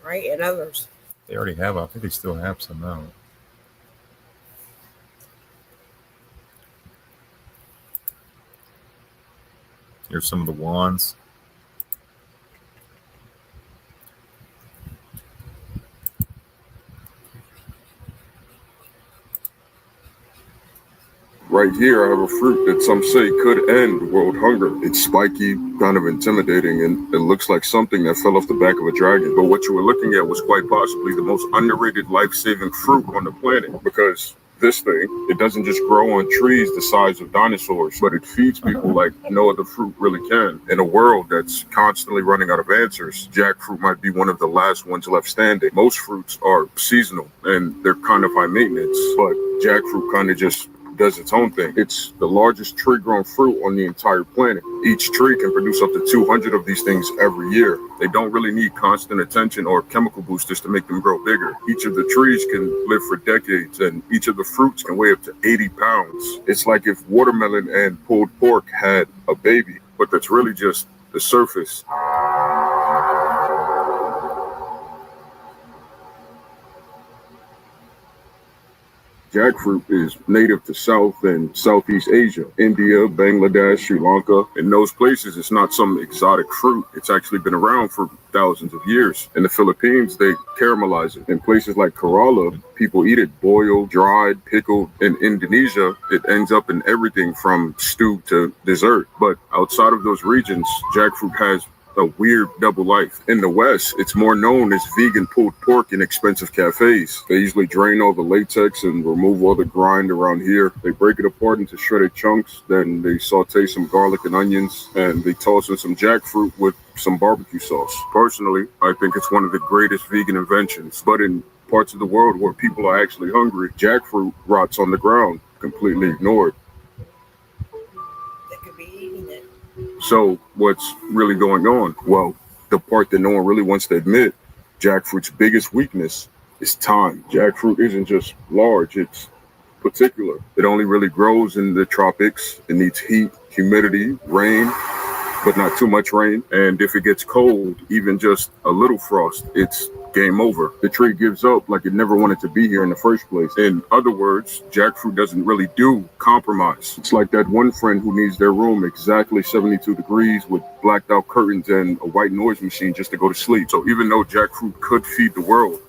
right? And others. They already have. I think they still have some now. Here's some of the wands. Right here, I have a fruit that some say could end world hunger. It's spiky, kind of intimidating, and it looks like something that fell off the back of a dragon. But what you were looking at was quite possibly the most underrated life-saving fruit on the planet, because this thing, it doesn't just grow on trees the size of dinosaurs, but it feeds people like no other fruit really can. In a world that's constantly running out of answers, jackfruit might be one of the last ones left standing. Most fruits are seasonal and they're kind of high maintenance, but jackfruit kind of just does its own thing. It's the largest tree-grown fruit on the entire planet. Each tree can produce up to 200 of these things every year. They don't really need constant attention or chemical boosters to make them grow bigger. Each of the trees can live for decades, and each of the fruits can weigh up to 80 pounds. It's like if watermelon and pulled pork had a baby, but that's really just the surface. Jackfruit is native to South and Southeast Asia, India, Bangladesh, Sri Lanka. In those places, it's not some exotic fruit. It's actually been around for thousands of years. In the Philippines, they caramelize it. In places like Kerala, people eat it boiled, dried, pickled. In Indonesia, it ends up in everything from stew to dessert. But outside of those regions, jackfruit has a weird double life. In the West, it's more known as vegan pulled pork in expensive cafes. They usually drain all the latex and remove all the grind around here. They break it apart into shredded chunks, then they saute some garlic and onions, and they toss in some jackfruit with some barbecue sauce. Personally, I think it's one of the greatest vegan inventions, but in parts of the world where people are actually hungry, jackfruit rots on the ground, completely ignored. That could be eating it. So what's really going on? Well, the part that no one really wants to admit, jackfruit's biggest weakness is time. Jackfruit isn't just large, it's particular. It only really grows in the tropics. It needs heat, humidity, rain, but not too much rain. And if it gets cold, even just a little frost, it's game over. The tree gives up like it never wanted to be here in the first place. In other words, jackfruit doesn't really do compromise. It's like that one friend who needs their room exactly 72 degrees with blacked out curtains and a white noise machine just to go to sleep. So even though jackfruit could feed the world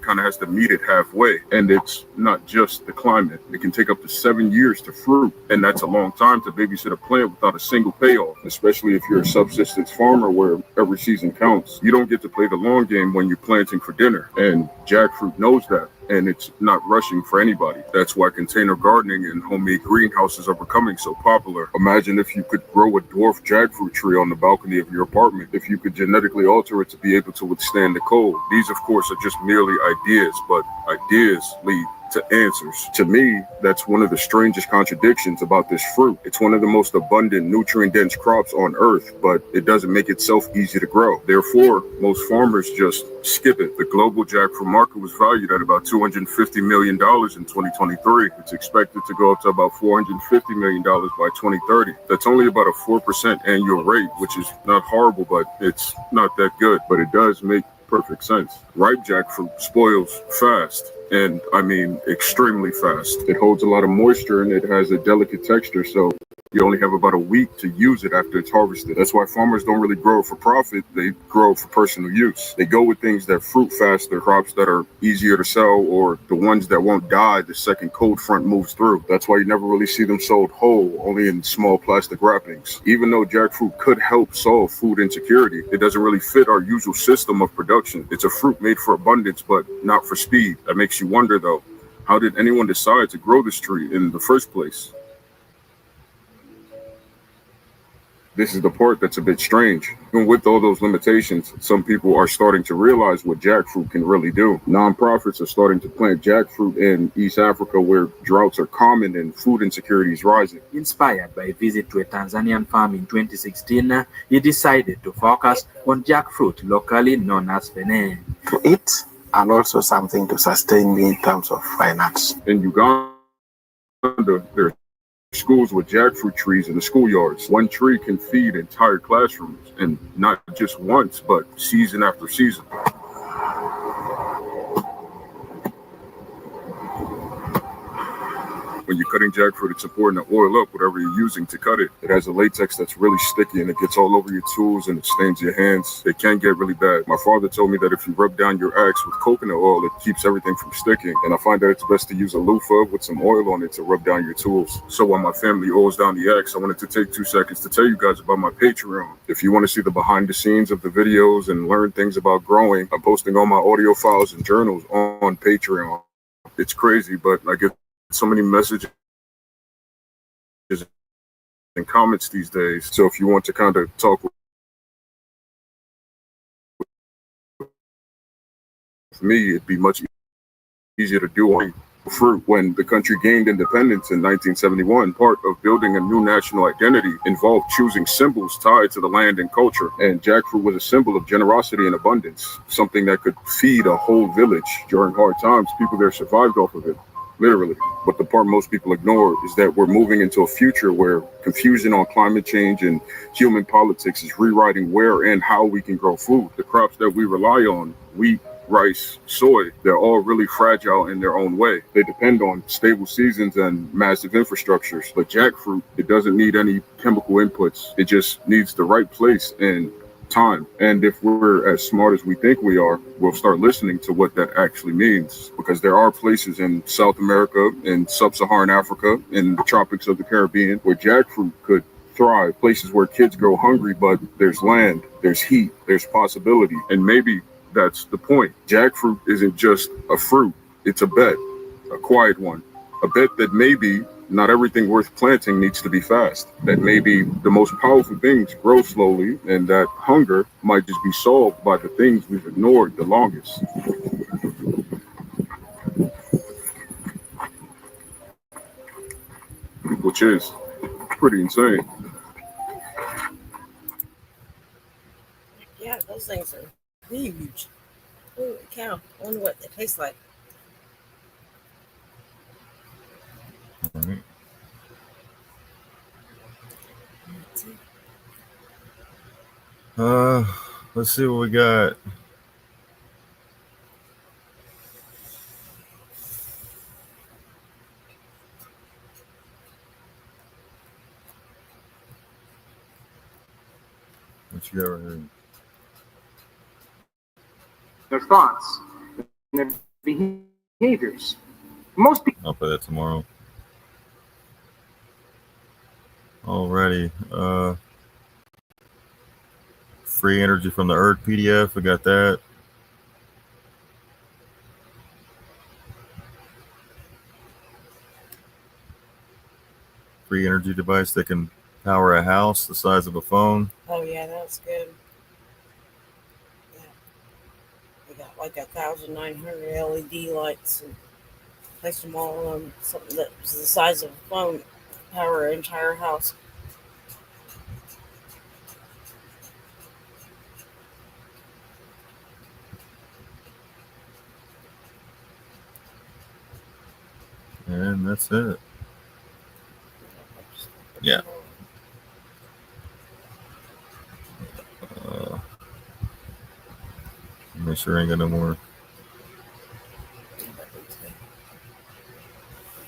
kind of has to meet it halfway. And it's not just the climate. It can take up to 7 years to fruit. And that's a long time to babysit a plant without a single payoff, especially if you're a subsistence farmer where every season counts. You don't get to play the long game when you're planting for dinner. And jackfruit knows that. And it's not rushing for anybody. That's why container gardening and homemade greenhouses are becoming so popular. Imagine if you could grow a dwarf jackfruit tree on the balcony of your apartment, if you could genetically alter it to be able to withstand the cold. These, of course, are just merely ideas, but ideas lead to answers. To me, that's one of the strangest contradictions about this fruit. It's one of the most abundant, nutrient-dense crops on Earth, but it doesn't make itself easy to grow. Therefore, most farmers just skip it. The global jackfruit market was valued at about $250 million in 2023. It's expected to go up to about $450 million by 2030. That's only about a 4% annual rate, which is not horrible, but it's not that good. But it does make perfect sense. Ripe jackfruit spoils fast. And I mean extremely fast. It holds a lot of moisture and it has a delicate texture, so you only have about a week to use it after it's harvested. That's why farmers don't really grow it for profit. They grow it for personal use. They go with things that fruit faster, crops that are easier to sell, or the ones that won't die the second cold front moves through. That's why you never really see them sold whole, only in small plastic wrappings. Even though jackfruit could help solve food insecurity, it doesn't really fit our usual system of production. It's a fruit made for abundance, but not for speed. That makes you wonder, though, how did anyone decide to grow this tree in the first place? This is the part that's a bit strange. Even with all those limitations, some people are starting to realize what jackfruit can really do. Nonprofits are starting to plant jackfruit in East Africa where droughts are common and food insecurity is rising. Inspired by a visit to a Tanzanian farm in 2016, he decided to focus on jackfruit, locally known as fene. To eat and also something to sustain me in terms of finance. In Uganda, there are schools with jackfruit trees in the schoolyards. One tree can feed entire classrooms, and not just once, but season after season. When you're cutting jackfruit, it's important to oil up whatever you're using to cut it. It has a latex that's really sticky and it gets all over your tools and it stains your hands. It can get really bad. My father told me that if you rub down your axe with coconut oil, it keeps everything from sticking. And I find that it's best to use a loofah with some oil on it to rub down your tools. So while my family oils down the axe, I wanted to take 2 seconds to tell you guys about my Patreon. If you want to see the behind the scenes of the videos and learn things about growing, I'm posting all my audio files and journals on Patreon. It's crazy, but I get so many messages and comments these days. So if you want to kind of talk with me, it'd be much easier to do on fruit. When the country gained independence in 1971, part of building a new national identity involved choosing symbols tied to the land and culture. And jackfruit was a symbol of generosity and abundance, something that could feed a whole village during hard times. People there survived off of it, literally. But the part most people ignore is that we're moving into a future where confusion on climate change and human politics is rewriting where and how we can grow food. The crops that we rely on, wheat, rice, soy, they're all really fragile in their own way. They depend on stable seasons and massive infrastructures. But jackfruit, it doesn't need any chemical inputs. It just needs the right place and time. And if we're as smart as we think we are, we'll start listening to what that actually means. Because there are places in South America, in sub-Saharan Africa, in the tropics of the Caribbean, where jackfruit could thrive. Places where kids go hungry, but there's land, there's heat, there's possibility. And maybe that's the point. Jackfruit isn't just a fruit. It's a bet, a quiet one. A bet that maybe not everything worth planting needs to be fast. That maybe the most powerful things grow slowly, and that hunger might just be solved by the things we've ignored the longest. Which is pretty insane. Yeah, those things are huge. Holy cow. I wonder what they taste like. All right. Let's see what we got. What you got right here? Their thoughts, and their behaviors. Most people. I'll play that tomorrow. Alrighty. Free energy from the Earth PDF. We got that. Free energy device that can power a house the size of a phone. Oh, yeah, that's good. Yeah. We got like 1,900 LED lights and placed them all on something that was the size of a phone, power our entire house. And that's it. Yeah. Make sure I ain't got no more.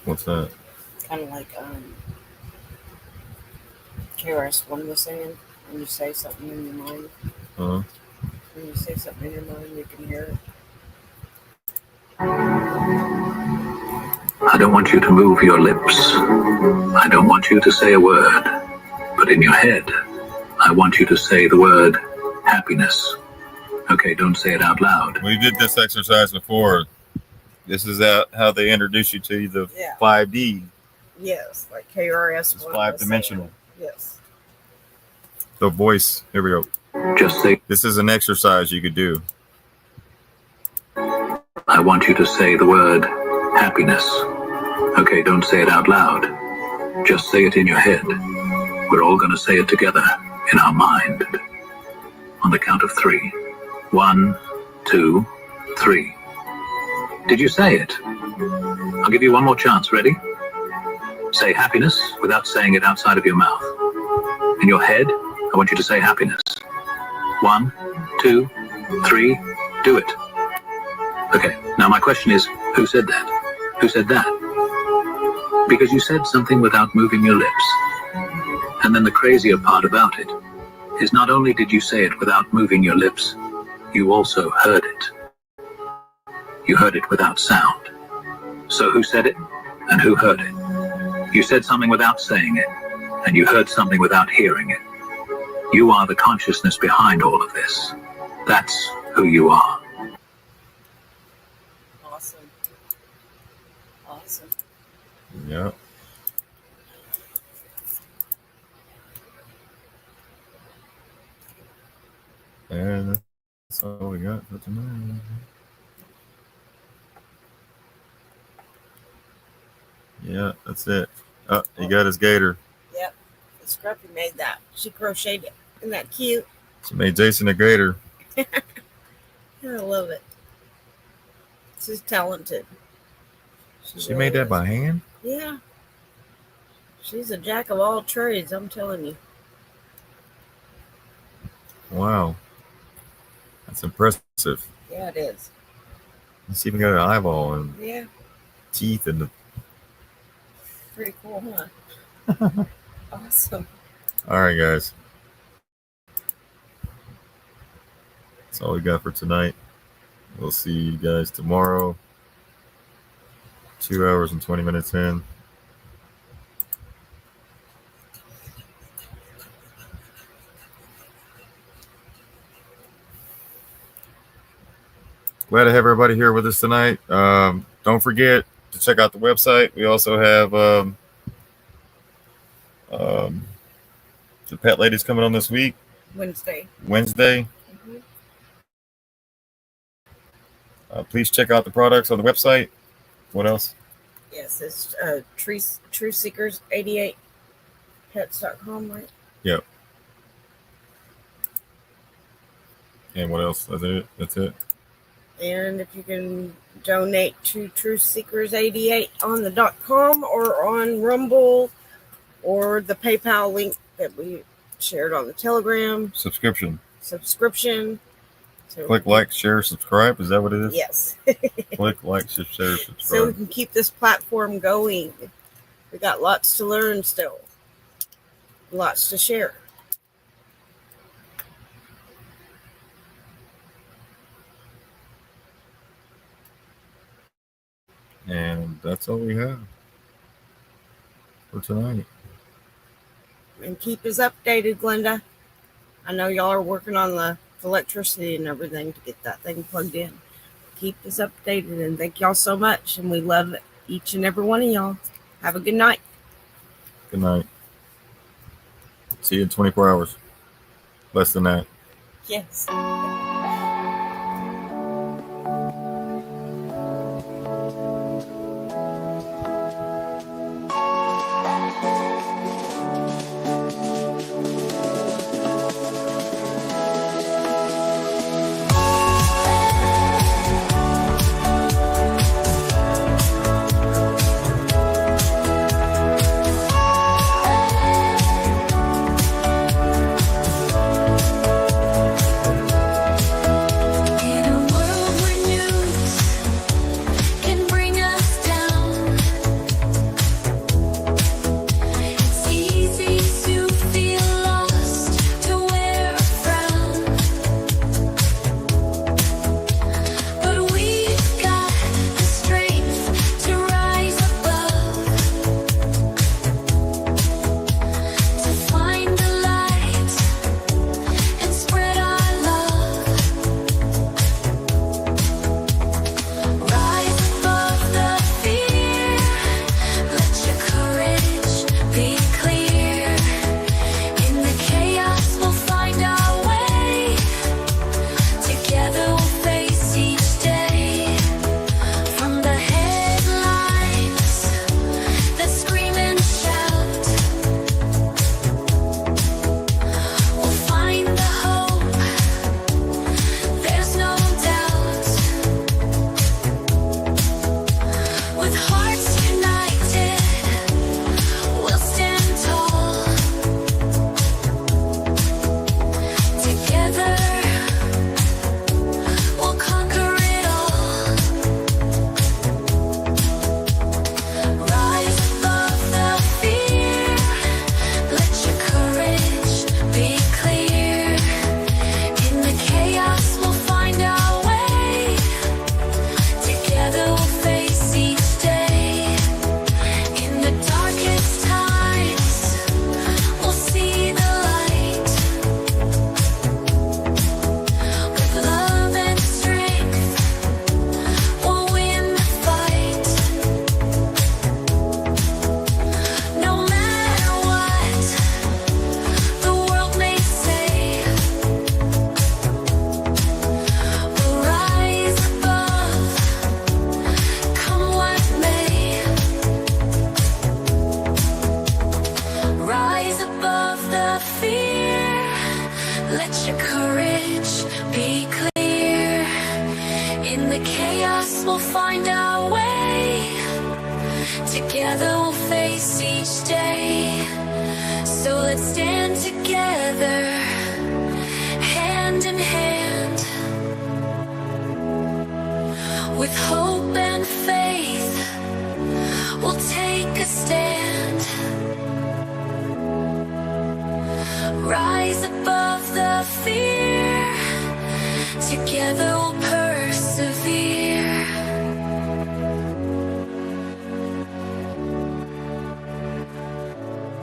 What's that? Kind of like KRS-One was saying, when you say something in your mind. Uh-huh. When you say something in your mind, you can hear it. I don't want you to move your lips. I don't want you to say a word. But in your head, I want you to say the word happiness. Okay, don't say it out loud. We did this exercise before. This is how they introduce you to the 5D. Yes, like KRS-One. It's 5-dimensional. Yes. The voice. Here we go. Just say. This is an exercise you could do. I want you to say the word happiness. Okay, don't say it out loud. Just say it in your head. We're all going to say it together in our mind. On the count of 3. 1, 2, 3. Did you say it? I'll give you one more chance. Ready? Say happiness without saying it outside of your mouth. In your head, I want you to say happiness. 1, 2, 3. Do it. Okay, now my question is, who said that? Who said that? Because you said something without moving your lips. And then the crazier part about it is not only did you say it without moving your lips, you also heard it. You heard it without sound. So who said it and who heard it? You said something without saying it, and you heard something without hearing it. You are the consciousness behind all of this. That's who you are. Awesome. Awesome. Yeah. And that's all we got for tonight. Yeah, that's it. Oh, he got his gator. Yep. Scruffy made that. She crocheted it. Isn't that cute? She made Jason a gator. I love it. She's talented. She made that by hand? Yeah. She's a jack of all trades, I'm telling you. Wow. That's impressive. Yeah, it is. It's even got an eyeball and Yeah. teeth and the. Pretty cool, huh? Awesome. All right, guys. That's all we got for tonight. We'll see you guys tomorrow. 2 hours and 20 minutes in. Glad to have everybody here with us tonight. Don't forget to check out the website. We also have the pet ladies coming on this week. Wednesday. Mm-hmm. Please check out the products on the website. What else? Yes, it's True Seekers 88 pets.com, right? Yep. And what else? That's it. And if you can donate to True Seekers 88 on the .com or on Rumble or the PayPal link that we shared on the Telegram. Subscription. So Click like, share, subscribe. Is that what it is? Yes. Click like, share, So we subscribe. can keep this platform going. We got lots to learn still. Lots to share. And that's all we have for tonight. And keep us updated, Glenda. I know y'all are working on the electricity and everything to get that thing plugged in. Keep us updated, and thank y'all so much. And we love each and every one of y'all. Have a good night. Good night. See you in 24 hours. Less than that. Yes. we'll find our way. Together we'll face each day. So let's stand together, hand in hand, with hope and faith. We'll take a stand. Rise above the fear. Together we'll